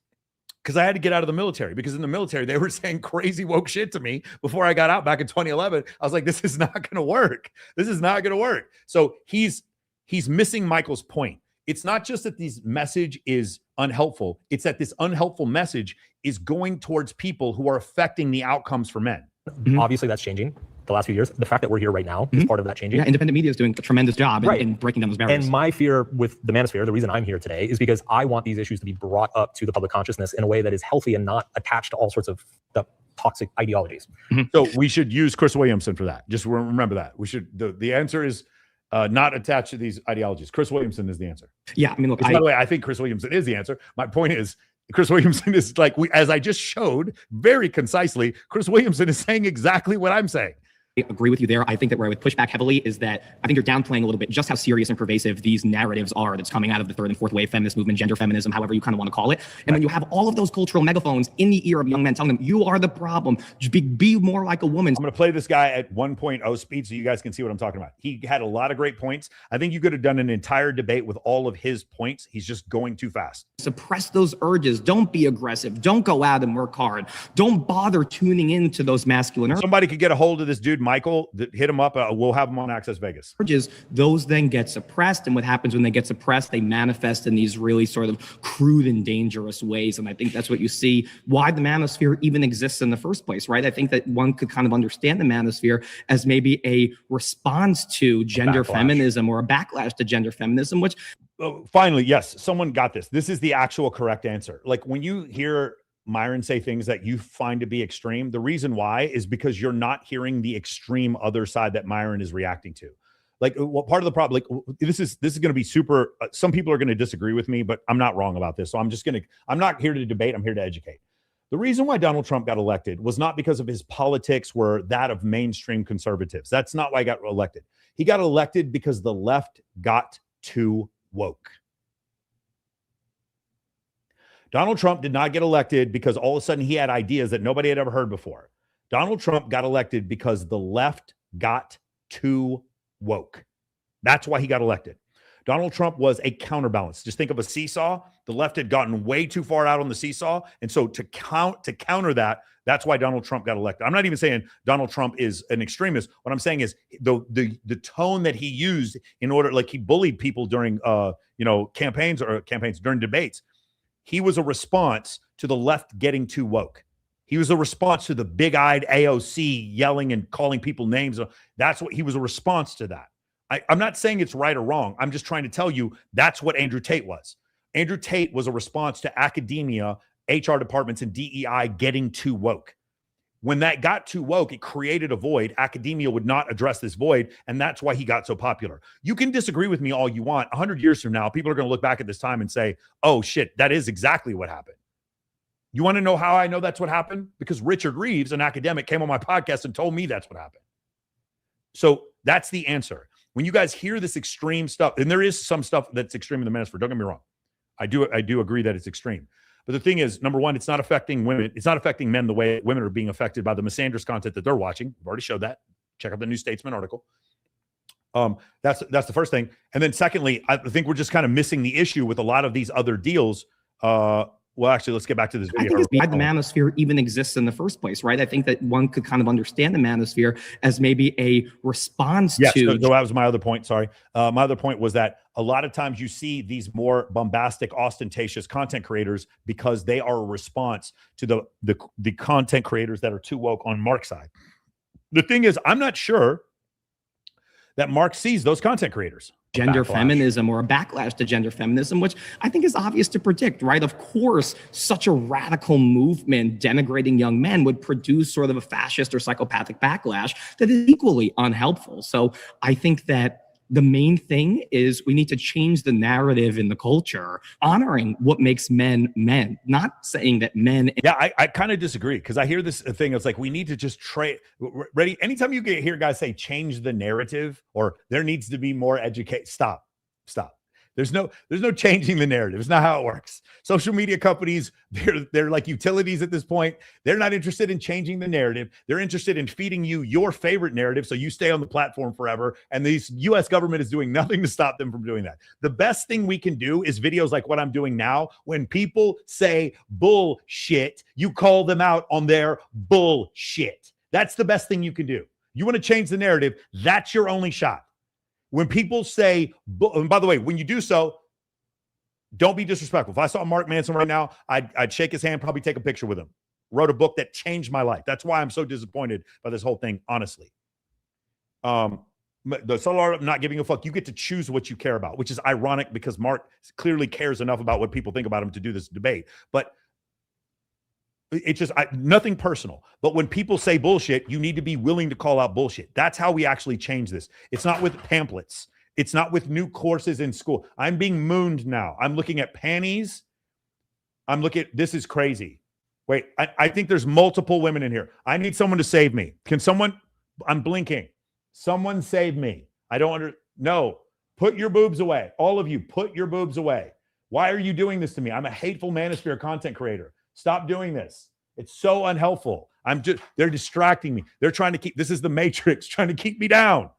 Because I had to get out of the military, because in the military, they were saying crazy woke shit to me before I got out back in 2011. I was like, this is not going to work. This is not going to work. So he's missing Michael's point. It's not just that this message is unhelpful. It's that this unhelpful message is going towards people who are affecting the outcomes for men. Obviously, that's changing the last few years. The fact that we're here right now is part of that changing. Yeah, independent media is doing a tremendous job in breaking down those barriers. And my fear with the Manosphere, the reason I'm here today, is because I want these issues to be brought up to the public consciousness in a way that is healthy and not attached to all sorts of the toxic ideologies. So we should use Chris Williamson for that. Just remember that. We should. The answer is not attached to these ideologies. Chris Williamson is the answer. Yeah, I mean, look. By the way, I think Chris Williamson is the answer. My point is, Chris Williamson is like, as I just showed very concisely, Chris Williamson is saying exactly what I'm saying. I agree with you there. I think that where I would push back heavily is that I think you're downplaying a little bit just how serious and pervasive these narratives are that's coming out of the third and fourth wave feminist movement, gender feminism, however you kind of want to call it. And when you have all of those cultural megaphones in the ear of young men telling them, you are the problem, just be more like a woman. I'm going to play this guy at 1.0 speed so you guys can see what I'm talking about. He had a lot of great points. I think you could have done an entire debate with all of his points. He's just going too fast. Suppress those urges. Don't be aggressive. Don't go out and work hard. Don't bother tuning into those masculine urges. Somebody could get a hold of this dude, Michael, hit him up. We'll have him on Access Vegas. Those then get suppressed. And what happens when they get suppressed, they manifest in these really sort of crude and dangerous ways. And I think that's what you see why the Manosphere even exists in the first place, right? I think that one could kind of understand the Manosphere as maybe a response to gender feminism or a backlash to gender feminism, which... Finally, yes, someone got this. This is the actual correct answer. Like when you hear Myron say things that you find to be extreme, the reason why is because you're not hearing the extreme other side that Myron is reacting to. Like, what part of the problem, like this is going to be super, some people are going to disagree with me, but I'm not wrong about this. So I'm not here to debate. I'm here to educate. The reason why Donald Trump got elected was not because of his politics were that of mainstream conservatives. That's not why he got elected. He got elected because the left got too woke. Donald Trump did not get elected because all of a sudden he had ideas that nobody had ever heard before. Donald Trump got elected because the left got too woke. That's why he got elected. Donald Trump was a counterbalance. Just think of a seesaw. The left had gotten way too far out on the seesaw. And so to counter that, that's why Donald Trump got elected. I'm not even saying Donald Trump is an extremist. What I'm saying is the tone that he used in order, like he bullied people during campaigns during debates. He was a response to the left getting too woke. He was a response to the big-eyed AOC yelling and calling people names. That's what he was a response to that. I'm not saying it's right or wrong. I'm just trying to tell you that's what Andrew Tate was. Andrew Tate was a response to academia, HR departments, and DEI getting too woke. When that got too woke, it created a void. Academia would not address this void, and that's why he got so popular. You can disagree with me all you want. 100 years from now, people are going to look back at this time and say, oh, shit, that is exactly what happened. You want to know how I know that's what happened? Because Richard Reeves, an academic, came on my podcast and told me that's what happened. So that's the answer. When you guys hear this extreme stuff, and there is some stuff that's extreme in the Manosphere, don't get me wrong. I do agree that it's extreme. But the thing is, number one, it's not affecting women. It's not affecting men the way women are being affected by the misandrous content that they're watching. We've already showed that. Check out the New Statesman article. That's the first thing. And then secondly, I think we're just kind of missing the issue with a lot of these other deals. Well, actually, let's get back to this video. I think it's why the Manosphere even exists in the first place, right? I think that one could kind of understand the Manosphere as maybe a response to... So that was my other point, sorry. My other point was that a lot of times you see these more bombastic, ostentatious content creators because they are a response to the content creators that are too woke on Mark's side. The thing is, I'm not sure that Mark sees those content creators. Gender feminism or a backlash to gender feminism, which I think is obvious to predict, right? Of course, such a radical movement denigrating young men would produce sort of a fascist or psychopathic backlash that is equally unhelpful. So I think that the main thing is we need to change the narrative in the culture, honoring what makes men men, not saying that men. Yeah, I kind of disagree because I hear this thing. It's like we need to just trade. Ready? Anytime you hear guys say change the narrative or there needs to be more educate. Stop. There's no changing the narrative. It's not how it works. Social media companies, they're like utilities at this point. They're not interested in changing the narrative. They're interested in feeding you your favorite narrative so you stay on the platform forever. And the US government is doing nothing to stop them from doing that. The best thing we can do is videos like what I'm doing now. When people say bullshit, you call them out on their bullshit. That's the best thing you can do. You want to change the narrative, that's your only shot. When people say, and by the way, when you do so, don't be disrespectful. If I saw Mark Manson right now, I'd shake his hand, probably take a picture with him. Wrote a book that changed my life. That's why I'm so disappointed by this whole thing, honestly. The solar not giving a fuck, you get to choose what you care about, which is ironic because Mark clearly cares enough about what people think about him to do this debate. But it's just nothing personal. But when people say bullshit, you need to be willing to call out bullshit. That's how we actually change this. It's not with pamphlets. It's not with new courses in school. I'm being mooned now. I'm looking at panties. I'm looking at, this is crazy. Wait, I think there's multiple women in here. I need someone to save me. Can someone, I'm blinking. Someone save me. No, put your boobs away. All of you, put your boobs away. Why are you doing this to me? I'm a hateful Manosphere content creator. Stop doing this. It's so unhelpful. They're distracting me. They're trying to keep, this is the Matrix trying to keep me down.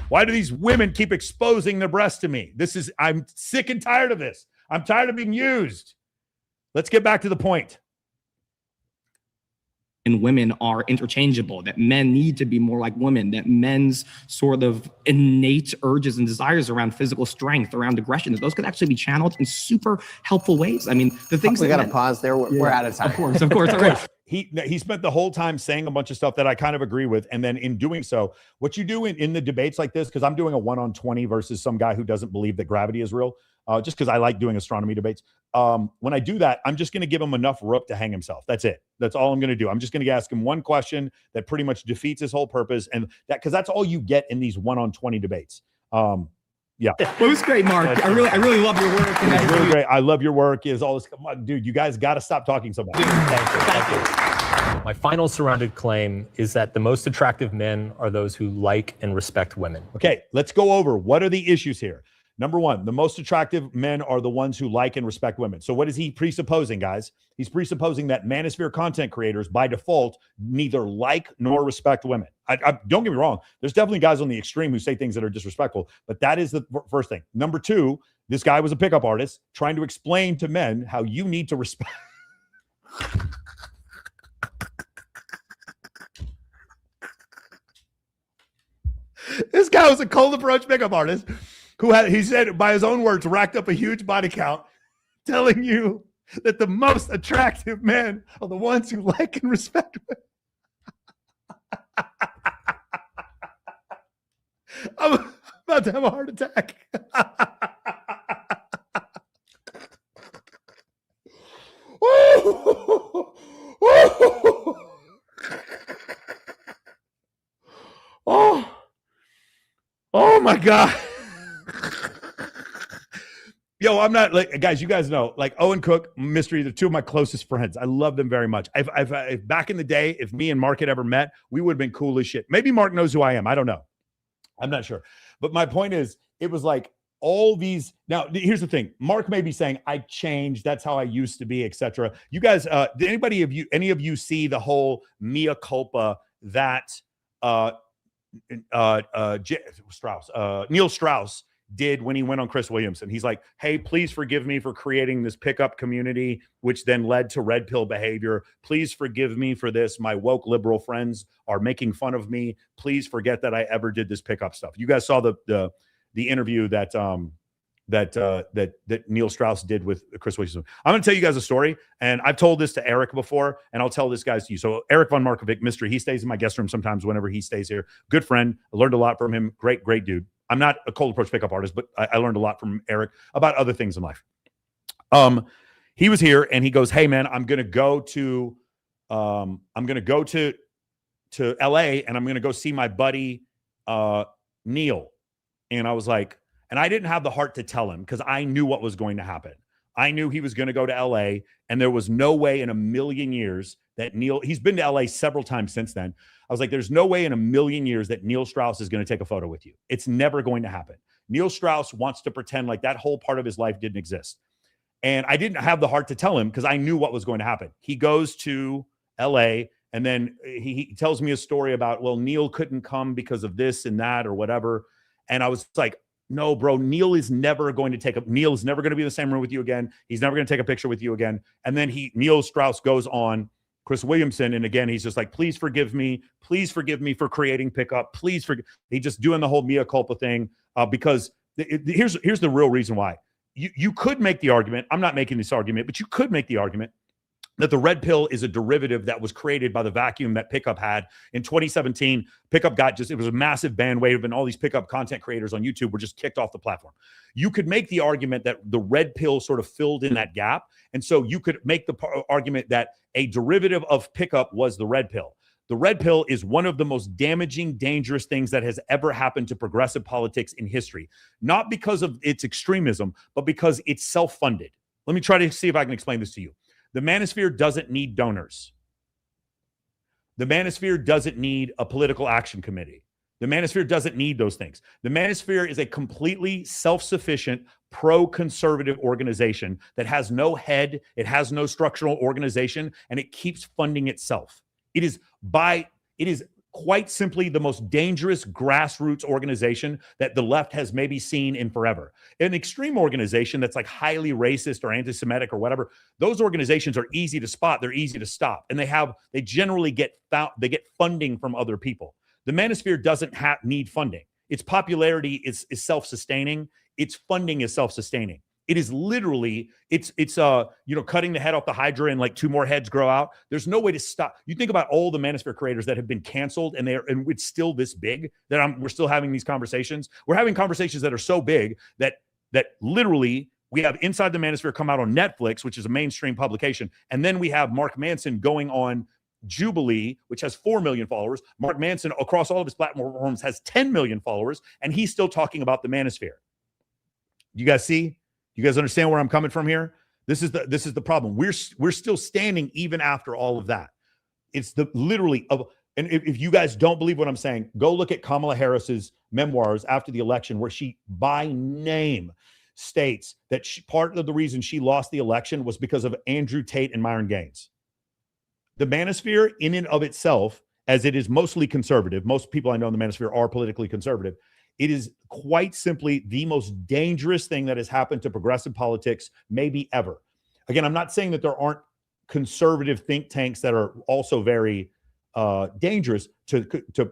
Why do these women keep exposing their breasts to me? I'm sick and tired of this. I'm tired of being used. Let's get back to the point. And women are interchangeable, that men need to be more like women, that men's sort of innate urges and desires around physical strength, around aggression, that those could actually be channeled in super helpful ways. I mean, the things we got to pause there. We're out of time. Of course. All right. He spent the whole time saying a bunch of stuff that I kind of agree with. And then in doing so, what you do in the debates like this, because I'm doing a 1-on-20 versus some guy who doesn't believe that gravity is real, just because I like doing astronomy debates. When I do that, I'm just going to give him enough rope to hang himself. That's it. That's all I'm going to do. I'm just going to ask him one question that pretty much defeats his whole purpose. And that, because that's all you get in these 1-on-20 debates. Yeah. Well, it was great, Mark. I really love your work. And it's really great. I love your work. Is all this. Come on, dude, you guys got to stop talking so much. Thank you. My final surrounded claim is that the most attractive men are those who like and respect women. Okay, let's go over what are the issues here. Number one, the most attractive men are the ones who like and respect women. So what is he presupposing, guys? He's presupposing that Manosphere content creators, by default, neither like nor respect women. Don't get me wrong. There's definitely guys on the extreme who say things that are disrespectful, but that is the first thing. Number two, this guy was a pickup artist trying to explain to men how you need to respect. This guy was a cold approach pickup artist who had, he said, by his own words, racked up a huge body count, telling you that the most attractive men are the ones who like and respect women. I'm about to have a heart attack. God. Yo, I'm not like, guys, you guys know, like Owen Cook, Mystery, they're two of my closest friends. I love them very much. If back in the day, if me and Mark had ever met, we would have been cool as shit. Maybe Mark knows who I am. I don't know. I'm not sure. But my point is, it was like all these. Now, here's the thing. Mark may be saying, I changed. That's how I used to be, etc. You guys, did any of you see the whole mea culpa that Neil Strauss did when he went on Chris Williamson? He's like, hey, please forgive me for creating this pickup community, which then led to red pill behavior. Please forgive me for this. My woke liberal friends are making fun of me. Please forget that I ever did this pickup stuff. You guys saw the interview that Neil Strauss did with Chris Williamson. I'm going to tell you guys a story, and I've told this to Eric before, and I'll tell this guys to you. So Eric von Markovic, Mystery, he stays in my guest room sometimes whenever he stays here. Good friend. I learned a lot from him. Great dude. I'm not a cold approach pickup artist, but I learned a lot from Eric about other things in life. He was here and he goes, hey man, I'm going to go to LA, and I'm going to go see my buddy, Neil. And I was like, and I didn't have the heart to tell him because I knew what was going to happen. I knew he was going to go to LA, and there was no way in a million years that he's been to LA several times since then. I was like, there's no way in a million years that Neil Strauss is going to take a photo with you. It's never going to happen. Neil Strauss wants to pretend like that whole part of his life didn't exist. And I didn't have the heart to tell him because I knew what was going to happen. He goes to LA, and then he tells me a story about, well, Neil couldn't come because of this and that or whatever. And I was like, no, bro, Neil is never going to be in the same room with you again. He's never going to take a picture with you again. And then Neil Strauss goes on Chris Williamson, and again, he's just like, please forgive me for creating pickup. He just doing the whole mea culpa thing because here's the real reason why. You could make the argument, I'm not making this argument, but you could make the argument that the red pill is a derivative that was created by the vacuum that Pickup had. In 2017, Pickup it was a massive bandwave, and all these Pickup content creators on YouTube were just kicked off the platform. You could make the argument that the red pill sort of filled in that gap. And so you could make the argument that a derivative of Pickup was the red pill. The red pill is one of the most damaging, dangerous things that has ever happened to progressive politics in history. Not because of its extremism, but because it's self-funded. Let me try to see if I can explain this to you. The Manosphere doesn't need donors. The Manosphere doesn't need a political action committee. The Manosphere doesn't need those things. The Manosphere is a completely self-sufficient, pro-conservative organization that has no head, it has no structural organization, and it keeps funding itself. It is quite simply the most dangerous grassroots organization that the left has maybe seen in forever. An extreme organization that's like highly racist or anti-Semitic or whatever, those organizations are easy to spot, they're easy to stop, and they generally get funding from other people. The Manosphere doesn't need funding. Its popularity is self-sustaining. Its funding is self-sustaining. It is literally, it's cutting the head off the Hydra and like 2 more heads grow out. There's no way to stop. You think about all the Manosphere creators that have been canceled, and it's still this big that we're still having these conversations. We're having conversations that are so big that literally we have Inside the Manosphere come out on Netflix, which is a mainstream publication, and then we have Mark Manson going on Jubilee, which has 4 million followers. Mark Manson across all of his platforms has 10 million followers, and he's still talking about the Manosphere. You guys see? You guys understand where I'm coming from here? This is the problem. We're still standing even after all of that. It's and if you guys don't believe what I'm saying, go look at Kamala Harris's memoirs after the election, where she by name states that part of the reason she lost the election was because of Andrew Tate and Myron Gaines. The Manosphere in and of itself, as it is mostly conservative, most people I know in the Manosphere are politically conservative, it is quite simply the most dangerous thing that has happened to progressive politics maybe ever. Again, I'm not saying that there aren't conservative think tanks that are also very dangerous to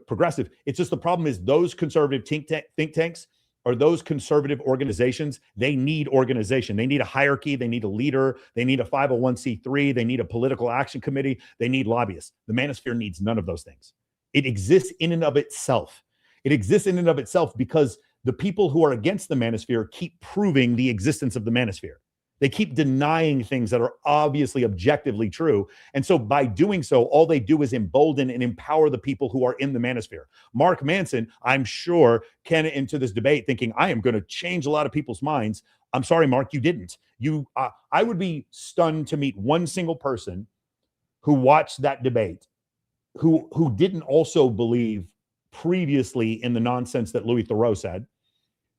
progressive. It's just the problem is those conservative think tanks or those conservative organizations, they need organization. They need a hierarchy. They need a leader. They need a 501c3. They need a political action committee. They need lobbyists. The Manosphere needs none of those things. It exists in and of itself. It exists in and of itself because the people who are against the Manosphere keep proving the existence of the Manosphere. They keep denying things that are obviously objectively true. And so by doing so, all they do is embolden and empower the people who are in the manosphere. Mark Manson, I'm sure, can into this debate thinking, I am going to change a lot of people's minds. I'm sorry, Mark, you didn't. I would be stunned to meet one single person who watched that debate who didn't also believe previously in the nonsense that Louis Theroux said,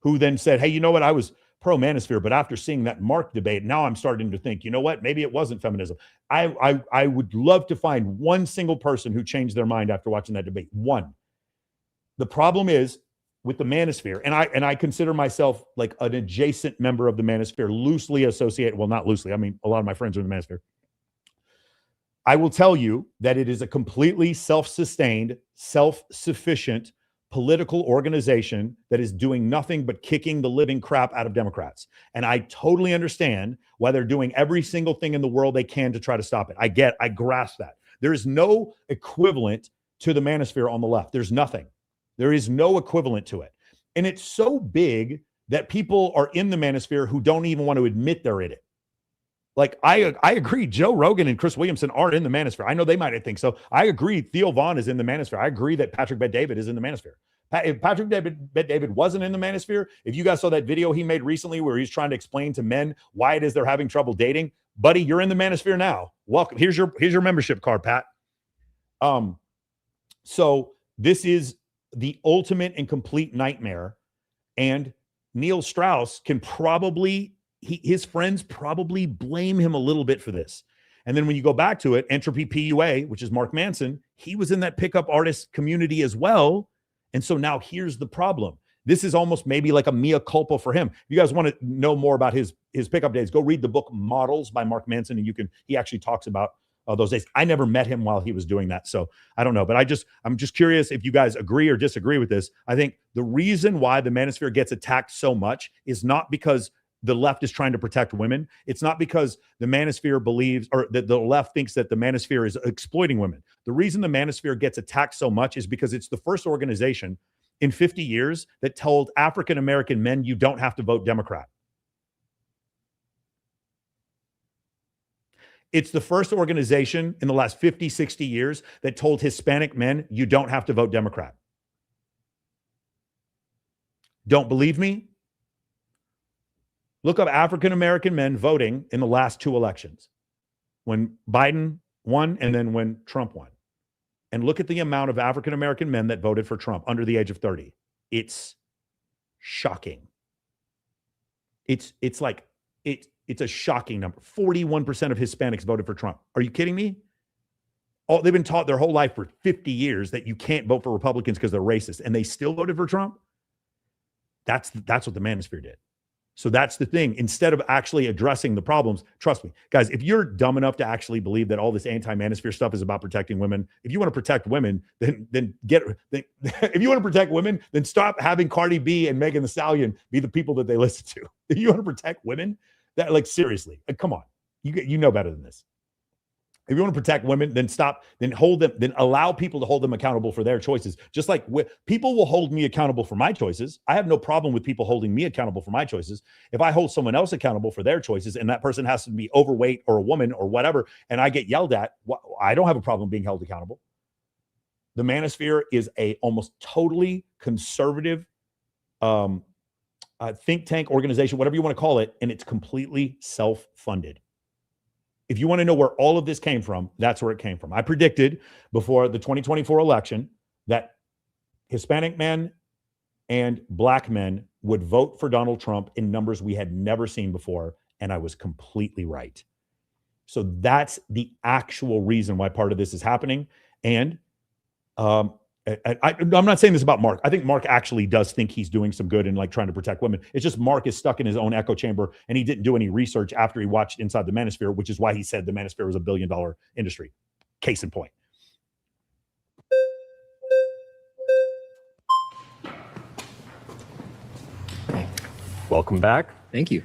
who then said, hey, you know what? I was pro-manosphere, but after seeing that Mark debate, now I'm starting to think, you know what? Maybe it wasn't feminism. I would love to find one single person who changed their mind after watching that debate. One. The problem is with the manosphere, and I consider myself like an adjacent member of the manosphere, loosely associated. Well, not loosely. I mean, a lot of my friends are in the manosphere. I will tell you that it is a completely self-sustained, self-sufficient political organization that is doing nothing but kicking the living crap out of Democrats. And I totally understand why they're doing every single thing in the world they can to try to stop it. I grasp that. There is no equivalent to the manosphere on the left. There's nothing. There is no equivalent to it. And it's so big that people are in the manosphere who don't even want to admit they're in it. Like, I agree. Joe Rogan and Chris Williamson are in the manosphere. I know they might think so. I agree. Theo Vaughn is in the manosphere. I agree that Patrick Bet-David is in the manosphere. If Patrick Bet-David wasn't in the manosphere, if you guys saw that video he made recently where he's trying to explain to men why it is they're having trouble dating, buddy, you're in the manosphere now. Welcome. Here's your membership card, Pat. So this is the ultimate and complete nightmare. And Neil Strauss can probably, his friends probably blame him a little bit for this. And then when you go back to it, Entropy PUA, which is Mark Manson, he was in that pickup artist community as well. And so now here's the problem. This is almost maybe like a mea culpa for him. If you guys want to know more about his pickup days, go read the book Models by Mark Manson, and he actually talks about those days. I never met him while he was doing that, so I don't know. But I'm just curious if you guys agree or disagree with this. I think the reason why the manosphere gets attacked so much is not because the left is trying to protect women. It's not because the manosphere believes, or that the left thinks that the manosphere is exploiting women. The reason the manosphere gets attacked so much is because it's the first organization in 50 years that told African-American men, you don't have to vote Democrat. It's the first organization in the last 50, 60 years that told Hispanic men, you don't have to vote Democrat. Don't believe me? Look up African-American men voting in the last two elections, when Biden won and then when Trump won. And look at the amount of African-American men that voted for Trump under the age of 30. It's shocking. It's a shocking number. 41% of Hispanics voted for Trump. Are you kidding me? Oh, they've been taught their whole life for 50 years that you can't vote for Republicans because they're racist, and they still voted for Trump? That's what the manosphere did. So that's the thing. Instead of actually addressing the problems, trust me, guys, if you're dumb enough to actually believe that all this anti-manosphere stuff is about protecting women, if you want to protect women, then if you want to protect women, then stop having Cardi B and Megan Thee Stallion be the people that they listen to. If you want to protect women, that, like, seriously, come on, you know better than this. If you want to protect women, then hold them, then allow people to hold them accountable for their choices. Just like people will hold me accountable for my choices. I have no problem with people holding me accountable for my choices. If I hold someone else accountable for their choices and that person has to be overweight or a woman or whatever, and I get yelled at, I don't have a problem being held accountable. The manosphere is a almost totally conservative think tank organization, whatever you want to call it, and it's completely self-funded. If you want to know where all of this came from, that's where it came from. I predicted before the 2024 election that Hispanic men and black men would vote for Donald Trump in numbers we had never seen before, and I was completely right. So that's the actual reason why part of this is happening. And I'm not saying this about Mark. I think Mark actually does think he's doing some good and like trying to protect women. It's just Mark is stuck in his own echo chamber, and he didn't do any research after he watched Inside the Manosphere, which is why he said the Manosphere was $1 billion industry. Case in point. Welcome back. Thank you.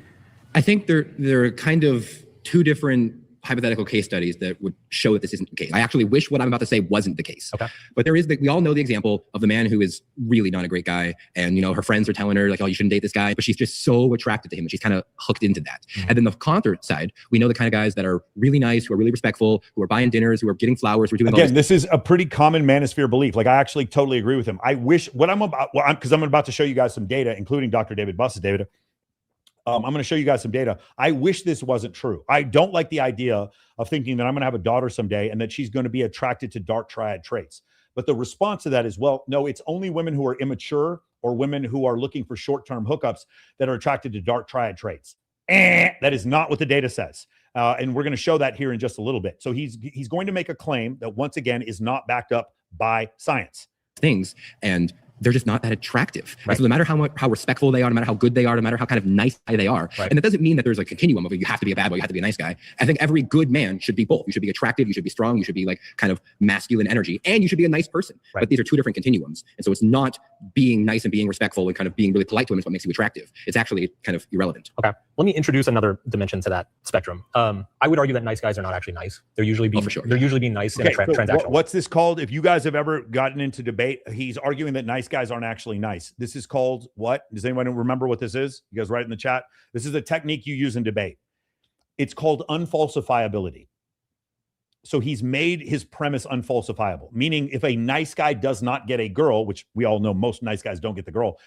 I think there are kind of two different hypothetical case studies that would show that this isn't the case. I actually wish what I'm about to say wasn't the case. Okay. But there is, we all know the example of the man who is really not a great guy. And, you know, her friends are telling her like, oh, you shouldn't date this guy. But she's just so attracted to him and she's kind of hooked into that. And then the counter side, we know the kind of guys that are really nice, who are really respectful, who are buying dinners, who are getting flowers, who are doing all Again, this is a pretty common manosphere belief. Like, I actually totally agree with him. I wish what I'm about, because I'm about to show you guys some data, including Dr. David Buss's data. I'm going to show you guys some data. I wish this wasn't true. I don't like the idea of thinking that I'm going to have a daughter someday and that she's going to be attracted to dark triad traits. But the response to that is, well, no, it's only women who are immature or women who are looking for short-term hookups that are attracted to dark triad traits. That is not what the data says. And we're going to show that here in just a little bit. So he's going to make a claim that, once again, is not backed up by science. Things, and they're just not that attractive. Right. So no matter how respectful they are, no matter how good they are, no matter how kind of nice they are, and that doesn't mean that there's a continuum of you have to be a bad boy, you have to be a nice guy. I think every good man should be both. You should be attractive, you should be strong, you should be like kind of masculine energy, and you should be a nice person. Right. But these are two different continuums. And so it's not being nice and being respectful and kind of being really polite to women is what makes you attractive. It's actually kind of irrelevant. Okay. Let me introduce another dimension to that spectrum. I would argue that nice guys are not actually nice. They're usually being, they're usually being nice in a transactional. What's this called? If you guys have ever gotten into debate, he's arguing that nice guys aren't actually nice. This is called what? Does anyone remember what this is? You guys write in the chat. This is a technique you use in debate. It's called unfalsifiability. So he's made his premise unfalsifiable, meaning if a nice guy does not get a girl, which we all know most nice guys don't get the girl,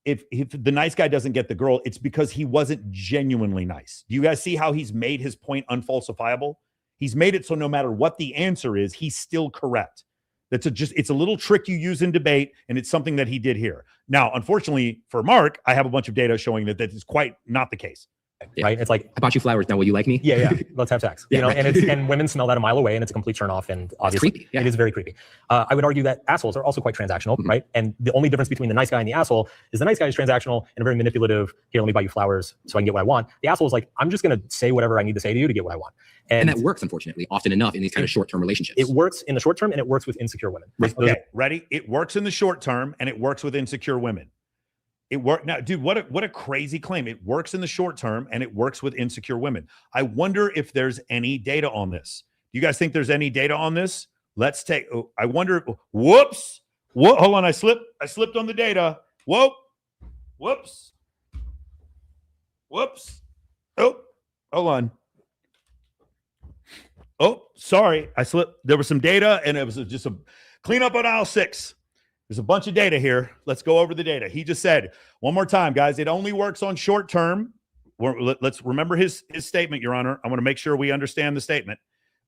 if the nice guy doesn't get the girl, it's because he wasn't genuinely nice. Do you guys see how he's made his point unfalsifiable? He's made it so no matter what the answer is, he's still correct. It's a little trick you use in debate, and it's something that he did here. Now, unfortunately for Mark, I have a bunch of data showing that is quite not the case. Yeah. Right? It's like, I bought you flowers. Now, will you like me? Yeah. Let's have sex. You know, and women smell that a mile away, and it's a complete turn off. And obviously, creepy. It is very creepy. I would argue that assholes are also quite transactional, right? And the only difference between the nice guy and the asshole is the nice guy is transactional and very manipulative. Here, let me buy you flowers so I can get what I want. The asshole is like, I'm just going to say whatever I need to say to you to get what I want. And that works, unfortunately, often enough in these kind of short-term relationships. It works in the short term, and it works with insecure women. Okay, ready? It works in the short term, and it works with insecure women. It worked. Now, dude, what a crazy claim. It works in the short term and it works with insecure women. I wonder if there's any data on this. Do you guys think there's any data on this? Let's take, I wonder, whoops. What? Hold on. I slipped on the data. Whoa. Whoops. Oh, hold on. Oh, sorry. I slipped. There was some data and it was just a cleanup on aisle 6. There's a bunch of data here. Let's go over the data. He just said, one more time, guys, it only works on short term. Let's remember his statement, Your Honor. I want to make sure we understand the statement.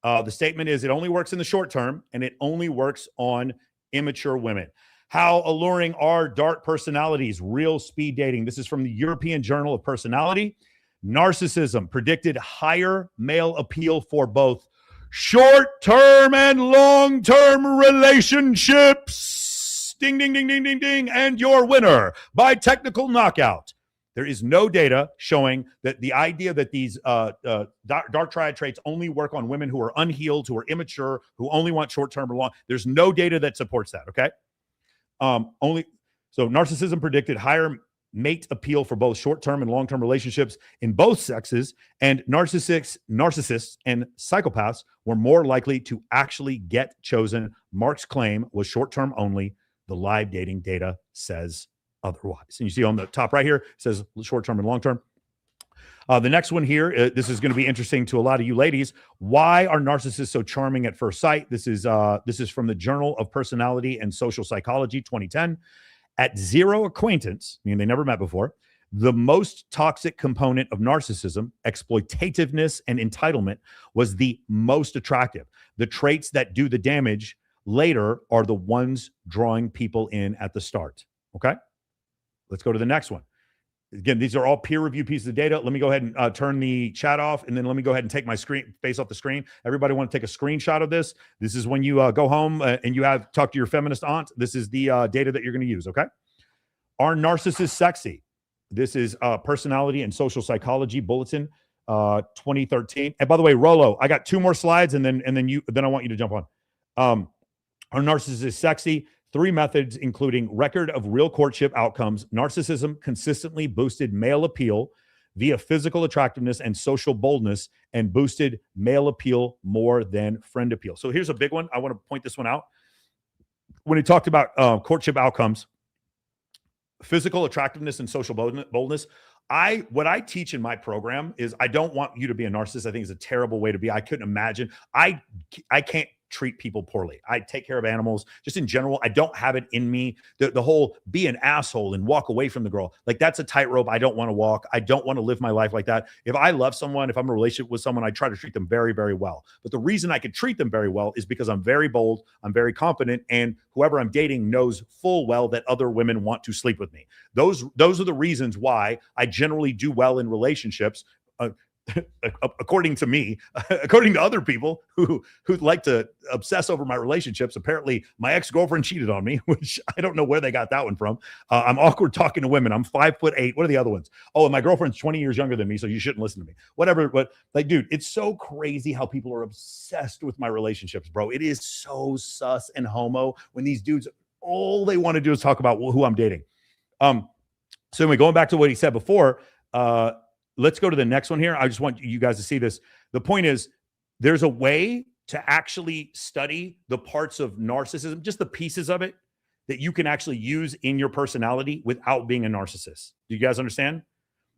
The statement is it only works in the short term and it only works on immature women. How alluring are dark personalities? Real speed dating. This is from the European Journal of Personality. Narcissism predicted higher male appeal for both short-term and long-term relationships. Ding, ding, ding, ding, ding, ding. And your winner by technical knockout. There is no data showing that the idea that these dark triad traits only work on women who are unhealed, who are immature, who only want short-term or long. There's no data that supports that, okay? So narcissism predicted higher mate appeal for both short-term and long-term relationships in both sexes, and narcissists and psychopaths were more likely to actually get chosen. Mark's claim was short-term only. The live dating data says otherwise. And you see on the top right here, it says short-term and long-term. The next one here, this is going to be interesting to a lot of you ladies. Why are narcissists so charming at first sight? This is from the Journal of Personality and Social Psychology, 2010. At zero acquaintance, meaning they never met before, the most toxic component of narcissism, exploitativeness and entitlement, was the most attractive. The traits that do the damage later are the ones drawing people in at the start. Okay? Let's go to the next one. Again, these are all peer-reviewed pieces of data. Let me go ahead and turn the chat off, and then let me go ahead and take my face off the screen. Everybody want to take a screenshot of this? This is when you go home and you have talked to your feminist aunt. This is the data that you're going to use, okay? Are narcissists sexy? This is Personality and Social Psychology Bulletin, 2013. And by the way, Rolo, I got 2 more slides, and then I want you to jump on. Are narcissists sexy? 3 methods, including record of real courtship outcomes. Narcissism consistently boosted male appeal. via physical attractiveness and social boldness, and boosted male appeal more than friend appeal. So here's a big one. I want to point this one out. When he talked about courtship outcomes, physical attractiveness and social boldness, what I teach in my program is I don't want you to be a narcissist. I think it's a terrible way to be. I couldn't imagine. I can't treat people poorly. I take care of animals. Just in general, I don't have it in me. The whole be an asshole and walk away from the girl, like that's a tightrope I don't want to walk. I don't want to live my life like that. If I love someone, if I'm in a relationship with someone, I try to treat them very, very well. But the reason I can treat them very well is because I'm very bold, I'm very confident, and whoever I'm dating knows full well that other women want to sleep with me. Those are the reasons why I generally do well in relationships. According to me, according to other people who like to obsess over my relationships. Apparently my ex-girlfriend cheated on me, which I don't know where they got that one from. I'm awkward talking to women. I'm 5'8". What are the other ones? Oh, and my girlfriend's 20 years younger than me, so you shouldn't listen to me. Whatever. But like, dude, it's so crazy how people are obsessed with my relationships, bro. It is so sus and homo when these dudes, all they want to do is talk about who I'm dating. So anyway, going back to what he said before, let's go to the next one here. I just want you guys to see this. The point is, there's a way to actually study the parts of narcissism, just the pieces of it that you can actually use in your personality without being a narcissist. Do you guys understand?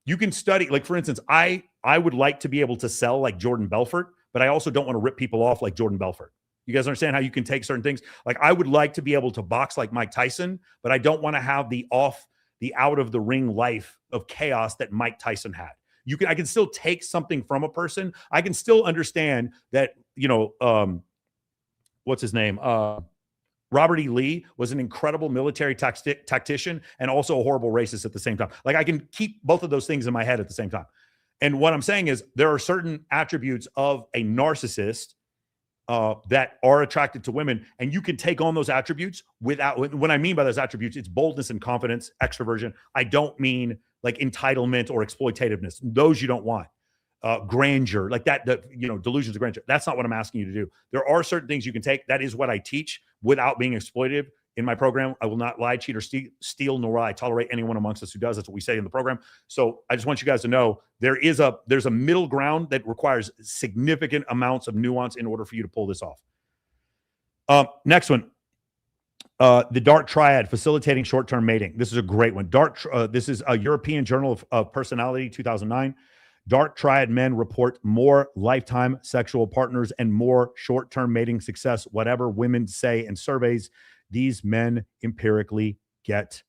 You can study, like for instance, I would like to be able to sell like Jordan Belfort, but I also don't want to rip people off like Jordan Belfort. You guys understand how you can take certain things? Like I would like to be able to box like Mike Tyson, but I don't want to have the out of the ring life of chaos that Mike Tyson had. I can still take something from a person. I can still understand that, what's his name? Robert E. Lee was an incredible military tactician and also a horrible racist at the same time. Like I can keep both of those things in my head at the same time. And what I'm saying is there are certain attributes of a narcissist that are attracted to women, and you can take on those attributes without, when I mean by those attributes, it's boldness and confidence, extroversion. I don't mean like entitlement or exploitativeness. Those you don't want. Grandeur, like that, delusions of grandeur. That's not what I'm asking you to do. There are certain things you can take. That is what I teach without being exploitative in my program. I will not lie, cheat, or steal, nor will I tolerate anyone amongst us who does. That's what we say in the program. So I just want you guys to know there's a middle ground that requires significant amounts of nuance in order for you to pull this off. Next one. The Dark Triad, facilitating short-term mating. This is a great one. This is a European Journal of Personality, 2009. Dark Triad men report more lifetime sexual partners and more short-term mating success. Whatever women say in surveys, these men empirically get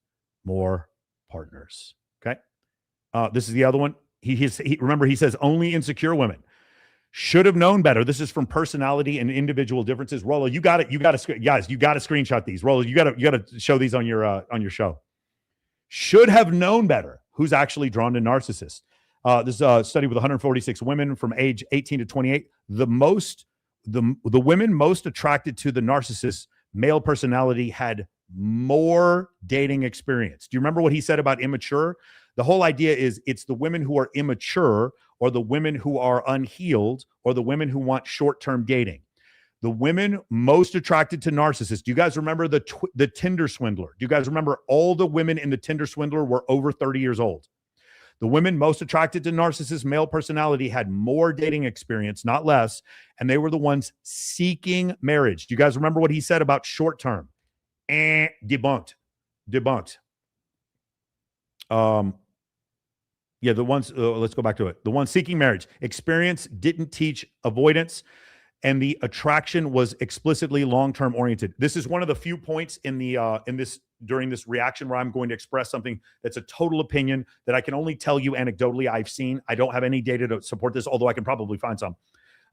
more partners. Okay. This is the other one. Remember, he says only insecure women should have known better. This is from Personality and Individual Differences. Rollo, you got it. Guys, you got to screenshot these. Rollo, you got to show these on your show. Should have known better. Who's actually drawn to narcissists? This is a study with 146 women from age 18 to 28. The women most attracted to the narcissist male personality had more dating experience. Do you remember what he said about immature? The whole idea is it's the women who are immature, or the women who are unhealed, or the women who want short-term dating. The women most attracted to narcissists. Do you guys remember the Tinder swindler? Do you guys remember all the women in the Tinder swindler were over 30 years old? The women most attracted to narcissist male personality had more dating experience, not less, and they were the ones seeking marriage. Do you guys remember what he said about short-term? Debunked. Yeah, the ones, let's go back to it. The ones seeking marriage. Experience didn't teach avoidance, and the attraction was explicitly long-term oriented. This is one of the few points during this reaction where I'm going to express something that's a total opinion that I can only tell you anecdotally I've seen. I don't have any data to support this, although I can probably find some.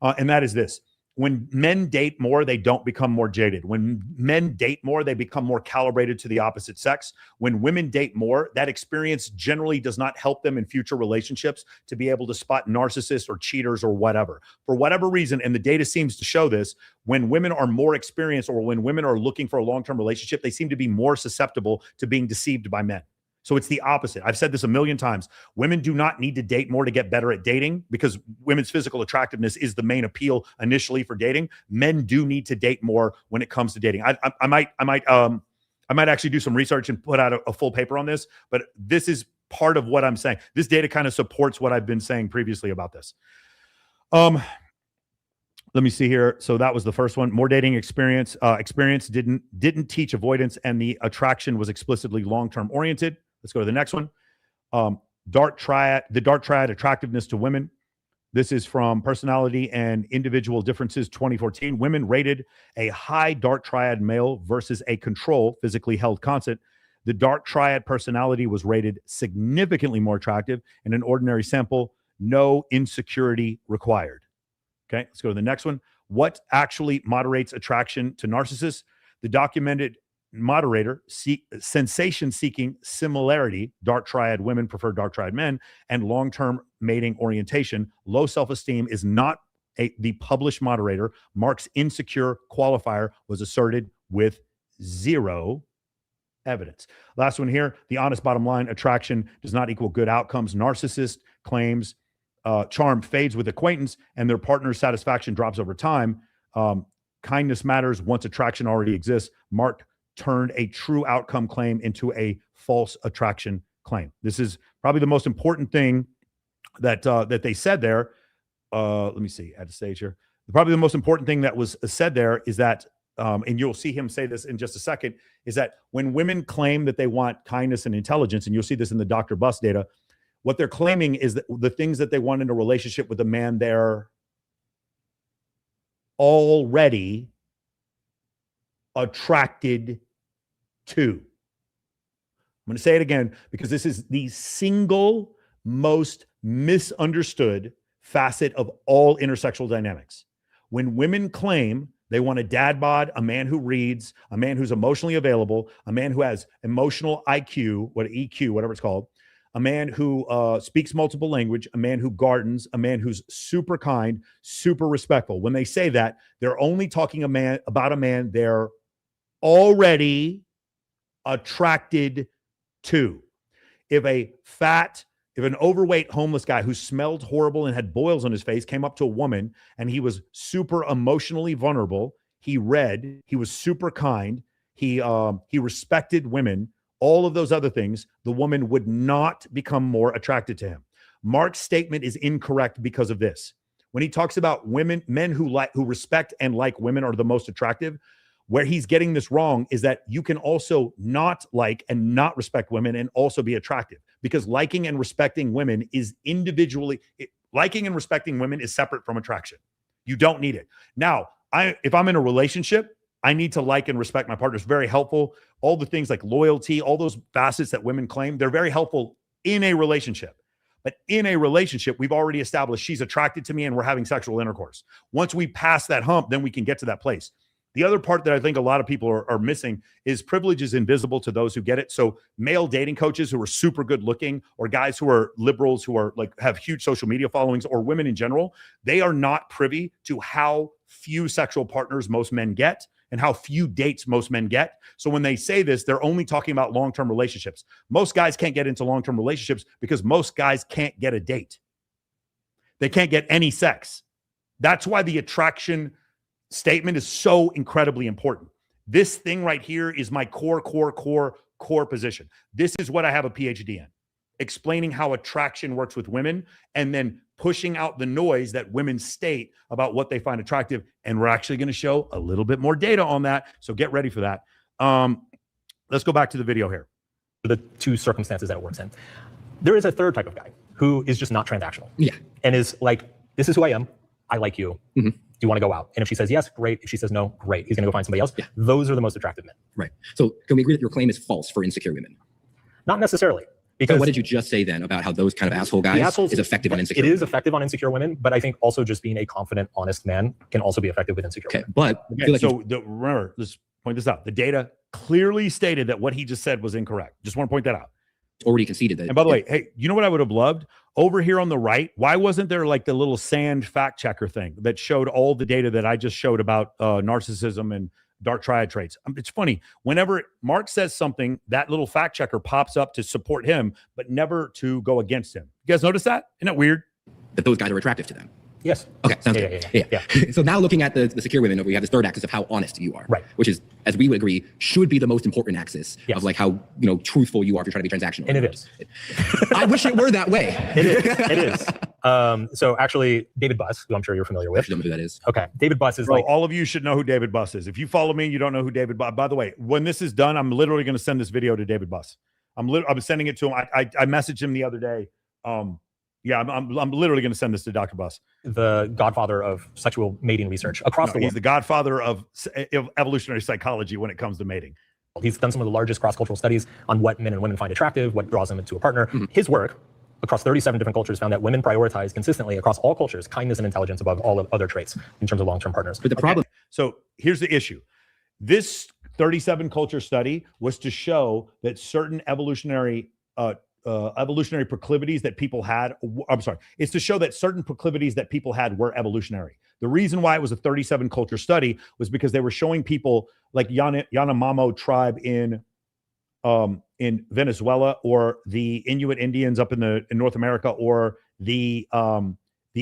And that is this. When men date more, they don't become more jaded. When men date more, they become more calibrated to the opposite sex. When women date more, that experience generally does not help them in future relationships to be able to spot narcissists or cheaters or whatever. For whatever reason, and the data seems to show this, when women are more experienced or when women are looking for a long-term relationship, they seem to be more susceptible to being deceived by men. So it's the opposite. I've said this a million times. Women do not need to date more to get better at dating, because women's physical attractiveness is the main appeal initially for dating. Men do need to date more when it comes to dating. I might actually do some research and put out a full paper on this, but this is part of what I'm saying. This data kind of supports what I've been saying previously about this. Let me see here. So that was the first one. More dating experience. Experience didn't teach avoidance, and the attraction was explicitly long-term oriented. Let's go to the next one. The dark triad, attractiveness to women. This is from Personality and Individual Differences 2014. Women rated a high dark triad male versus a control, physically held constant. The dark triad personality was rated significantly more attractive. In an ordinary sample, no insecurity required. Okay, let's go to the next one. What actually moderates attraction to narcissists? The documented moderator, sensation-seeking similarity, dark triad women prefer dark triad men, and long-term mating orientation. Low self-esteem is not the published moderator. Mark's insecure qualifier was asserted with zero evidence. Last one here. The honest bottom line: attraction does not equal good outcomes. Narcissist claims charm fades with acquaintance, and their partner's satisfaction drops over time. Kindness matters once attraction already exists. Mark turned a true outcome claim into a false attraction claim. This is probably the most important thing that that they said there. Let me see at the stage here. Probably the most important thing that was said there is that, and you'll see him say this in just a second, is that when women claim that they want kindness and intelligence, and you'll see this in the Dr. Bus data, what they're claiming is that the things that they want in a relationship with a man they're already attracted to. I'm going to say it again because this is the single most misunderstood facet of all intersexual dynamics. When women claim they want a dad bod, a man who reads, a man who's emotionally available, a man who has emotional IQ, EQ, whatever it's called, a man who speaks multiple language, a man who gardens, a man who's super kind, super respectful. When they say that, they're only talking about a man they're already attracted to. If an overweight homeless guy who smelled horrible and had boils on his face came up to a woman and he was super emotionally vulnerable, he read, he was super kind, he respected women, all of those other things, the woman would not become more attracted to him. Mark's statement is incorrect because of this. When he talks about men who respect and like women are the most attractive, where he's getting this wrong is that you can also not like and not respect women and also be attractive, because liking and respecting women is liking and respecting women is separate from attraction. You don't need it. Now, if I'm in a relationship, I need to like and respect my partner. It's very helpful. All the things like loyalty, all those facets that women claim, they're very helpful in a relationship. But in a relationship, we've already established she's attracted to me and we're having sexual intercourse. Once we pass that hump, then we can get to that place. The other part that I think a lot of people are missing is privilege is invisible to those who get it. So male dating coaches who are super good looking, or guys who are liberals who are like have huge social media followings, or women in general, they are not privy to how few sexual partners most men get and how few dates most men get. So when they say this, they're only talking about long-term relationships. Most guys can't get into long-term relationships because most guys can't get a date. They can't get any sex. That's why the attraction statement is so incredibly important. This thing right here is my core position. This is what I have a PhD in, explaining how attraction works with women and then pushing out the noise that women state about what they find attractive. And we're actually going to show a little bit more data on that. So get ready for that. Let's go back to the video here. The two circumstances that it works in. There is a third type of guy who is just not transactional. Yeah. And is like, this is who I am. I like you. Mm-hmm. Do you want to go out? And if she says yes, great. If she says no, great. He's going to go find somebody else. Yeah. Those are the most attractive men. Right. So can we agree that your claim is false for insecure women? Not necessarily. Because so what did you just say then about how those kind of asshole guys is effective on insecure women? It is effective on insecure women, but I think also just being a confident, honest man can also be effective with insecure women. But remember, let's point this out. The data clearly stated that what he just said was incorrect. Just want to point that out. Already conceded that. And by the way, hey, you know what I would have loved? Over here on the right, why wasn't there like the little sand fact checker thing that showed all the data that I just showed about narcissism and dark triad traits? It's funny. Whenever Mark says something, that little fact checker pops up to support him, but never to go against him. You guys notice that? Isn't that weird? That those guys are attractive to them. Yes. Okay. Sounds good. Yeah. So now looking at the secure women, we have this third axis of how honest you are. Right. Which is, as we would agree, should be the most important axis of like how truthful you are if you're trying to be transactional. And it is. I wish it were that way. It is. It is. So actually, David Buss, who I'm sure you're familiar with. I don't know who that is. Okay. David Buss is all of you should know who David Buss is. If you follow me, you don't know who David Buss. By the way, when this is done, I'm literally going to send this video to David Buss. I'm sending it to him. I messaged him the other day. Yeah, I'm literally going to send this to Dr. Buss. The godfather of sexual mating research across the world. He's the godfather of evolutionary psychology when it comes to mating. He's done some of the largest cross-cultural studies on what men and women find attractive, what draws them into a partner. His work across 37 different cultures found that women prioritize consistently across all cultures kindness and intelligence above all of other traits in terms of long-term partners. But the problem. So here's the issue. This 37 culture study was to show that certain evolutionary proclivities that people had. It's to show that certain proclivities that people had were evolutionary. The reason why it was a 37 culture study was because they were showing people like Yanomamo tribe in Venezuela, or the Inuit Indians up in North America, or the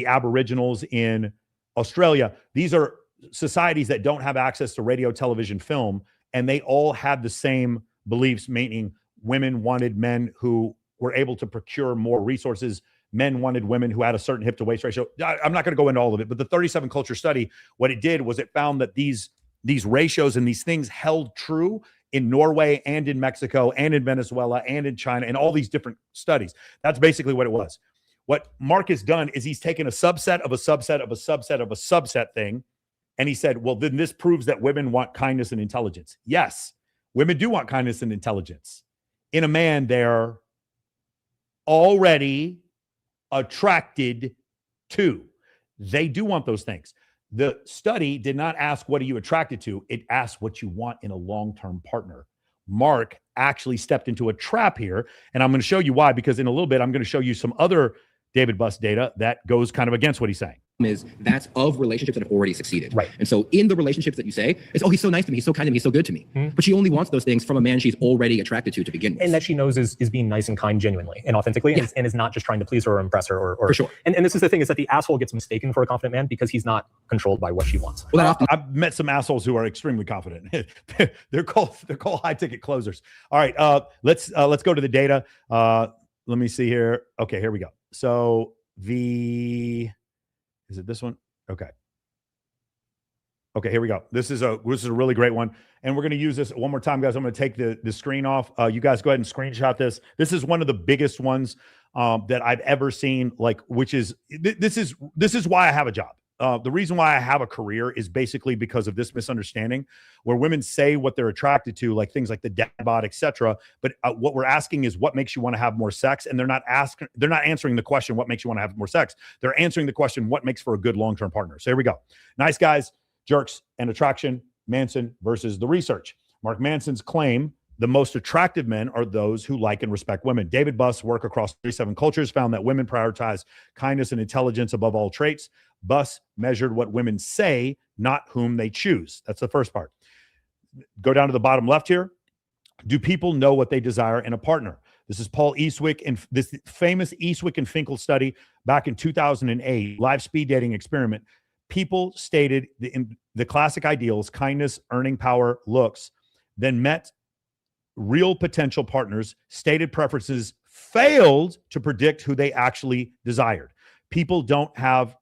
Aboriginals in Australia. These are societies that don't have access to radio, television, film, and they all had the same beliefs, meaning women wanted men who were able to procure more resources. Men wanted women who had a certain hip to waist ratio. I'm not going to go into all of it, but the 37 culture study, what it did was it found that these ratios and these things held true in Norway and in Mexico and in Venezuela and in China and all these different studies. That's basically what it was. What Mark has done is he's taken a subset of a subset of a subset of a subset thing, and he said, well, then this proves that women want kindness and intelligence. Yes, women do want kindness and intelligence. In a man, they're already attracted to. They do want those things. The study did not ask, what are you attracted to? It asked what you want in a long-term partner. Mark actually stepped into a trap here, and I'm going to show you why, because in a little bit, I'm going to show you some other David Buss data that goes kind of against what he's saying. Is that's of relationships that have already succeeded. Right. And so in the relationships that you say, it's, oh, he's so nice to me, he's so kind to me, he's so good to me. But she only wants those things from a man she's already attracted to begin with. And that she knows is being nice and kind genuinely and authentically, and is not just trying to please her or impress her. Or for sure. And this is the thing, is that the asshole gets mistaken for a confident man because he's not controlled by what she wants. Well, I've met some assholes who are extremely confident. they're called high ticket closers. All right, let's go to the data. Let me see here. Okay, here we go. So is it this one? Okay, here we go. This is a really great one. And we're going to use this one more time, guys. I'm going to take the screen off. You guys go ahead and screenshot this. This is one of the biggest ones that I've ever seen, this is why I have a job. The reason why I have a career is basically because of this misunderstanding where women say what they're attracted to, like things like the dad bod, etc. But what we're asking is what makes you want to have more sex, and they're not answering the question what makes you want to have more sex. They're answering the question what makes for a good long-term partner. So here we go. Nice guys, jerks, and attraction. Manson versus the research. Mark Manson's claim: the most attractive men are those who like and respect women. David Buss' work across 37 cultures found that women prioritize kindness and intelligence above all traits. Buss measured what women say, not whom they choose. That's the first part. Go down to the bottom left here. Do people know what they desire in a partner? This is Paul Eastwick and this famous Eastwick and Finkel study back in 2008, live speed dating experiment. People stated the classic ideals, kindness, earning power, looks, then met real potential partners, stated preferences, failed to predict who they actually desired. People don't have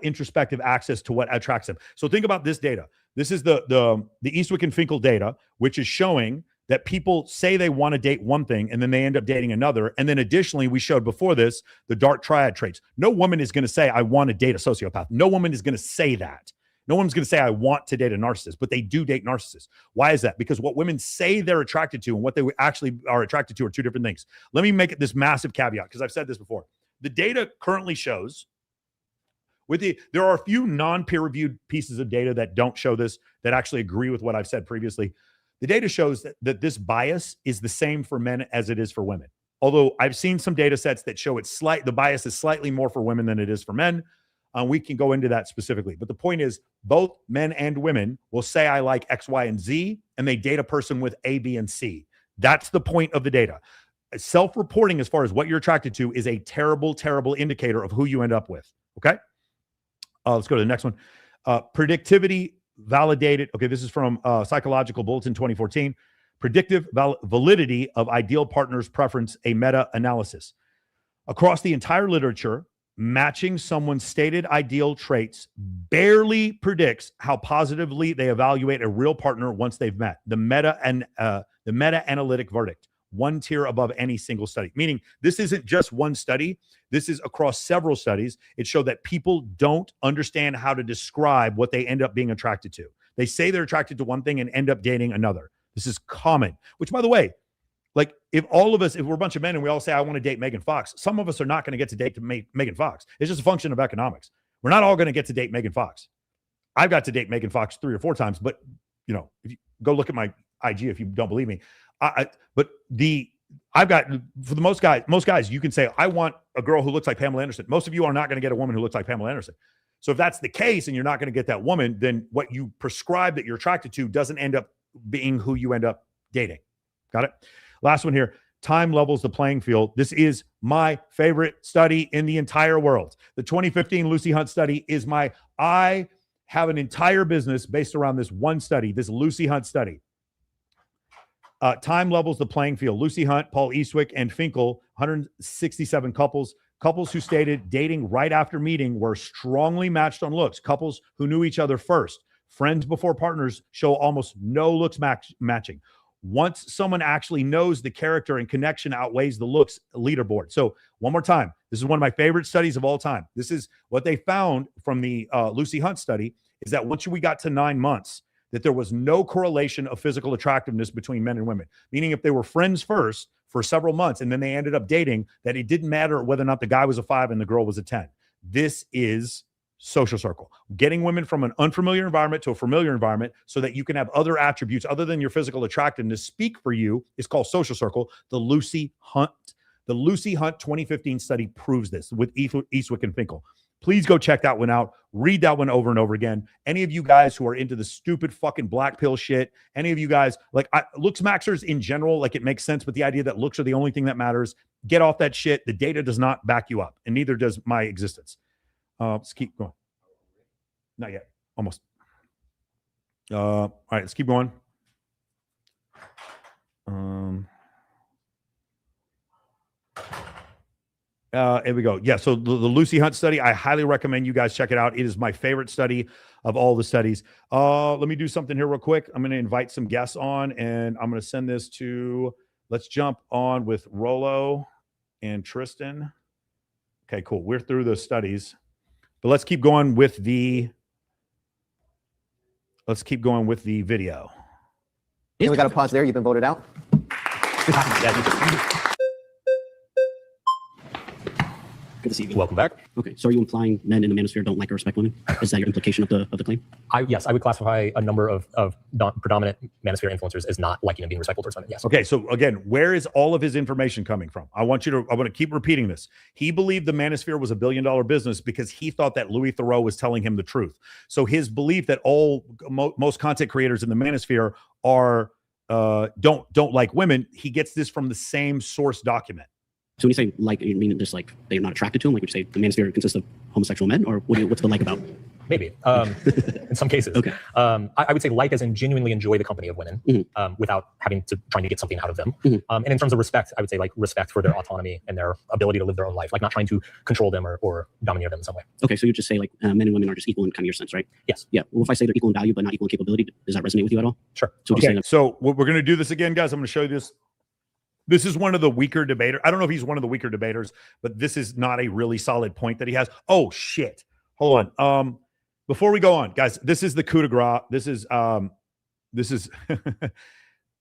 introspective access to what attracts them. So think about this data. This is the Eastwick and Finkel data, which is showing that people say they want to date one thing and then they end up dating another. And then additionally, we showed before this, the dark triad traits. No woman is going to say, I want to date a sociopath. No woman is going to say that. No one's going to say, I want to date a narcissist, but they do date narcissists. Why is that? Because what women say they're attracted to and what they actually are attracted to are two different things. Let me make it this massive caveat, because I've said this before. The data currently shows, there are a few non-peer-reviewed pieces of data that don't show this, that actually agree with what I've said previously. The data shows that this bias is the same for men as it is for women. Although I've seen some data sets that show the bias is slightly more for women than it is for men. We can go into that specifically. But the point is, both men and women will say, I like X, Y, and Z, and they date a person with A, B, and C. That's the point of the data. self-reporting as far as what you're attracted to is a terrible, terrible indicator of who you end up with. Okay. Let's go to the next one. Predictivity validated. Okay. This is from Psychological Bulletin 2014. Predictive validity of ideal partner's preference, a meta-analysis. Across the entire literature, matching someone's stated ideal traits barely predicts how positively they evaluate a real partner once they've met. The meta-analytic verdict, one tier above any single study. Meaning this isn't just one study. This is across several studies. It showed that people don't understand how to describe what they end up being attracted to. They say they're attracted to one thing and end up dating another. This is common, which, by the way, like if we're a bunch of men and we all say, I want to date Megan Fox, some of us are not going to get to date Megan Fox. It's just a function of economics. We're not all going to get to date Megan Fox. I've got to date Megan Fox 3 or 4 times, but if you go look at my IG if you don't believe me. I've got, for the most guys, you can say, I want a girl who looks like Pamela Anderson. Most of you are not going to get a woman who looks like Pamela Anderson. So if that's the case and you're not going to get that woman, then what you prescribe that you're attracted to doesn't end up being who you end up dating. Got it? Last one here. Time levels the playing field. This is my favorite study in the entire world. The 2015 Lucy Hunt study is I have an entire business based around this one study, this Lucy Hunt study. Time levels the playing field. Lucy Hunt, Paul Eastwick, and Finkel, 167 couples who stated dating right after meeting were strongly matched on looks. Couples who knew each other first. Friends before partners show almost no looks matching. Once someone actually knows the character and connection outweighs the looks leaderboard. So one more time, this is one of my favorite studies of all time. This is what they found from the Lucy Hunt study, is that once we got to 9 months, that there was no correlation of physical attractiveness between men and women. Meaning if they were friends first for several months and then they ended up dating, that it didn't matter whether or not the guy was a 5 and the girl was a 10. This is social circle. Getting women from an unfamiliar environment to a familiar environment so that you can have other attributes other than your physical attractiveness speak for you is called social circle. The Lucy Hunt 2015 study proves this with Eastwick and Finkel. Please go check that one out. Read that one over and over again. Any of you guys who are into the stupid fucking black pill shit, any of you guys, looks maxers in general, like it makes sense, but the idea that looks are the only thing that matters, get off that shit. The data does not back you up, and neither does my existence. Let's keep going. Not yet. Almost. All right, let's keep going. Here we go. Yeah, so the Lucy Hunt study, I highly recommend you guys check it out. It is my favorite study of all the studies. Let me do something here real quick. I'm going to invite some guests on, and I'm going to send this to, let's jump on with Rollo and Tristan. Okay, cool. We're through the studies. But let's keep going with the video. Yeah, we got to pause there. You've been voted out. Good to see you. Welcome back. Okay, so are you implying men in the manosphere don't like or respect women? Is that your implication of the claim? Yes, I would classify a number of predominant manosphere influencers as not liking and being respectful towards women. Yes. Okay, so again, where is all of his information coming from? I want to keep repeating this. He believed the manosphere was $1 billion business because he thought that Louis Theroux was telling him the truth. So his belief that most content creators in the manosphere are don't like women, he gets this from the same source document. So when you say like, you mean just like they're not attracted to him? Like would you say the manosphere consists of homosexual men, or what's the like about? Maybe. In some cases. Okay. I would say like as in genuinely enjoy the company of women without trying to get something out of them. And in terms of respect, I would say like respect for their autonomy and their ability to live their own life, like not trying to control them or domineer them in some way. Okay, so you just say like men and women are just equal in kind of your sense, right? Yes. Yeah. Well, if I say they're equal in value but not equal in capability, does that resonate with you at all? Sure. So okay. So we're going to do this again, guys. I'm going to show you this. This is one of the weaker debaters. I don't know if he's one of the weaker debaters, but this is not a really solid point that he has. Oh shit. Hold on. Before we go on, guys, this is the coup de grace. This is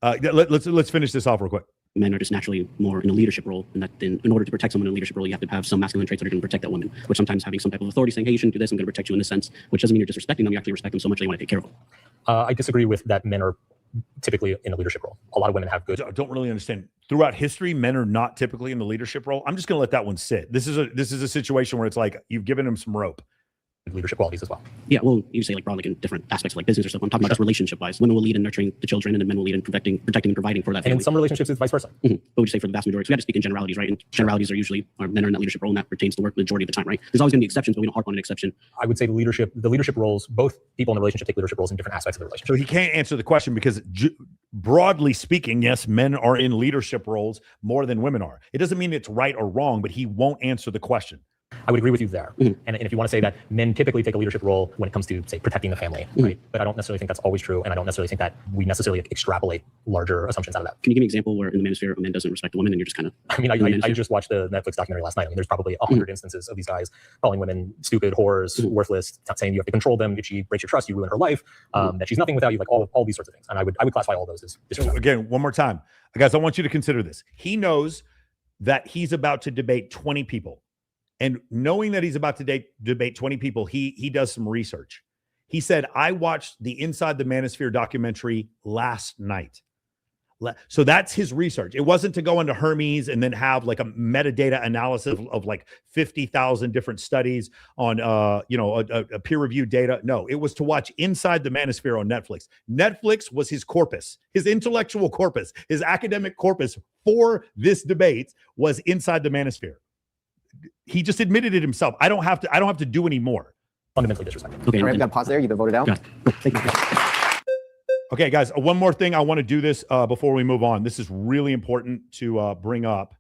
let's finish this off real quick. Men are just naturally more in a leadership role, and that in order to protect someone in a leadership role, you have to have some masculine traits that are going to protect that woman, which sometimes having some type of authority saying, hey, you shouldn't do this, I'm going to protect you in this sense, which doesn't mean you're disrespecting them. You actually respect them so much they want to take care of them. I disagree with that. Men are typically in a leadership role. A lot of women have good. I don't really understand. Throughout history, men are not typically in the leadership role. I'm just going to let that one sit. This is a situation where it's like you've given him some rope. leadership qualities as well. Yeah, well, you say like broadly in different aspects of like business or stuff. I'm talking about just relationship-wise. Women will lead in nurturing the children, and then men will lead in protecting and providing for that family. And in some relationships, it's vice versa. But would you say for the vast majority? So we have to speak in generalities, right? And generalities are usually men are in that leadership role, and that pertains to work majority of the time, right? There's always going to be exceptions, but we don't harp on an exception. I would say the leadership roles, both people in the relationship take leadership roles in different aspects of the relationship. So he can't answer the question because broadly speaking, yes, men are in leadership roles more than women are. It doesn't mean it's right or wrong, but he won't answer the question. I would agree with you there. And if you want to say that men typically take a leadership role when it comes to, say, protecting the family, right? But I don't necessarily think that's always true, and I don't necessarily think that we necessarily extrapolate larger assumptions out of that. Can you give me an example where in the Manosphere a man doesn't respect a woman and you're just kind of... I mean, I just watched the Netflix documentary last night. I mean, there's probably 100 instances of these guys calling women stupid, whores, worthless, saying you have to control them. If she breaks your trust, you ruin her life, that she's nothing without you, like all these sorts of things. And I would classify all those as disrespectful. Again, one more time. Guys, I want you to consider this. He knows that he's about to debate 20 people. And knowing that he's about to debate 20 people, he does some research. He said, I watched the Inside the Manosphere documentary last night. So that's his research. It wasn't to go into Hermes and then have like a metadata analysis of like 50,000 different studies on, a peer-reviewed data. No, it was to watch Inside the Manosphere on Netflix. Netflix was his corpus, his intellectual corpus, his academic corpus for this debate was Inside the Manosphere. He just admitted it himself. I don't have to do any more. Fundamentally disrespectful. Okay, I've got to pause there. You've been voted out. Thank you. Okay, guys, one more thing. I want to do this before we move on. This is really important to bring up.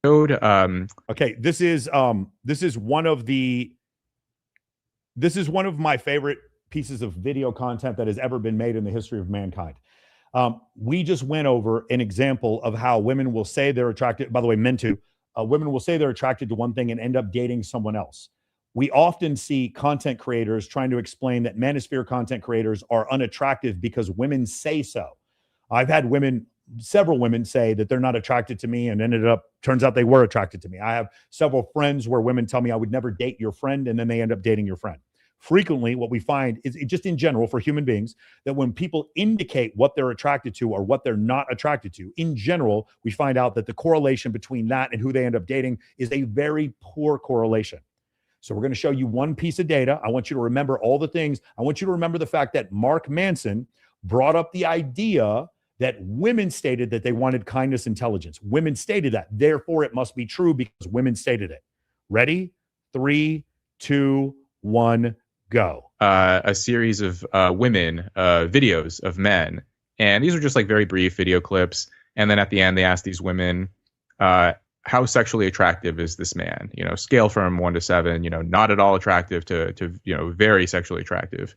Okay, this is one of my favorite pieces of video content that has ever been made in the history of mankind. We just went over an example of how women will say they're attracted, by the way, men too, women will say they're attracted to one thing and end up dating someone else. We often see content creators trying to explain that Manosphere content creators are unattractive because women say so. I've had several women say that they're not attracted to me and turns out they were attracted to me. I have several friends where women tell me I would never date your friend, and then they end up dating your friend. Frequently, what we find is just in general for human beings, that when people indicate what they're attracted to or what they're not attracted to, in general, we find out that the correlation between that and who they end up dating is a very poor correlation. So we're going to show you one piece of data. I want you to remember all the things. I want you to remember the fact that Mark Manson brought up the idea that women stated that they wanted kindness, intelligence. Women stated that. Therefore, it must be true because women stated it. Ready? 3, 2, 1. Go. A series of women videos of men, and these are just like very brief video clips. And then at the end, they ask these women, "How sexually attractive is this man?" You know, scale from 1 to 7. You know, not at all attractive to very sexually attractive.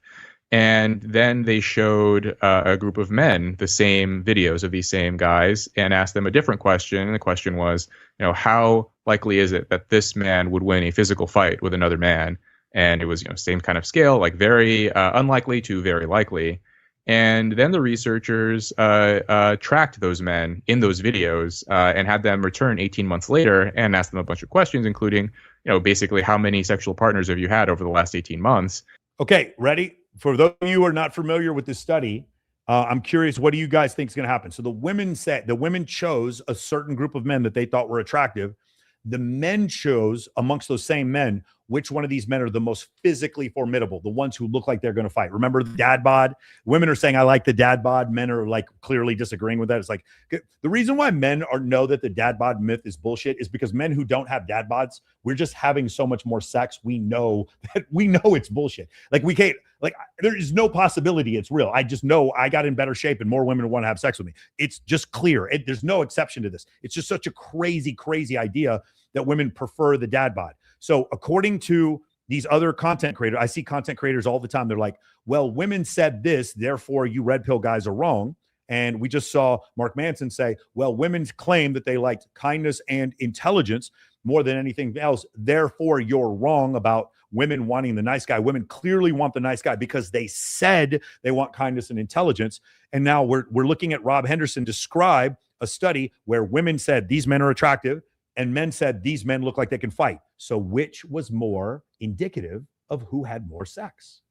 And then they showed a group of men the same videos of these same guys and asked them a different question. And the question was, how likely is it that this man would win a physical fight with another man? And it was, same kind of scale, like very unlikely to very likely. And then the researchers tracked those men in those videos and had them return 18 months later and asked them a bunch of questions, including, basically how many sexual partners have you had over the last 18 months? Okay, ready? For those of you who are not familiar with this study, I'm curious, what do you guys think is going to happen? So the women chose a certain group of men that they thought were attractive. The men chose amongst those same men which one of these men are the most physically formidable, the ones who look like they're going to fight. Remember the dad bod? Women are saying, I like the dad bod. Men are like clearly disagreeing with that. It's like the reason why men know that the dad bod myth is bullshit is because men who don't have dad bods, we're just having so much more sex. We know it's bullshit. Like we can't, like there is no possibility it's real. I just know I got in better shape and more women want to have sex with me. It's just clear. There's no exception to this. It's just such a crazy, crazy idea that women prefer the dad bod. So according to these other content creators, I see content creators all the time. They're like, well, women said this, therefore you red pill guys are wrong. And we just saw Mark Manson say, well, women claim that they liked kindness and intelligence more than anything else. Therefore, you're wrong about women wanting the nice guy. Women clearly want the nice guy because they said they want kindness and intelligence. And now we're looking at Rob Henderson describe a study where women said these men are attractive and men said these men look like they can fight. So which was more indicative of who had more sex?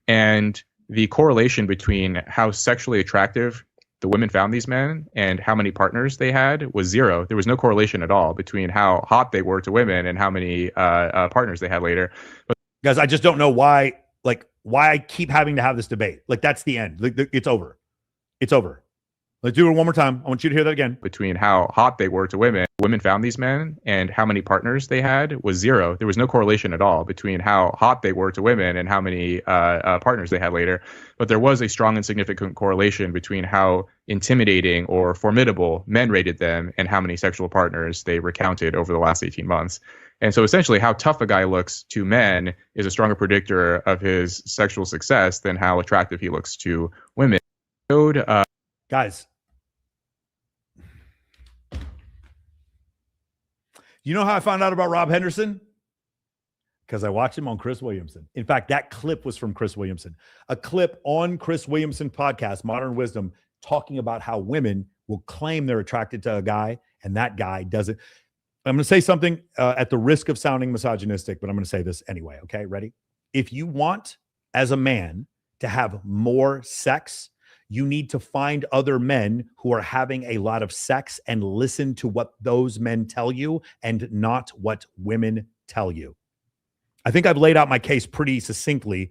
And the correlation between how sexually attractive the women found these men and how many partners they had was zero. There was no correlation at all between how hot they were to women and how many partners they had later. But guys, I just don't know why I keep having to have this debate. Like, that's the end. It's over. It's over. Let's do it one more time. I want you to hear that again. Between how hot they were to women found these men and how many partners they had was zero. There was no correlation at all between how hot they were to women and how many partners they had later. But there was a strong and significant correlation between how intimidating or formidable men rated them and how many sexual partners they recounted over the last 18 months. And so essentially how tough a guy looks to men is a stronger predictor of his sexual success than how attractive he looks to women. Guys, you know how I found out about Rob Henderson? Because I watched him on Chris Williamson. In fact, that clip was from Chris Williamson. A clip on Chris Williamson podcast, Modern Wisdom, talking about how women will claim they're attracted to a guy and that guy doesn't. I'm going to say something at the risk of sounding misogynistic, but I'm going to say this anyway. Okay, ready? If you want, as a man, to have more sex, you need to find other men who are having a lot of sex and listen to what those men tell you and not what women tell you. I think I've laid out my case pretty succinctly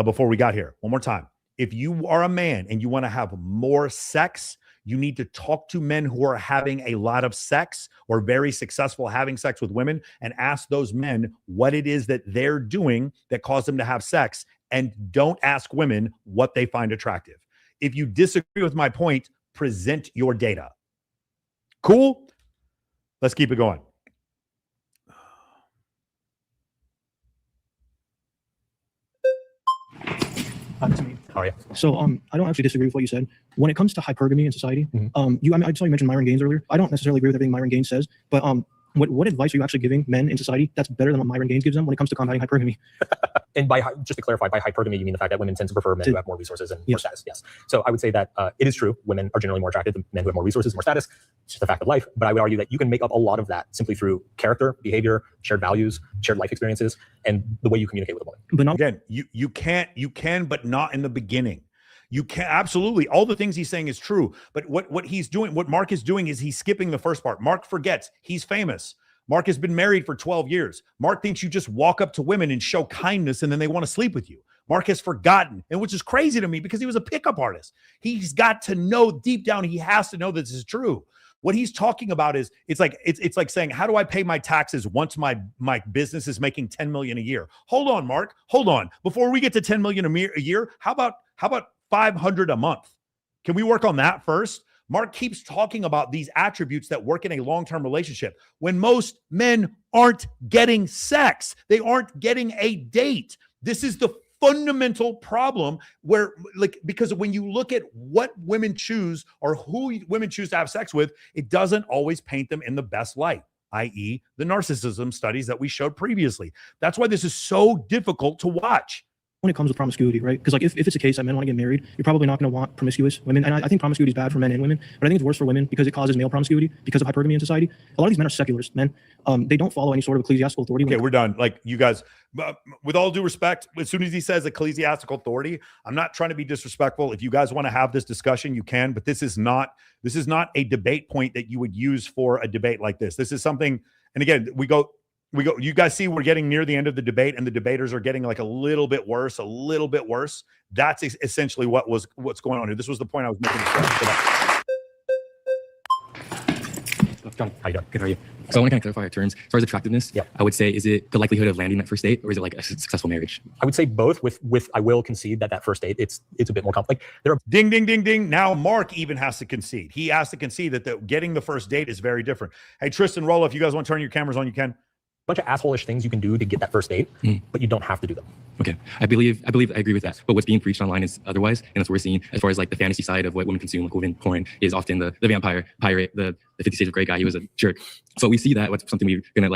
before we got here. One more time. If you are a man and you want to have more sex, you need to talk to men who are having a lot of sex or very successful having sex with women and ask those men what it is that they're doing that caused them to have sex, and don't ask women what they find attractive. If you disagree with my point, present your data. Cool? Let's keep it going. How are you? So I don't actually disagree with what you said. When it comes to hypergamy in society, I saw you mentioned Myron Gaines earlier. I don't necessarily agree with everything Myron Gaines says, but what advice are you actually giving men in society that's better than what Myron Gaines gives them when it comes to combating hypergamy? And just to clarify, by hypergamy, you mean the fact that women tend to prefer men who have more resources and more status. Yes. So I would say that it is true. Women are generally more attracted to men who have more resources, more status. It's just a fact of life. But I would argue that you can make up a lot of that simply through character, behavior, shared values, shared life experiences, and the way you communicate with a woman. But again, you can, but not in the beginning. You can absolutely. All the things he's saying is true. But what he's doing, what Mark is doing, is he's skipping the first part. Mark forgets he's famous. Mark has been married for 12 years. Mark thinks you just walk up to women and show kindness and then they want to sleep with you. Mark has forgotten, and which is crazy to me because he was a pickup artist. He's got to know deep down, he has to know that this is true. What he's talking about is it's like saying, how do I pay my taxes once my business is making 10 million a year? Hold on, Mark. Hold on. Before we get to 10 million a year, how about 500 a month? Can we work on that first? Mark keeps talking about these attributes that work in a long-term relationship when most men aren't getting sex. They aren't getting a date. This is the fundamental problem where, because when you look at what women choose or who women choose to have sex with, it doesn't always paint them in the best light, i.e. the narcissism studies that we showed previously. That's why this is so difficult to watch. When it comes with promiscuity, right? Because if it's a case that men want to get married, you're probably not going to want promiscuous women. And I think promiscuity is bad for men and women, but I think it's worse for women because it causes male promiscuity because of hypergamy in society. A lot of these men are secularists, men. They don't follow any sort of ecclesiastical authority. Okay, we're done. Like, you guys, with all due respect, as soon as he says ecclesiastical authority, I'm not trying to be disrespectful. If you guys want to have this discussion, you can, but this is not a debate point that you would use for a debate like this. This is something, and again, we go, you guys see we're getting near the end of the debate and the debaters are getting like a little bit worse. That's essentially what's going on here. This was the point I was making. John, how you doing? Good, how are you? So I want to kind of clarify our terms. As far as attractiveness, I would say, is it the likelihood of landing that first date, or is it like a successful marriage? I would say both. With I will concede that first date, it's a bit more complex. There are ding, ding, ding, ding. Now Mark even has to concede. He has to concede that getting the first date is very different. Hey, Tristan, Rolla, if you guys want to turn your cameras on, you can. Bunch of asshole-ish things you can do to get that first date, but you don't have to do them. Okay, I agree with that. But what's being preached online is otherwise, and that's what we're seeing as far as like the fantasy side of what women consume, like women porn, is often the vampire, pirate, the 50 Shades of Grey guy. He was a jerk. So we see that what's something we're gonna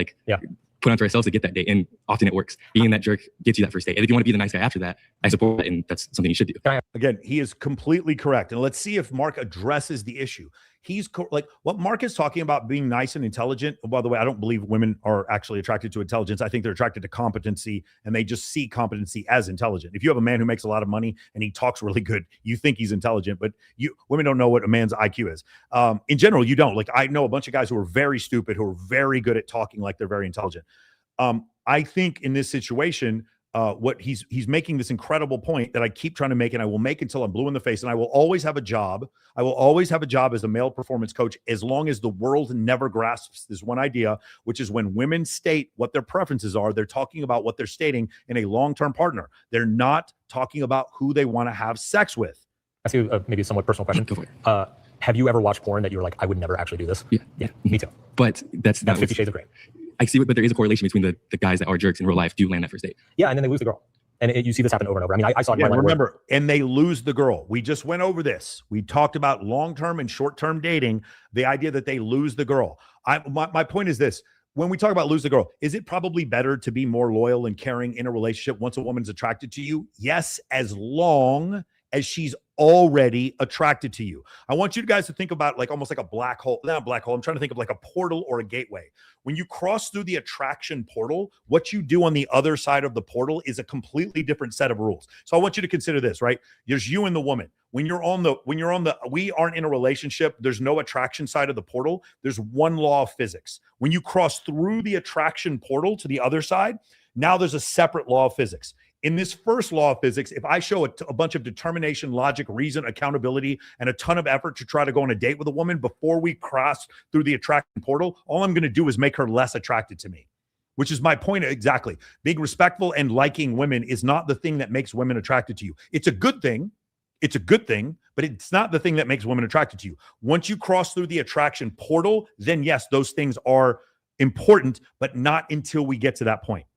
put onto ourselves to get that date, and often it works. Being that jerk gets you that first date, and if you want to be the nice guy after that, I support that, and that's something you should do. Again, he is completely correct, and let's see if Mark addresses the issue. like what Mark is talking about being nice and intelligent. By the way, I don't believe women are actually attracted to intelligence. I think they're attracted to competency, and they just see competency as intelligent. If you have a man who makes a lot of money and he talks really good, you think he's intelligent, but women don't know what a man's IQ is. In general, you don't. Like, I know a bunch of guys who are very stupid, who are very good at talking like they're very intelligent. I think in this situation, what he's making this incredible point that I keep trying to make, and I will make until I'm blue in the face, and I will always have a job. I will always have a job as a male performance coach as long as the world never grasps this one idea, which is when women state what their preferences are, they're talking about what they're stating in a long-term partner. They're not talking about who they want to have sex with. Ask you maybe a somewhat personal question. Go for it. Have you ever watched porn that you were like, I would never actually do this? Yeah. Me too. But that's 50 Shades of Grey. I see, but there is a correlation between the guys that are jerks in real life do land that first date. Yeah, and then they lose the girl. And you see this happen over and over. I mean, I saw it in my line of work. Remember, and they lose the girl. We just went over this. We talked about long-term and short-term dating, the idea that they lose the girl. My point is this. When we talk about lose the girl, is it probably better to be more loyal and caring in a relationship once a woman's attracted to you? Yes, as long as she's already attracted to you. I want you guys to think about like almost like a black hole. Not a black hole. I'm trying to think of like a portal or a gateway. When you cross through the attraction portal, what you do on the other side of the portal is a completely different set of rules. So I want you to consider this, right? There's you and the woman. We aren't in a relationship. There's no attraction side of the portal. There's one law of physics. When you cross through the attraction portal to the other side, now there's a separate law of physics. In this first law of physics, if I show a bunch of determination, logic, reason, accountability, and a ton of effort to try to go on a date with a woman before we cross through the attraction portal, all I'm going to do is make her less attracted to me, which is my point exactly. Being respectful and liking women is not the thing that makes women attracted to you. It's a good thing. It's a good thing, but it's not the thing that makes women attracted to you. Once you cross through the attraction portal, then yes, those things are important, but not until we get to that point.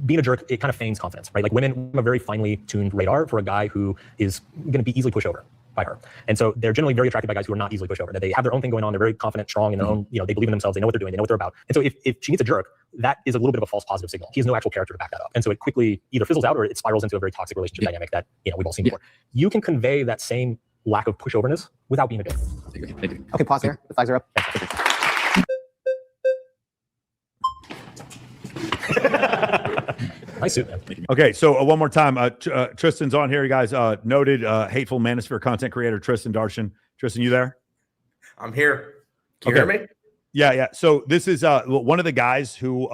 Being a jerk, it kind of feigns confidence, right? Like women have a very finely tuned radar for a guy who is going to be easily pushed over by her. And so they're generally very attracted by guys who are not easily pushed over, that they have their own thing going on. They're very confident, strong in their own, they believe in themselves. They know what they're doing. They know what they're about. And so if she meets a jerk, that is a little bit of a false positive signal. He has no actual character to back that up. And so it quickly either fizzles out or it spirals into a very toxic relationship dynamic that, we've all seen before. You can convey that same lack of pushoverness without being a dick. Okay, pause there. The flags are up. Nice suit, man. Okay, so one more time. Tristan's on here, you guys. Noted hateful Manosphere content creator, Tristan Darshan. Tristan, you there? I'm here. Can you hear me? Yeah. So this is one of the guys who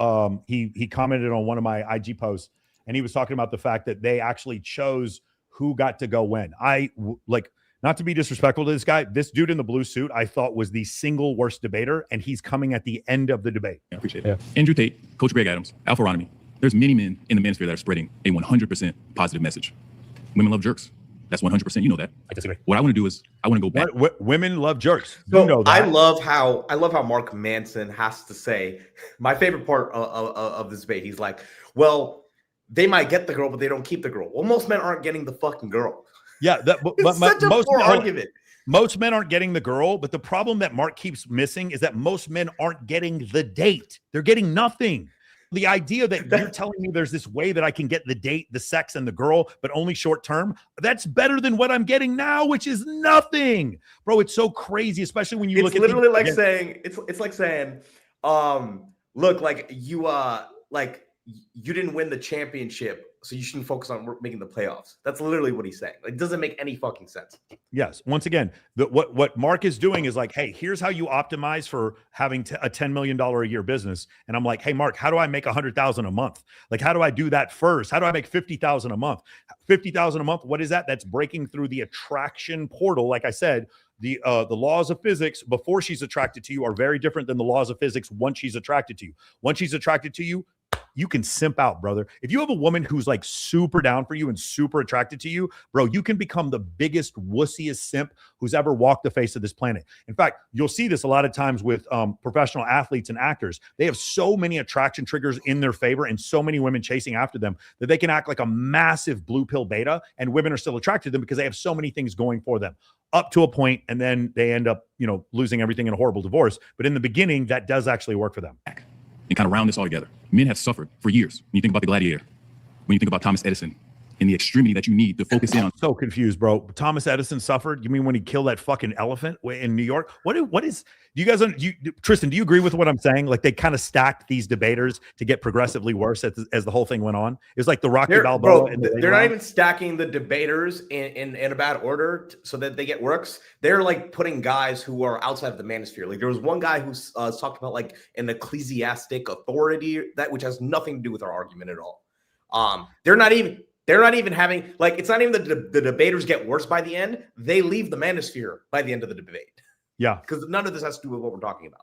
he commented on one of my IG posts, and he was talking about the fact that they actually chose who got to go when. Not to be disrespectful to this guy, this dude in the blue suit I thought was the single worst debater, and he's coming at the end of the debate. I appreciate it. Yeah. Andrew Tate, Coach Greg Adams, Alpharonomy. There's many men in the Manosphere that are spreading a 100% positive message. Women love jerks. That's 100%. You know that. I disagree. What I want to do is I want to go back. Women love jerks. So you know that. I love how Mark Manson has to say, my favorite part of this debate, he's like, well, they might get the girl, but they don't keep the girl. Well, most men aren't getting the fucking girl. Yeah, such a poor argument. Most men aren't getting the girl, but the problem that Mark keeps missing is that most men aren't getting the date. They're getting nothing. The idea that you're telling me there's this way that I can get the date, the sex, and the girl, but only short term, that's better than what I'm getting now, which is nothing. Bro, it's so crazy, especially when you look at it's literally like saying, look, like you didn't win the championship, so you shouldn't focus on making the playoffs. That's literally what he's saying. It doesn't make any fucking sense. Yes. Once again, what Mark is doing is like, hey, here's how you optimize for having a $10 million a year business. And I'm like, hey, Mark, how do I make $100,000 a month? Like, how do I do that first? How do I make $50,000 a month? $50,000 a month. What is that? That's breaking through the attraction portal. Like I said, the laws of physics before she's attracted to you are very different than the laws of physics once she's attracted to you. Once she's attracted to you, you can simp out, brother. If you have a woman who's like super down for you and super attracted to you, bro, you can become the biggest wussiest simp who's ever walked the face of this planet. In fact, you'll see this a lot of times with professional athletes and actors. They have so many attraction triggers in their favor and so many women chasing after them that they can act like a massive blue pill beta, and women are still attracted to them because they have so many things going for them up to a point, and then they end up, losing everything in a horrible divorce. But in the beginning, that does actually work for them. And kind of round this all together. Men have suffered for years. When you think about the gladiator, when you think about Thomas Edison, and the extremity that you need to focus in on. So confused, bro. Thomas Edison suffered. You mean when he killed that fucking elephant in New York? What is, do you guys, Tristan, do you agree with what I'm saying? Like they kind of stacked these debaters to get progressively worse as the whole thing went on. It was like the Rocky Balboa. They're not even stacking the debaters in a bad order so that they get works. They're like putting guys who are outside of the manosphere. Like there was one guy who talked about like an ecclesiastic authority which has nothing to do with our argument at all. They're not even having, like, it's not even the debaters get worse by the end. They leave the manosphere by the end of the debate. Yeah. Because none of this has to do with what we're talking about.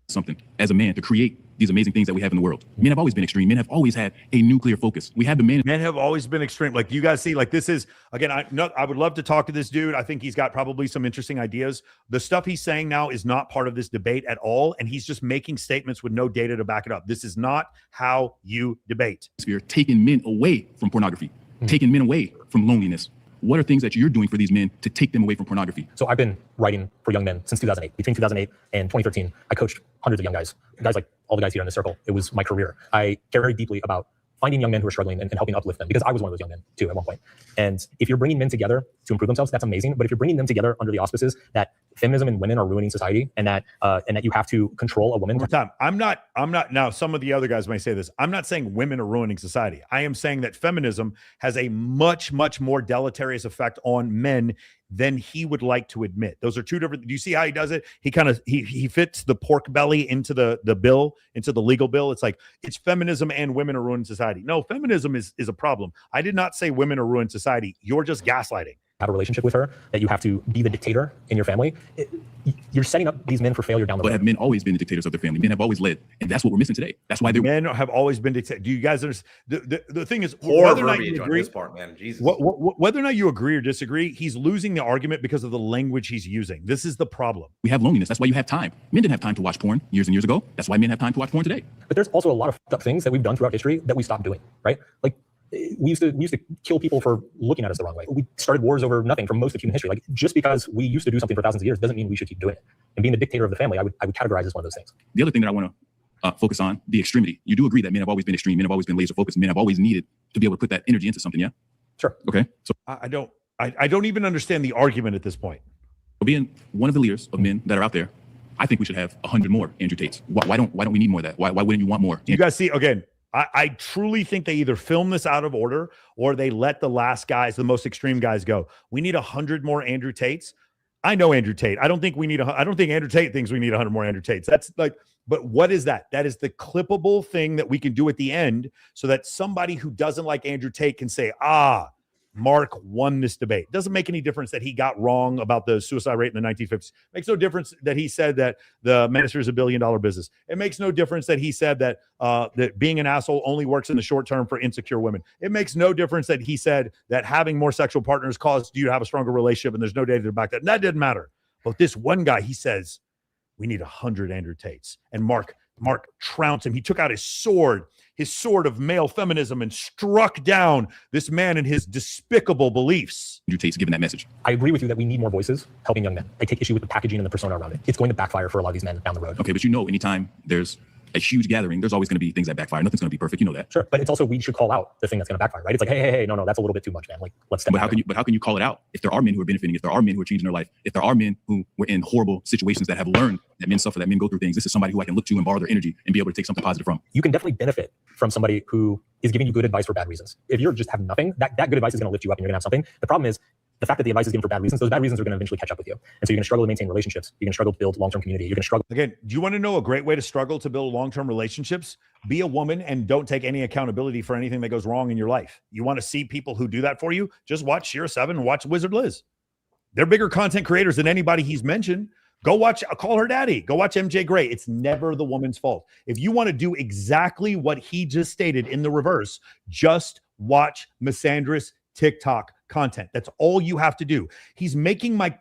Something as a man to create these amazing things that we have in the world. Men have always been extreme. Men have always had a nuclear focus. We have the men have always been extreme. Like you guys see, like this is, again, I would love to talk to this dude. I think he's got probably some interesting ideas. The stuff he's saying now is not part of this debate at all. And he's just making statements with no data to back it up. This is not how you debate. Taking men away from pornography, taking men away from loneliness. What are things that you're doing for these men to take them away from pornography? So I've been writing for young men since 2008. Between 2008 and 2013, I coached hundreds of young guys like all the guys here in the circle. It was my career. I care very deeply about finding young men who are struggling and helping uplift them, because I was one of those young men too at one point. And if you're bringing men together to improve themselves, that's amazing. But if you're bringing them together under the auspices that feminism and women are ruining society, and that you have to control a woman. I'm not now, some of the other guys may say this. I'm not saying women are ruining society. I am saying that feminism has a much, much more deleterious effect on men than he would like to admit. Those are two different. Do you see how he does it? He kind of he fits the pork belly into the bill, into the legal bill. It's like it's feminism and women are ruining society. No, feminism is a problem. I did not say women are ruining society. You're just gaslighting. Have a relationship with her, that you have to be the dictator in your family. You're setting up these men for failure down the road. But have men always been the dictators of their family? Men have always led, and that's what we're missing today. That's why men have always been dictators. Do you guys understand? The thing is, whether or not you agree, part, man. Jesus. Whether or not you agree or disagree, he's losing the argument because of the language he's using. This is the problem. We have loneliness. That's why you have time. Men didn't have time to watch porn years and years ago. That's why men have time to watch porn today. But there's also a lot of fucked up things that we've done throughout history that we stopped doing, right? Like we used to kill people for looking at us the wrong way. We started wars over nothing for most of human history. Like just because we used to do something for thousands of years doesn't mean we should keep doing it. And being the dictator of the family, I would categorize as one of those things. The other thing that I want to focus on, the extremity. You do agree that men have always been extreme. Men have always been laser focused. Men have always needed to be able to put that energy into something. Yeah. Sure. Okay. So I don't even understand the argument at this point. Being one of the leaders of men that are out there, I think we should have 100 more Andrew Tates. Why don't we need more of that? Why wouldn't you want more? You guys see again. I truly think they either film this out of order or they let the last guys, the most extreme guys, go. We need 100 more Andrew Tates. I know Andrew Tate. I don't think Andrew Tate thinks we need 100 more Andrew Tates. That's like, but what is that? That is the clippable thing that we can do at the end so that somebody who doesn't like Andrew Tate can say, Mark won this debate. Doesn't make any difference that he got wrong about the suicide rate in the 1950s. Makes no difference that he said that the Manosphere is $1 billion business. It makes no difference that he said that that being an asshole only works in the short term for insecure women. It makes no difference that he said that having more sexual partners caused you to have a stronger relationship, and there's no data to back that. And that didn't matter. But this one guy, he says, we need 100 Andrew Tates. And Mark trounced him. He took out his sword of male feminism, and struck down this man and his despicable beliefs. Andrew Tate's given that message. I agree with you that we need more voices helping young men. I take issue with the packaging and the persona around it. It's going to backfire for a lot of these men down the road. Okay, but anytime there's a huge gathering, there's always going to be things that backfire. Nothing's going to be perfect. You know that. Sure, but it's also, we should call out the thing that's going to backfire, right? It's like, hey, no, that's a little bit too much, man. Like, let's step back. But how can you call it out if there are men who are benefiting, if there are men who are changing their life, if there are men who were in horrible situations that have learned that men suffer, that men go through things? This is somebody who I can look to and borrow their energy and be able to take something positive from. You can definitely benefit from somebody who is giving you good advice for bad reasons. If you're just have nothing, that good advice is going to lift you up and you're going to have something. The problem is the fact that the advice is given for bad reasons, those bad reasons are going to eventually catch up with you. And so you're going to struggle to maintain relationships. You're going to struggle to build long-term community. You're going to struggle. Again, do you want to know a great way to struggle to build long-term relationships? Be a woman and don't take any accountability for anything that goes wrong in your life. You want to see people who do that for you? Just watch Shira 7 and watch Wizard Liz. They're bigger content creators than anybody he's mentioned. Go watch Call Her Daddy. Go watch MJ Gray. It's never the woman's fault. If you want to do exactly what he just stated in the reverse, just watch Misandra's TikTok content. That's all you have to do. He's making my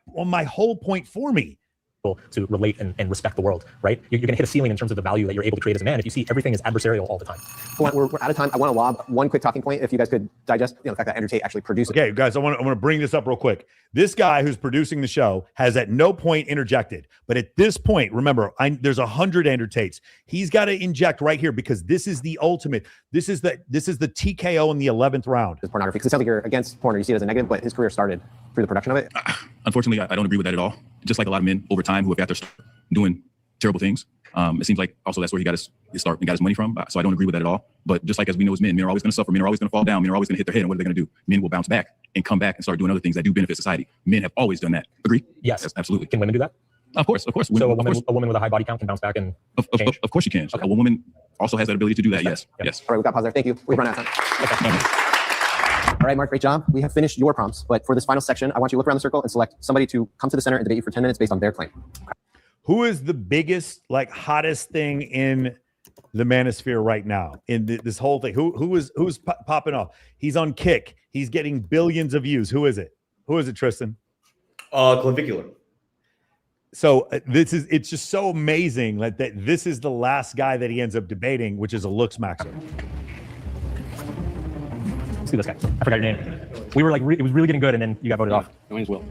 whole point for me. to relate and respect the world, right? You're going to hit a ceiling in terms of the value that you're able to create as a man if you see everything as adversarial all the time. We're out of time. I want to lob one quick talking point. If you guys could digest, the fact that Andrew Tate actually produced. Okay, guys, I want to bring this up real quick. This guy who's producing the show has at no point interjected, but at this point, remember, there's 100 Andrew Tates. He's got to inject right here because this is the ultimate. This is the TKO in the 11th round. It's pornography because it sounds like you're against porn or you see it as a negative, but his career started through the production of it. Unfortunately, I don't agree with that at all. Just like a lot of men over time who have after doing terrible things, it seems like also that's where he got his start and got his money from. So I don't agree with that at all. But just like as we know as men are always going to suffer. Men are always going to fall down. Men are always going to hit their head. And what are they going to do? Men will bounce back and come back and start doing other things that do benefit society. Men have always done that. Agree? Yes, absolutely. Can women do that? Of course. So a woman with a high body count can bounce back and of course she can. Okay. A woman also has that ability to do that. Yes. All right, we've got pause there. Thank you. We've run out of time. All right, Mark, great job. We have finished your prompts, but for this final section, I want you to look around the circle and select somebody to come to the center and debate you for 10 minutes based on their claim. Okay. Who is the biggest, hottest thing in the Manosphere right now? In this whole thing, who's popping off? He's on Kick. He's getting billions of views. Who is it? Tristan? Clavicular. So it's just so amazing that this is the last guy that he ends up debating, which is a looks maxer. Let's do this guy. I forgot your name. We were it was really getting good, and then you got voted off. My name's Will.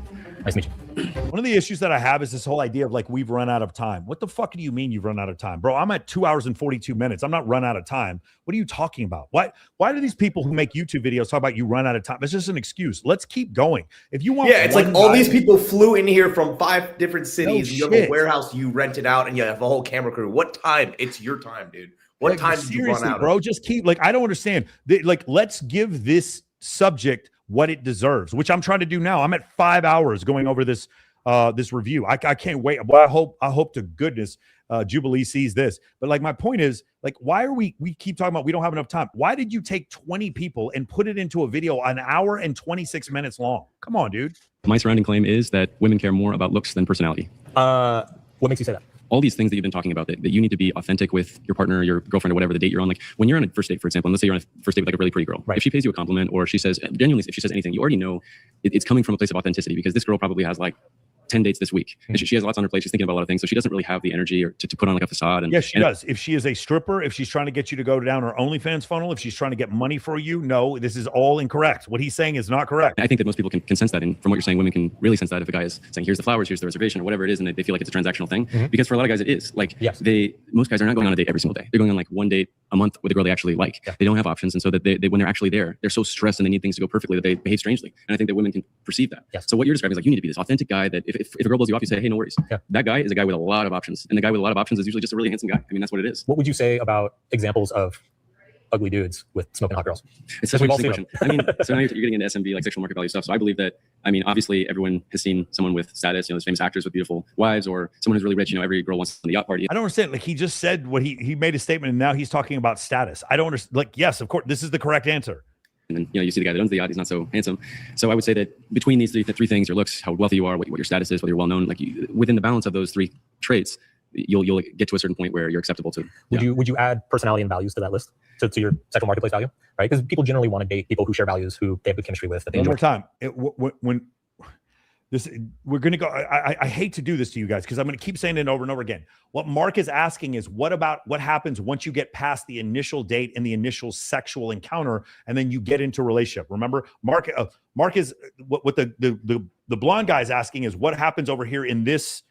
Nice to meet you. One of the issues that I have is this whole idea of we've run out of time. What the fuck do you mean you've run out of time? Bro, I'm at 2 hours and 42 minutes. I'm not run out of time. What are you talking about? Why do these people who make YouTube videos talk about you run out of time? It's just an excuse. Let's keep going. If you want, yeah, it's like all these people flew in here from 5 different cities. No and you have a warehouse you rented out and you have a whole camera crew. What time? It's your time, dude. What time did you run out bro, of? Just keep I don't understand. Let's give this subject what it deserves, which I'm trying to do now. I'm at 5 hours going over this review. I can't wait. Well, I hope to goodness Jubilee sees this. But my point is, why are we keep talking about we don't have enough time? Why did you take 20 people and put it into a video an hour and 26 minutes long? Come on, dude. My surrounding claim is that women care more about looks than personality. What makes you say that? All these things that you've been talking about, that you need to be authentic with your partner, your girlfriend, or whatever the date you're on. When you're on a first date, for example, and let's say you're on a first date with a really pretty girl. Right. If she pays you a compliment or she says, genuinely, if she says anything, you already know it's coming from a place of authenticity because this girl probably has 10 dates this week. And she has lots on her plate. She's thinking about a lot of things. So she doesn't really have the energy or to put on a facade. And yes, she does. If she is a stripper, if she's trying to get you to go down her OnlyFans funnel, if she's trying to get money for you, no, this is all incorrect. What he's saying is not correct. I think that most people can sense that. And from what you're saying, women can really sense that if a guy is saying, here's the flowers, here's the reservation, or whatever it is, and they feel like it's a transactional thing. Because for a lot of guys, it is. Most guys are not going on a date every single day. They're going on one date a month with a girl they actually like. Yeah. They don't have options. And so that they when they're actually there, they're so stressed and they need things to go perfectly that they behave strangely. And I think that women can perceive that. Yes. So what you're describing is you need to be this authentic guy that if a girl blows you off, you say, hey, no worries. Yeah. That guy is a guy with a lot of options. And the guy with a lot of options is usually just a really handsome guy. I mean, that's what it is. What would you say about examples of ugly dudes with smoking hot girls? It's such an interesting question. So now you're getting into SMV, sexual market value stuff. So I believe that, obviously everyone has seen someone with status, there's famous actors with beautiful wives or someone who's really rich, every girl wants on the yacht party. I don't understand. He just said what he made a statement and now he's talking about status. I don't understand. Yes, of course, this is the correct answer. And then, you see the guy that owns the yacht, he's not so handsome. So I would say that between these three things, your looks, how wealthy you are, what your status is, whether you're well-known, within the balance of those three traits, you'll get to a certain point where you're acceptable to. Would you add personality and values to that list, to your sexual marketplace value, right? Because people generally want to date people who share values, who they have good chemistry with. That they enjoy. One more time. We're going to go. I hate to do this to you guys because I'm going to keep saying it over and over again. What Mark is asking is what happens once you get past the initial date and the initial sexual encounter, and then you get into a relationship. Remember, Mark is what the blonde guy is asking is what happens over here in this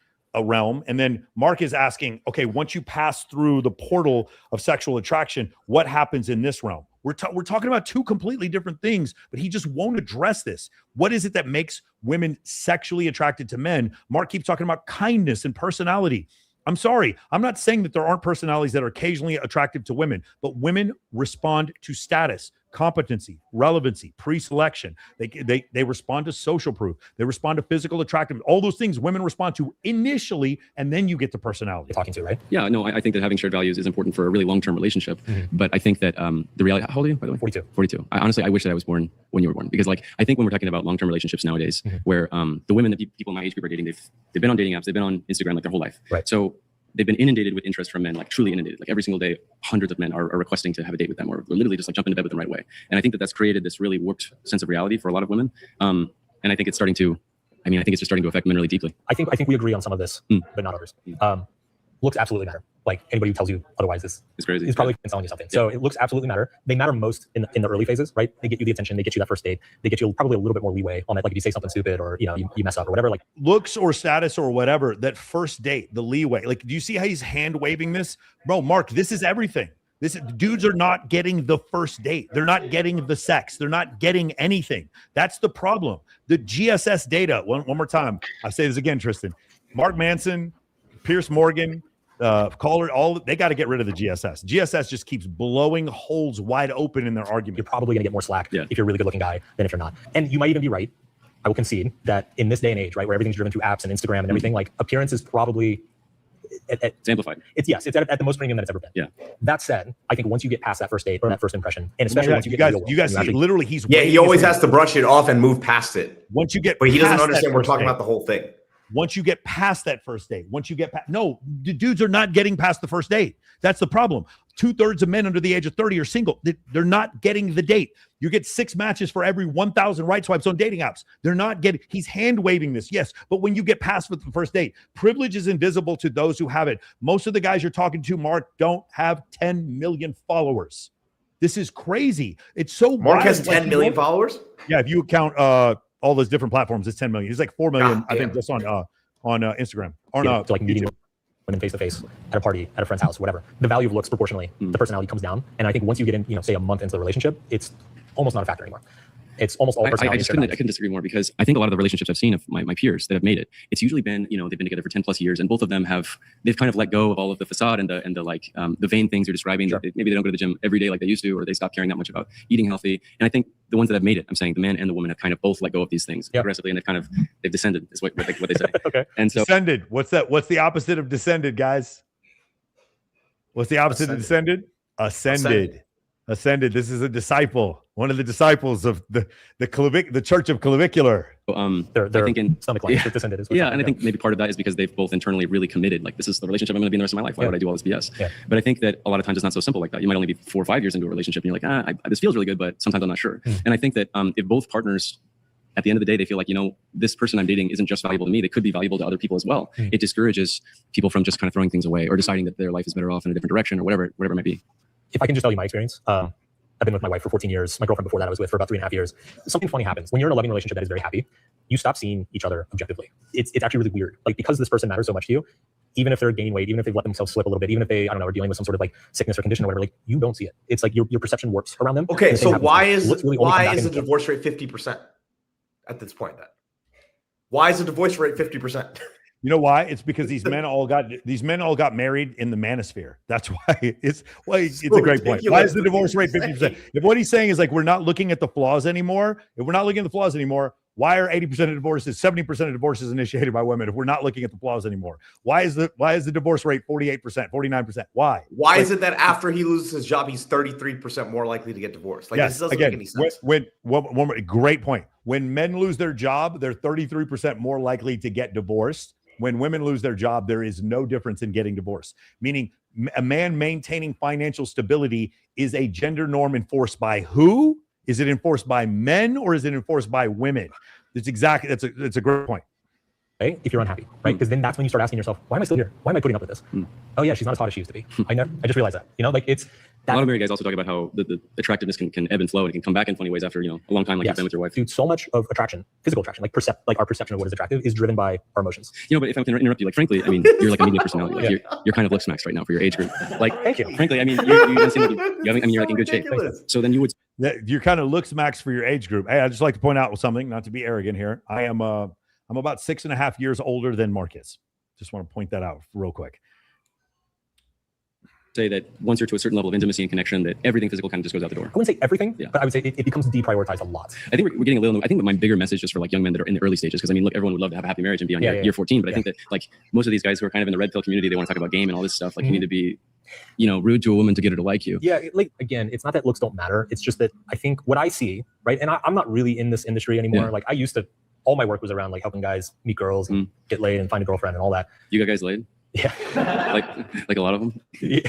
realm, and then Mark is asking, okay, once you pass through the portal of sexual attraction, what happens in this realm? We're talking about two completely different things, but he just won't address this. What is it that makes women sexually attracted to men? Mark keeps talking about kindness and personality. I'm sorry. I'm not saying that there aren't personalities that are occasionally attractive to women, but women respond to status, competency, relevancy, pre-selection. They respond to social proof. They respond to physical attractiveness. All those things women respond to initially, and then you get to personality. You're talking to, right? Yeah, no, I think that having shared values is important for a really long-term relationship. But I think that the reality, how old are you, by the way? 42. 42. Honestly, I wish that I was born when you were born, because I think when we're talking about long-term relationships nowadays, where the women that people my age group are dating, they've been on dating apps, they've been on Instagram their whole life. Right. So they've been inundated with interest from men, truly inundated. Every single day, hundreds of men are requesting to have a date with them, or literally just jump into bed with them right away. And I think that that's created this really warped sense of reality for a lot of women. And I think it's starting to, I mean, I think it's just starting to affect men really deeply. I think we agree on some of this, but not others. Looks absolutely matter. Like anybody who tells you otherwise is crazy. Is probably telling you something. So it looks absolutely matter. They matter most in the early phases, right? They get you the attention. They get you that first date. They get you probably a little bit more leeway on it. Like if you say something stupid or you mess up or whatever. Like looks or status or whatever. That first date, the leeway. Like, do you see how he's hand waving this, bro? Mark, this is everything. Dudes are not getting the first date. They're not getting the sex. They're not getting anything. That's the problem. The GSS data. One more time. I say this again, Tristan. Mark Manson, Pierce Morgan. Caller, they got to get rid of the GSS. GSS just keeps blowing holes wide open in their argument. You're probably going to get more slack if you're a really good looking guy than if you're not. And you might even be right. I will concede that in this day and age, right, where everything's driven through apps and Instagram and everything, like appearance is probably it's amplified. It's at the most premium that it's ever been. Yeah. That said, I think once you get past that first date or that first impression, and especially once you guys see, literally, he's he always has to brush it off and move past it. Once you get, but he doesn't understand we're talking about the whole thing. Once you get past that first date, no, the dudes are not getting past the first date. That's the problem. 2/3 of men under the age of 30 are single. They're not getting the date. You get 6 matches for every 1,000 right swipes on dating apps. They're not getting, he's hand waving this. Yes. But when you get past with the first date, privilege is invisible to those who have it. Most of the guys you're talking to, Mark, don't have 10 million followers. This is crazy. It's so Mark has 10 million followers. Yeah. If you count, all those different platforms, it's 10 million. He's like 4 million, I think, just on Instagram or to like meeting women face to face at a party, at a friend's house, whatever. The value of looks proportionally, the personality comes down. And I think once you get in, say a month into the relationship, it's almost not a factor anymore. It's almost all personality. I couldn't disagree more, because I think a lot of the relationships I've seen of my peers that have made it, it's usually been, they've been together for 10 plus years, and both of them they've kind of let go of all of the facade and the vain things you're describing. Sure. Maybe they don't go to the gym every day like they used to, or they stop caring that much about eating healthy. And I think the ones that have made it, I'm saying the man and the woman have kind of both let go of these things progressively, and they've descended is what they say. Okay. And so descended. What's that? What's the opposite of descended, guys? What's the opposite of descended? Ascended. This is a disciple, one of the disciples of the Church of Clavicular. They're thinking stomach line. Descended is and I think maybe part of that is because they've both internally really committed. Like, this is the relationship I'm going to be in the rest of my life. Why would I do all this BS? Yeah. But I think that a lot of times it's not so simple like that. You might only be 4 or 5 years into a relationship, and you're like, this feels really good, but sometimes I'm not sure. And I think that if both partners, at the end of the day, they feel like, this person I'm dating isn't just valuable to me, they could be valuable to other people as well. It discourages people from just kind of throwing things away or deciding that their life is better off in a different direction or whatever it might be. If I can just tell you my experience, I've been with my wife for 14 years. My girlfriend before that I was with for about 3.5 years. Something funny happens. When you're in a loving relationship that is very happy, you stop seeing each other objectively. It's actually really weird. Like, because this person matters so much to you, even if they're gaining weight, even if they've let themselves slip a little bit, even if they, are dealing with some sort of like sickness or condition or whatever, like, you don't see it. It's like your perception warps around them. Okay, so why is the divorce rate 50% at this point then? Why is the divorce rate 50%? You know why? It's because these men all got married in the Manosphere. That's why it's a great point. Why is the divorce rate 50%? If what he's saying is like, we're not looking at the flaws anymore, why are 80% of divorces, 70% of divorces initiated by women if we're not looking at the flaws anymore? Why is the divorce rate 48%, 49%? Why? Why is it that after he loses his job, he's 33% more likely to get divorced? Like, this doesn't make any sense. Great point. When men lose their job, they're 33% more likely to get divorced. When women lose their job, there is no difference in getting divorced. Meaning, a man maintaining financial stability is a gender norm enforced by who? Is it enforced by men or is it enforced by women? That's a great point. Right? If you're unhappy, right? Because then that's when you start asking yourself, why am I still here? Why am I putting up with this? Oh yeah, she's not as hot as she used to be. I just realized that. A lot of married guys also talk about how the attractiveness can ebb and flow, and it can come back in funny ways after a long time, like you've been with your wife. Dude, so much of attraction, physical attraction, like our perception of what is attractive, is driven by our emotions. But if I can interrupt you, like, frankly, I mean, you're like a media personality. Like, you're kind of looks maxed right now for your age group. Like, thank you. Frankly, I mean, you don't seem like you're like in good shape. So then you would. You're kind of looks max for your age group. Hey, I'd just like to point out something, not to be arrogant here. I'm about 6.5 years older than Marcus. Just want to point that out real quick. Say that once you're to a certain level of intimacy and connection, that everything physical kind of just goes out the door. I wouldn't say everything, but I would say it becomes deprioritized a lot. I think we're getting a little. I think my bigger message just for like young men that are in the early stages, because I mean, look, everyone would love to have a happy marriage and be on year 14, but I think that like most of these guys who are kind of in the red pill community, they want to talk about game and all this stuff. Like, you need to be, rude to a woman to get her to like you. Yeah, like, again, it's not that looks don't matter. It's just that I think what I see, right, and I'm not really in this industry anymore. Yeah. Like, I used to. All my work was around like helping guys meet girls and get laid and find a girlfriend and all that. You got guys laid? Yeah. like a lot of them. Yeah.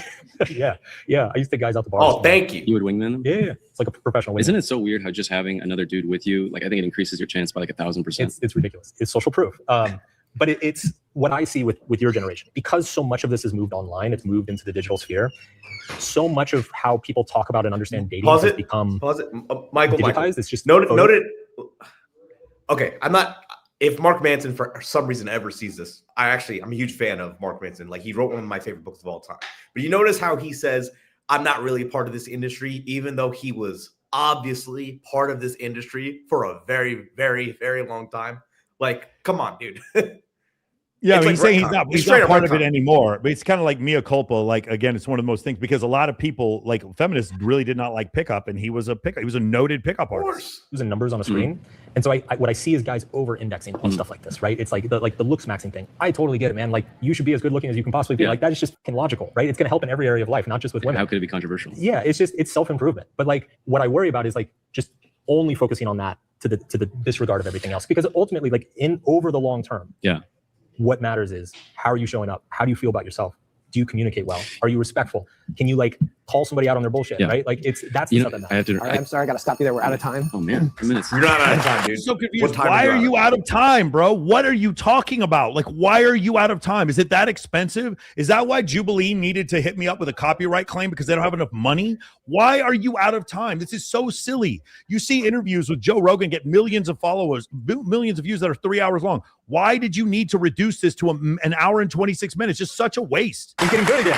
I used to take guys out the bar. Oh, thank you. You would wingman them? Yeah. It's like a professional wingman. Isn't it so weird how just having another dude with you, like I think it increases your chance by like 1,000%. It's ridiculous. It's social proof. But it's what I see with your generation, because so much of this has moved online. It's moved into the digital sphere. So much of how people talk about and understand dating has become Michael. digitized. It's just noted. Okay, I'm not. If Mark Manson for some reason ever sees this, I'm a huge fan of Mark Manson. Like, he wrote one of my favorite books of all time. But you notice how he says, I'm not really a part of this industry, even though he was obviously part of this industry for a very, very, very long time. Like, come on, dude. Yeah, I mean, like he's saying he's not part of it anymore, but it's kind of like mea culpa. Like, again, it's one of the most things, because a lot of people, like feminists, really did not like pickup, and he was a noted pickup artist. He was in numbers on a screen, and so what I see is guys over-indexing on stuff like this, right? It's like the looks maxing thing. I totally get it, man. Like, you should be as good looking as you can possibly be. Like, that is just fucking logical, right? It's going to help in every area of life, not just with women. How could it be controversial? Yeah, it's self-improvement. But like, what I worry about is like just only focusing on that to the disregard of everything else, because ultimately, like over the long term, what matters is, how are you showing up? How do you feel about yourself? Do you communicate well? Are you respectful? Can you like call somebody out on their bullshit, right? Like that's the stuff that matters. All right, I'm sorry, I got to stop you there. We're out of time. Oh man, 10 minutes. You're not out of time, dude. I'm so confused. Why are you out of time, bro? What are you talking about? Like, why are you out of time? Is it that expensive? Is that why Jubilee needed to hit me up with a copyright claim, because they don't have enough money? Why are you out of time? This is so silly. You see interviews with Joe Rogan get millions of followers, millions of views that are 3 hours long. Why did you need to reduce this to an hour and 26 minutes? Just such a waste. He's getting good again.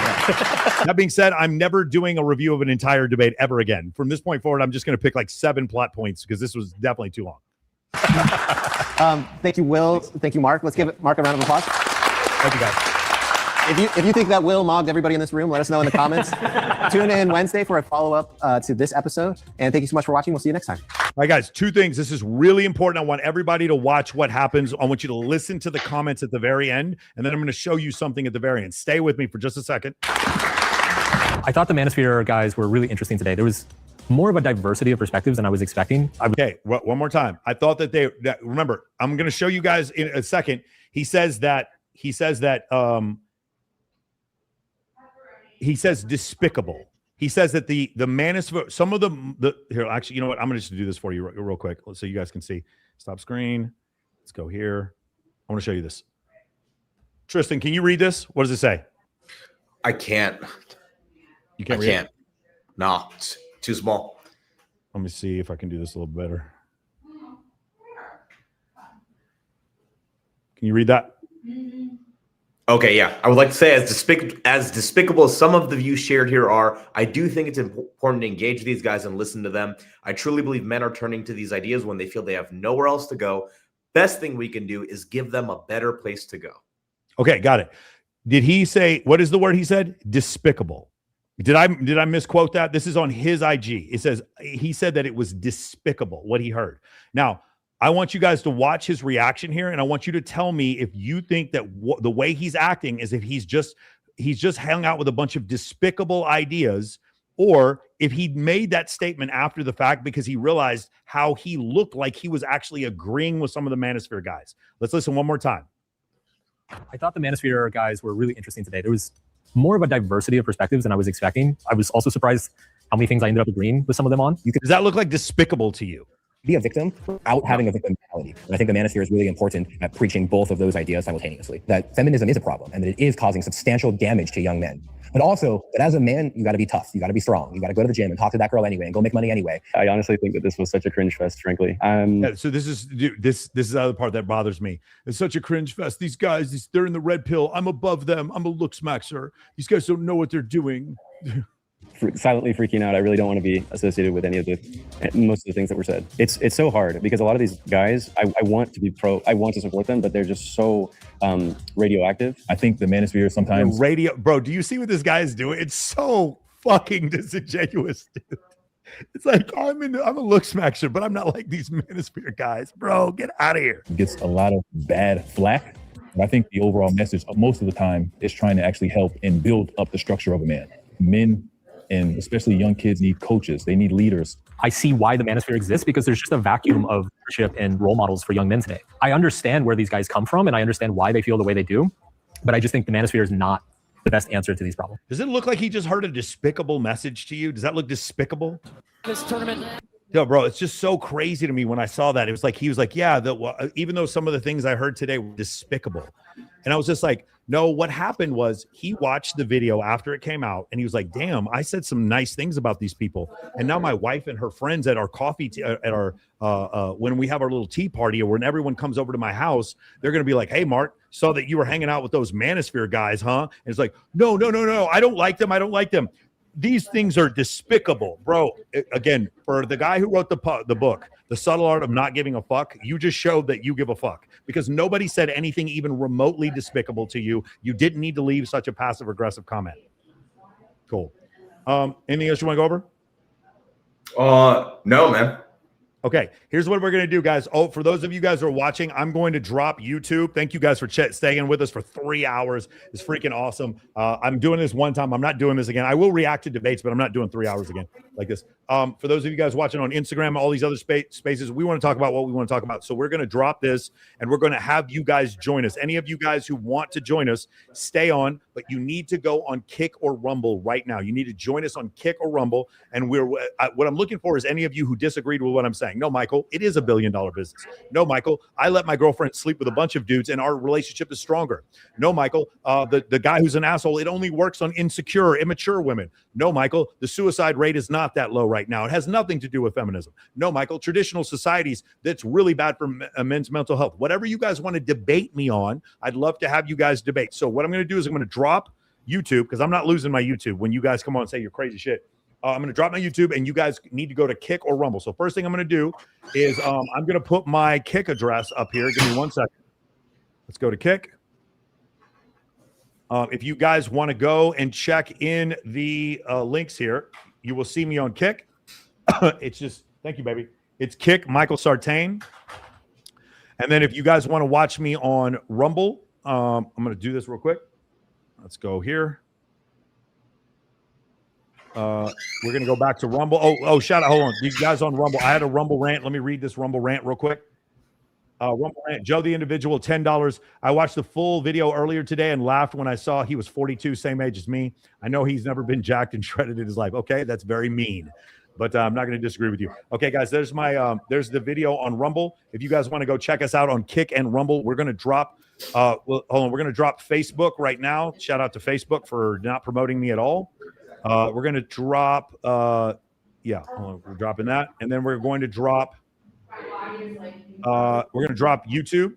That being said, I'm never doing a review of an entire debate ever again. From this point forward, I'm just going to pick like 7 plot points, because this was definitely too long. Thank you, Will. Thank you, Mark. Let's give Mark a round of applause. Thank you, guys. If you think that Will mogged everybody in this room, let us know in the comments. Tune in Wednesday for a follow-up to this episode. And thank you so much for watching. We'll see you next time. All right, guys, 2 things. This is really important. I want everybody to watch what happens. I want you to listen to the comments at the very end, and then I'm going to show you something at the very end. Stay with me for just a second. I thought the Manosphere guys were really interesting today. There was more of a diversity of perspectives than I was expecting. Okay, one more time. I thought that remember, I'm going to show you guys in a second. He says despicable. He says that the Manosphere, some of the here, actually, you know what? I'm going to just do this for you real quick so you guys can see. Stop screen. Let's go here. I want to show you this. Tristan, can you read this? What does it say? I can't. You can't I read can't. it? No, it's too small. Let me see if I can do this a little better. Can you read that? Okay, yeah. I would like to say, as despicable as some of the views shared here are, I do think it's important to engage these guys and listen to them. I truly believe men are turning to these ideas when they feel they have nowhere else to go. Best thing we can do is give them a better place to go. Okay, got it. Did he say, what is the word he said? Despicable. Did I misquote that? This is on his IG. It says, he said that it was despicable, what he heard. Now, I want you guys to watch his reaction here, and I want you to tell me if you think that the way he's acting is if he's just hung out with a bunch of despicable ideas, or if he made that statement after the fact because he realized how he looked like he was actually agreeing with some of the Manosphere guys. Let's listen one more time. I thought the Manosphere guys were really interesting today. There was more of a diversity of perspectives than I was expecting. I was also surprised how many things I ended up agreeing with some of them on. Does that look like despicable to you? Be a victim without having a victim mentality. And I think the Manosphere is really important at preaching both of those ideas simultaneously. That feminism is a problem and that it is causing substantial damage to young men. But also that as a man, you got to be tough. You got to be strong. You got to go to the gym and talk to that girl anyway and go make money anyway. I honestly think that this was such a cringe fest, frankly. Yeah, so this is the other part that bothers me. It's such a cringe fest. These guys, they're in the red pill. I'm above them. I'm a look smaxer. These guys don't know what they're doing. Silently freaking out. I really don't want to be associated with any of most of the things that were said. It's so hard because a lot of these guys, I want to be I want to support them, but they're just so radioactive. I think the Manosphere sometimes bro, do you see what this guy is doing? It's so fucking disingenuous, dude. It's like, I'm a look smaxer, but I'm not like these Manosphere guys. Bro, get out of here. Gets a lot of bad flack. But I think the overall message most of the time is trying to actually help and build up the structure of a man. Men, and especially young kids, need coaches. They need leaders. I see why the Manosphere exists because there's just a vacuum of leadership and role models for young men today. I understand where these guys come from and I understand why they feel the way they do. But I just think the Manosphere is not the best answer to these problems. Does it look like he just heard a despicable message to you? Does that look despicable? This tournament. Yo, bro, it's just so crazy to me when I saw that. It was like, he was like, yeah, even though some of the things I heard today were despicable. And I was just like, no, what happened was he watched the video after it came out and he was like, damn, I said some nice things about these people. And now my wife and her friends at our when we have our little tea party or when everyone comes over to my house, they're going to be like, hey, Mark, saw that you were hanging out with those Manosphere guys, huh? And it's like, no, I don't like them. I don't like them. These things are despicable, bro. Again, for the guy who wrote the book, The Subtle Art of Not Giving a Fuck, you just showed that you give a fuck because nobody said anything even remotely despicable to you. You didn't need to leave such a passive aggressive comment. Cool. Anything else you want to go over? No, man. Okay, here's what we're going to do, guys. Oh, for those of you guys who are watching, I'm going to drop YouTube. Thank you guys for staying with us for 3 hours. It's freaking awesome. I'm doing this one time. I'm not doing this again. I will react to debates, but I'm not doing 3 hours again like this. For those of you guys watching on Instagram, all these other spaces, we want to talk about what we want to talk about. So we're going to drop this, and we're going to have you guys join us. Any of you guys who want to join us, stay on, but you need to go on Kick or Rumble right now. You need to join us on Kick or Rumble, and what I'm looking for is any of you who disagreed with what I'm saying. No, Michael, it is $1 billion business. No, Michael, I let my girlfriend sleep with a bunch of dudes, and our relationship is stronger. No, Michael, the guy who's an asshole, it only works on insecure, immature women. No, Michael, the suicide rate is not that low right now. It has nothing to do with feminism. No, Michael, traditional societies, that's really bad for men's mental health. Whatever you guys want to debate me on, I'd love to have you guys debate. So what I'm going to do is I'm going to drop YouTube because I'm not losing my YouTube when you guys come on and say you're crazy shit. I'm going to drop my YouTube and you guys need to go to Kick or Rumble. So first thing I'm going to do is I'm going to put my Kick address up here. Give me 1 second. Let's go to Kick. If you guys want to go and check in the links here, you will see me on Kick. It's just, thank you, baby. It's Kick Michael Sartain. And then if you guys want to watch me on Rumble, I'm going to do this real quick. Let's go here. We're going to go back to Rumble. Oh, shout out. Hold on. You guys on Rumble. I had a Rumble rant. Let me read this Rumble rant real quick. Rumble rant. Joe the Individual, $10. I watched the full video earlier today and laughed when I saw he was 42, same age as me. I know he's never been jacked and shredded in his life. Okay, that's very mean, but I'm not going to disagree with you. Okay, guys, there's my there's the video on Rumble. If you guys want to go check us out on Kick and Rumble, we're going to drop. Hold on, we're going to drop Facebook right now. Shout out to Facebook for not promoting me at all. We're going to drop. Yeah, hold on, we're dropping that, and then we're going to drop. We're going to drop YouTube.